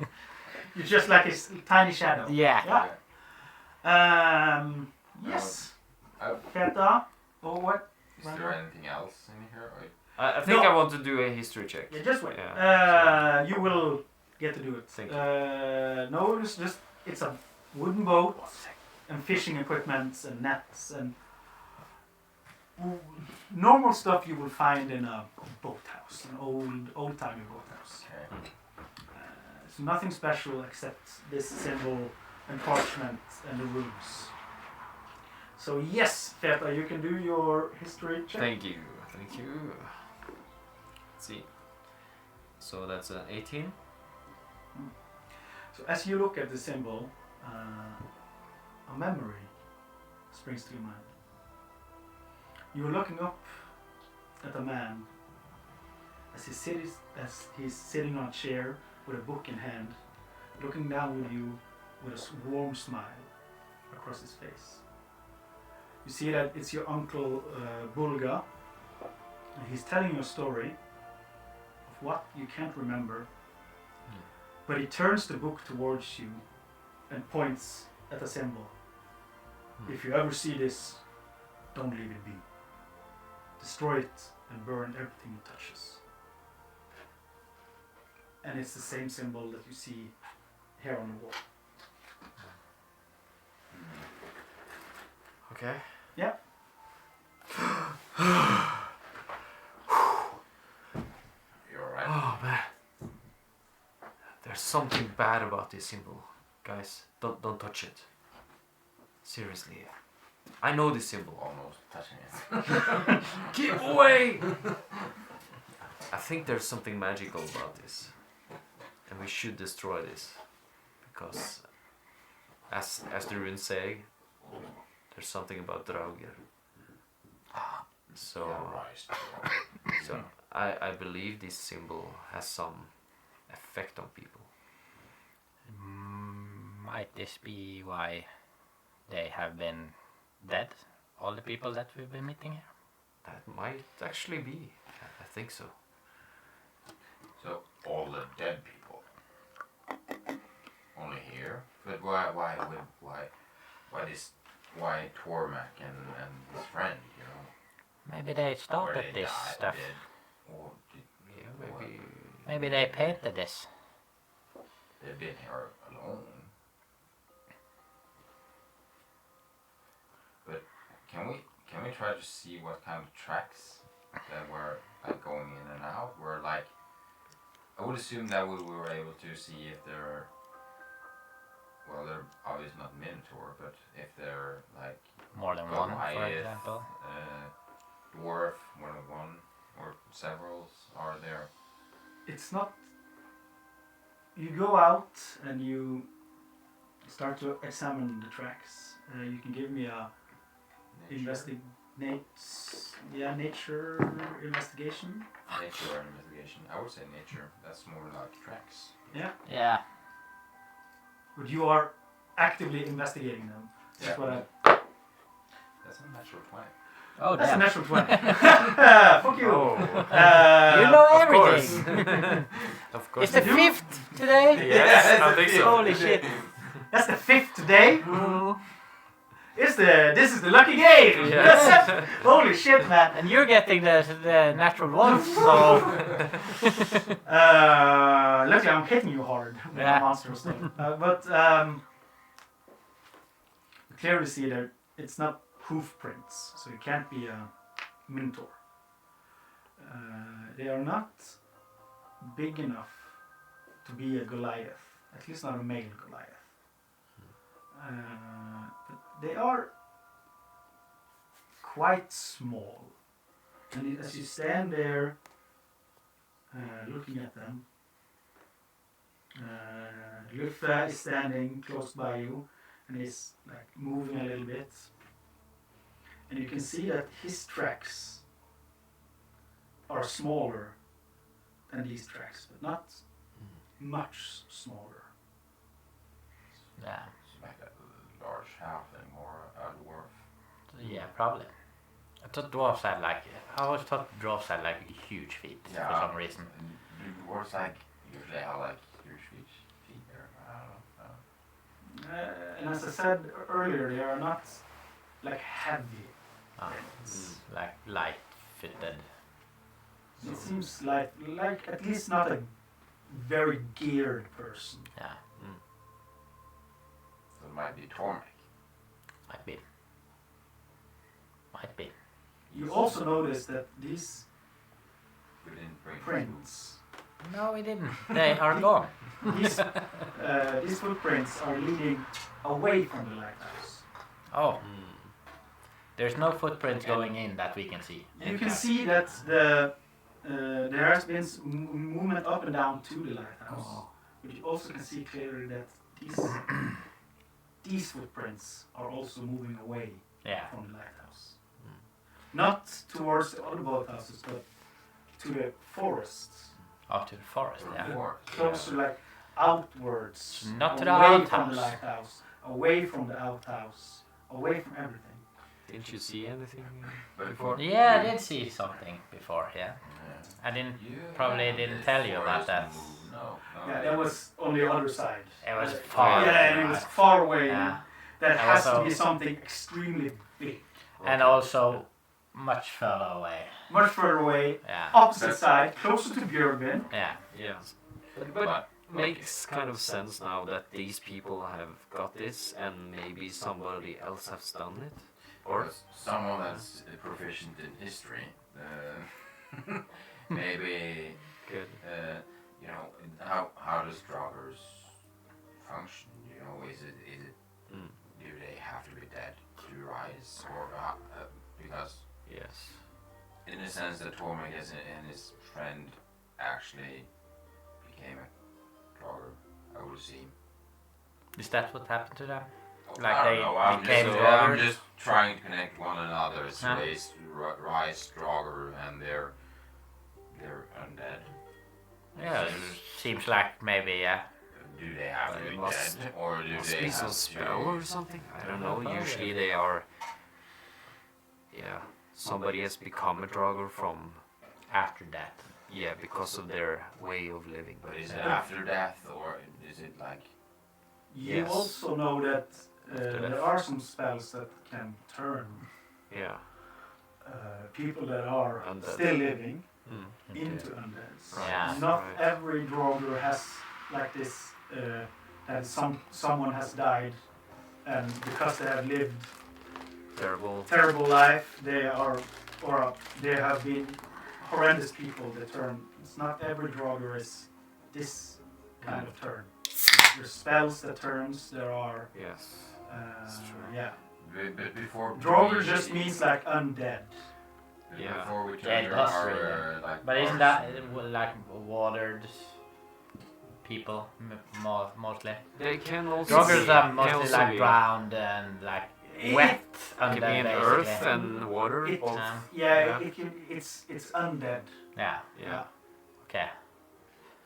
You're just like a tiny shadow. Yeah. Yes. Uh, Feta. Or what? Is there anything else in here? Or? I think No. I want to do a history check. Yeah, just wait. Yeah, You will get to do it. Thank you. No, it's a wooden boat and fishing equipment and nets and normal stuff you will find in a boathouse, an old-timey boathouse. Okay. So nothing special except this symbol and parchment and the runes. So yes, Feta, you can do your history check. Thank you. Thank you. Let's see. So that's an 18. So as you look at the symbol, a memory springs to your mind. You're looking up at a man as he's sitting on a chair with a book in hand, looking down with you with a warm smile across his face. You see that it's your uncle Bulga, and he's telling you a story of what you can't remember, but he turns the book towards you and points at a symbol. If you ever see this, don't leave it be. Destroy it and burn everything it touches. And it's the same symbol that you see here on the wall. Okay. Yeah. You're alright. Oh man. There's something bad about this symbol. Guys, don't touch it. Seriously. I know this symbol. Almost touching it. Keep away! I think there's something magical about this. And we should destroy this. Because as the runes say, there's something about Draugr. So so I believe this symbol has some effect on people. Might this be why they have been dead? All the people that we've been meeting here? That might actually be. I think so. So all the dead people. Only here? But why Tormak and his friend, you know? Maybe they Were started they this died, stuff. dead, or Yeah, maybe. Maybe they painted this. they've been here alone. But can we try to see what kind of tracks that were like going in and out? Were like I would assume that we were able to see if there are. Well, they're obviously not Minotaur, but if they're like More than one, for Goliath, example. Dwarf, one, or several are there. It's not. You go out and you start to examine the tracks. You can give me a nature investigation. Nature investigation. I would say nature. That's more like tracks. Yeah. Yeah. But you are actively investigating them. That's Yeah. what I. That's a natural 20. Oh, That's a damn. natural 20. Fuck you. Oh. You know Of everything. Of course. It's the you do. 5th today. Yes, I think so. Holy shit. That's the 5th today. This is the lucky game. Yeah. Holy shit, man. And you're getting the natural ones, so Luckily, I'm hitting you hard with Yeah. the monster stuff. But clearly see that it's not hoof prints, so it can't be a Minotaur. They are not big enough to be a Goliath, at least not a male Goliath. But they are quite small. And as you stand there looking at them, Luther is standing close by you and is like moving a little bit. And you can see that his tracks are smaller than these tracks, but not much smaller. yeah, It's like a large halfling or a dwarf. yeah, probably. I thought dwarves had like I always thought dwarves had like huge feet Yeah. for some reason. Do dwarves like usually have like huge feet there? I don't know. And as I said earlier, they are not like heavy. Like light fitted. It seems like at least not a very geared person. Yeah, So it might be Tormek. might be. Might be. You also notice that these We didn't bring prints, No, we didn't. They are gone. these footprints are leading away from the lighthouse. Oh. There's no footprints going in that we can see. You can see that there has been movement up and down to the lighthouse, but you also can see clearly that these footprints are also moving away Yeah. from the lighthouse. Not towards the other boathouses, but to the forests. Up to the forest, yeah. Dwarf. Closer, like outwards. Not to the away outhouse. from the lighthouse, away from the outhouse, away from everything. Didn't you see anything But before? Yeah, I did see something before, yeah. Yeah. I didn't You probably have didn't the tell you about forest that. move. No. Yeah, that was on the other side. It was far. Yeah, and it was far away. Yeah. That And has to also- be something extremely big. And also much further away. Much further away, Yeah. opposite side, closer to Björgvin. Yeah. Yes. But makes kind of sense now that these people have got this and maybe somebody else has done it. Or someone that's proficient in history. Maybe Good. you know how does Draugrs function? You know, is it do they have to be dead to rise, or because Yes. in a sense that Tormek and his friend actually became a Draugr, I would assume. Is that what happened to them? Oh, Like I they don't know. I'm became just, Draugr? I'm just trying to connect one another's Huh? ways, rise Draugr and their undead. Yeah, it seems like maybe, yeah. Do they have to It be must- dead, or do Must they be have some to? spell or something. I don't know. Probably. Usually they are. Yeah. Somebody has become a Draugr from. After that. Yeah, because of their way of living. But is it after death, or is it like? You Yes. also know that After there death. are some spells that can turn Yeah. people that are Undead. still living Mm. into undeads. Yeah. Not Right. every Draugr has like this. That someone has died, and because they have lived terrible life, they are, or they have been horrendous people that turn. It's not every Draugr is this kind of turn. There's spells that turns. There are. Yes. That's true. Yeah. But before Draugr we- just means like undead. Yeah. Before we Yeah, turn it to does our really. like. But isn't bars. that like watered people mostly? They can also Draugrs be, are can mostly also like be- drowned and like wet Can under be in basically. earth and water. It, both. yeah, it's undead. Yeah. Yeah. Okay.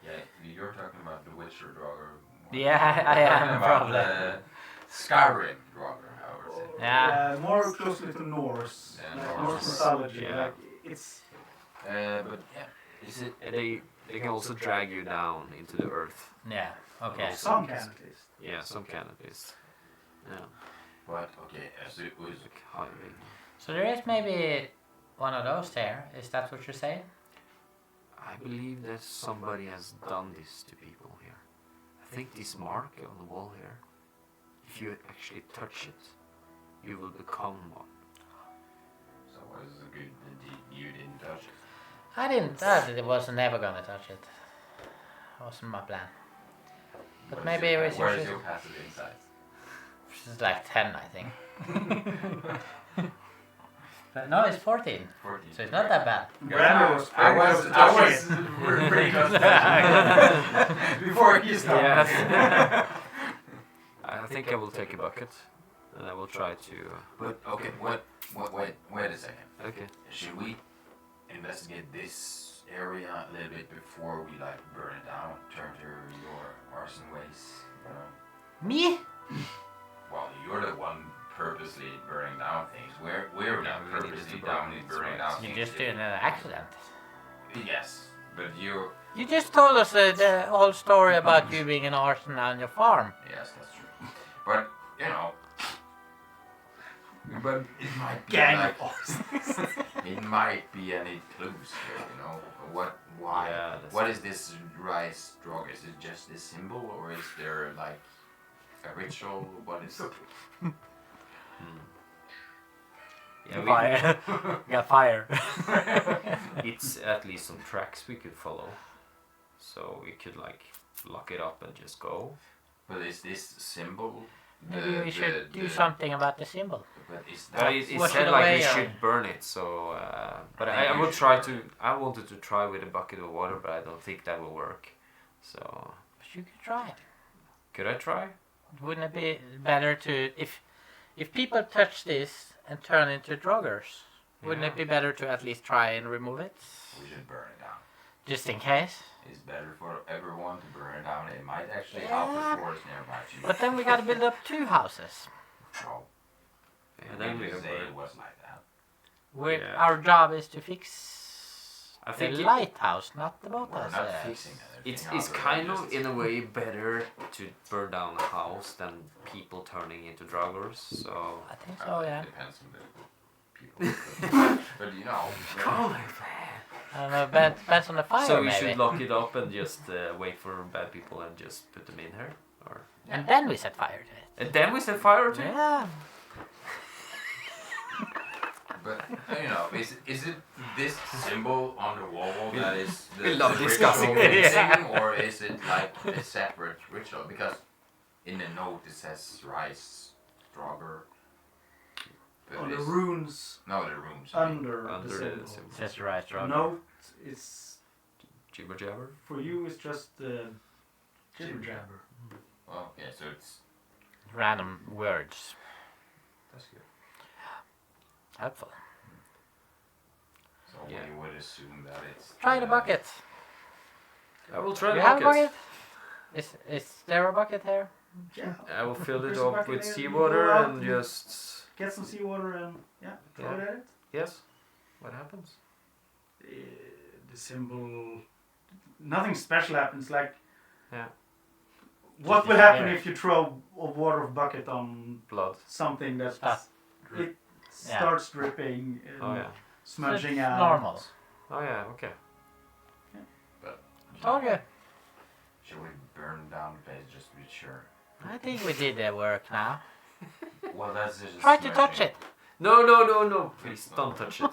Yeah, you're talking about the Witcher Draugr. Yeah, I am about probably. Skyrim Draugr, however. Yeah. More closely to Norse, Yeah, like Norse. Norse mythology. Yeah. Like it's But yeah, is it? And they can also drag you down into the earth. Yeah. Okay. some can at least. Yeah, some can at least. Yeah. But okay, as it was. Like hiring. So there is maybe one of those there. Is that what you're saying? I believe that somebody has done this to people here. I think this mark on the wall here, if you actually touch it, you will become one. So was it good that you didn't touch it? I didn't. I was never gonna touch it. Wasn't my plan. But What is maybe your, we where is should. your passive insight? It's like 10, I think. But no, it's 14. 14. So it's not that bad. Brandon was I pretty was close to touching it. pretty close to touching it. Before you started. Yes. I think I will take a bucket, and I will try to. But okay, wait a second. Okay. Should we investigate this area a little bit before we like burn it down? Turn to your arson ways, you know? Me? Well, you're the one purposely burning down things. We're not purposely burning down You things. just did an accident. Yes, but you. You just told us the whole story about you being an arson on your farm. Yes, that's true. But you know. But it might be Gang like, of arsonists. it might be any clues here, you know. Why? Yeah, that's What is this rice drug? Is it just a symbol, or is there like a ritual? What is it? Yeah, Fire. Got fire. it's at least some tracks we could follow, so we could like lock it up and just go. But is this symbol? Maybe we should do something about the symbol. But is But that? it Wash said it like away we or- should burn it, so. But I think I we will should try burn to. I wanted to try with a bucket of water, but I don't think that will work. So But you could try. could I try? Wouldn't it be better to if people touch this and turn into Draugrs? Wouldn't Yeah. it be better to at least try and remove it, We should burn it down. just in case? It's better for everyone to burn it down. It might actually help Yeah. the forest nearby too. But then we gotta build up 2 houses. So, And then we didn't say burn. it was like that. Yeah. Our job is to fix I the think it- lighthouse, not the We're boathouse. not fixing anything. It's other kind than of just- in a way better to burn down a house than people turning into Draugrs. So I think so, yeah. Depends on the people. But you know. I don't know, depends on the fire so we maybe. should lock it up and just wait for bad people and just put them in here, or And then we set fire to it. and then we set fire to it. Yeah. But you know, is it this symbol on the wall that is the, we love the discussing ritual it. thing, or is it like a separate ritual? Because in the note it says rice, Draugr. But On the it's- runes No, the rooms. under Under the the symbol. symbol. That's the right Draugr. Note is Jibber jabber. for you. It's just jibber jabber. Okay, so it's Random words. that's good. Helpful. So Yeah. we would assume that it's Try the bucket. I will try You the have a bucket. bucket? Is there a bucket here? Yeah. I will fill it There's a up bucket with there. You seawater go out and and- just. Get some seawater and throw it at it. Yes. What happens? The symbol. Nothing special happens. Like. Yeah. What will happen if you throw a water bucket on Blood. something that Start. it Yeah. starts dripping and Oh yeah. smudging It's out? normal. Oh yeah. Okay. Told you. Should we burn down the place just to be sure? I think we did the work now. Well, that's just Try to touch it. No, no, no, no! Please don't touch it.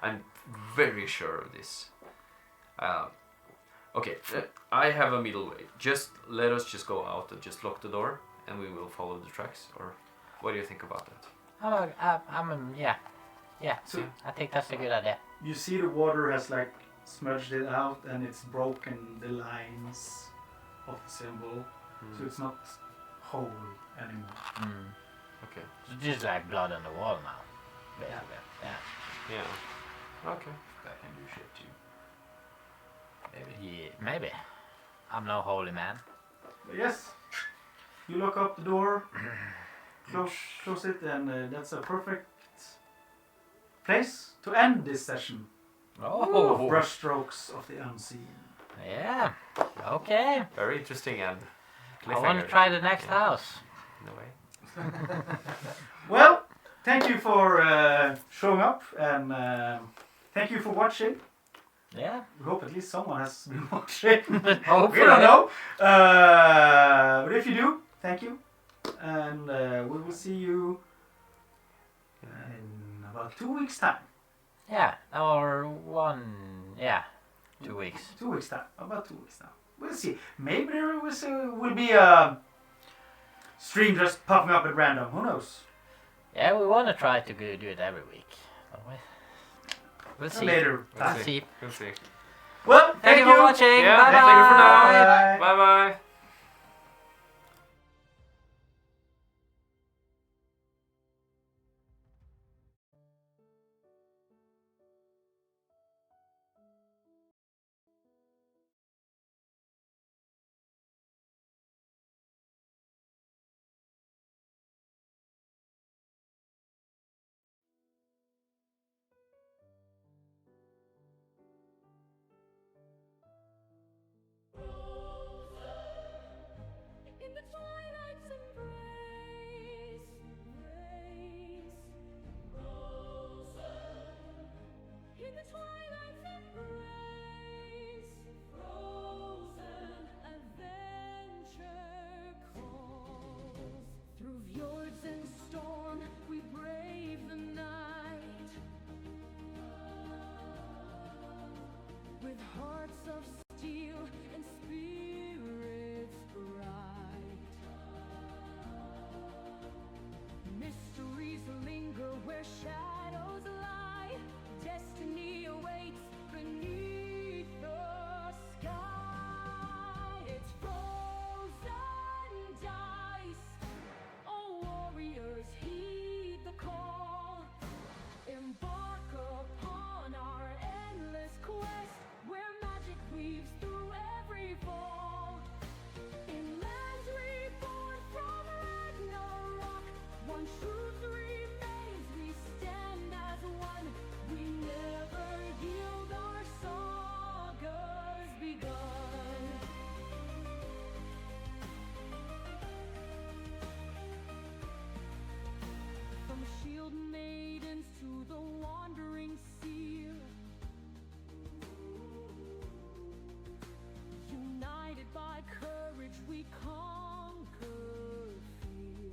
I'm very sure of this. Okay, I have a middle way. Let us just go out and just lock the door, and we will follow the tracks. Or what do you think about that? Yeah. So I think that's a good idea. you see the water has like smudged it out and it's broken the lines of the symbol, so it's not whole anymore. Okay. It's just like blood on the wall now. Basically. Yeah. Okay. That can do shit too. Maybe. Yeah, maybe. I'm no holy man. But yes, you lock up the door, close it, and that's a perfect place to end this session. Oh, Brushstrokes of the unseen. yeah. Okay. Very interesting and I want to try the next house. in a way. Well, thank you for showing up, and thank you for watching. Yeah. We hope at least someone has been watching. Hopefully. We don't know. But if you do, thank you. And we will see you in about 2 weeks' time. Yeah. Or 2 weeks. 2 weeks' time. About 2 weeks' time. We'll see. Maybe there will be a stream just popping up at random. Who knows? Yeah, we want to try to do it every week. Don't we? We'll see. Later. We'll see. We'll see. Well, Thank you for watching. Yeah, Bye thank you for now. Bye. Bye bye. In the twilight's embrace, in the twilight's embrace, frozen adventure calls. Through fjords and storm, we brave the night. With hearts of steel and spirits bright. Mysteries linger where shadows lie. Destiny awaits beneath the sky. It's frozen dice. Oh, warriors, heed the call. Embark upon our endless quest, where magic weaves through every fall. In lands reborn from Ragnarok, one truth remains, we stand as one. We never yield, our saga's begun. From shield maidens to the wandering seer, united by courage, we conquer fear.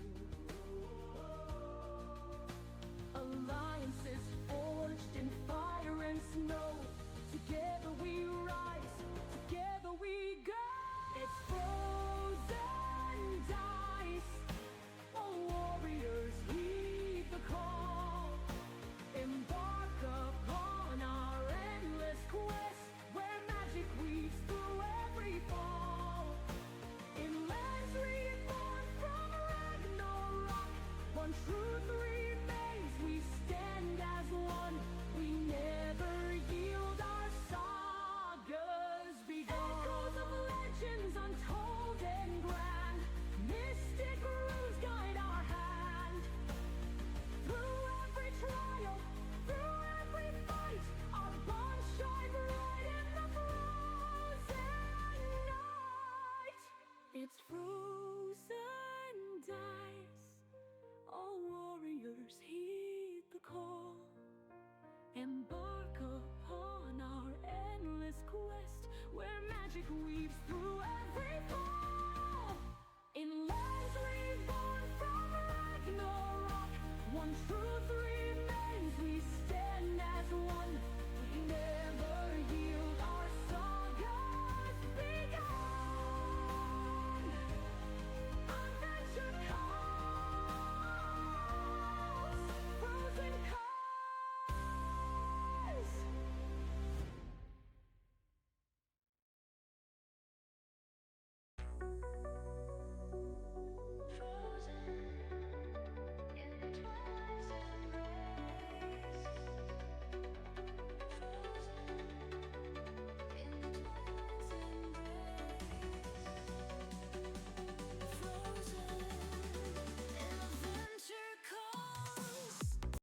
Alliances forged in fire and snow. Together we rise, together we go. It's frozen dice. Oh, warriors, heed the call. Embark upon our endless quest, where magic weaves through every fall. In lands reborn from Ragnarok, one truth remains, we stand as one. We never yield, our saga's begun. Echoes of legends untold and grand, mystic runes guide our hand. Through every trial, through every fight, our bonds shine bright in the frozen night. It's frozen.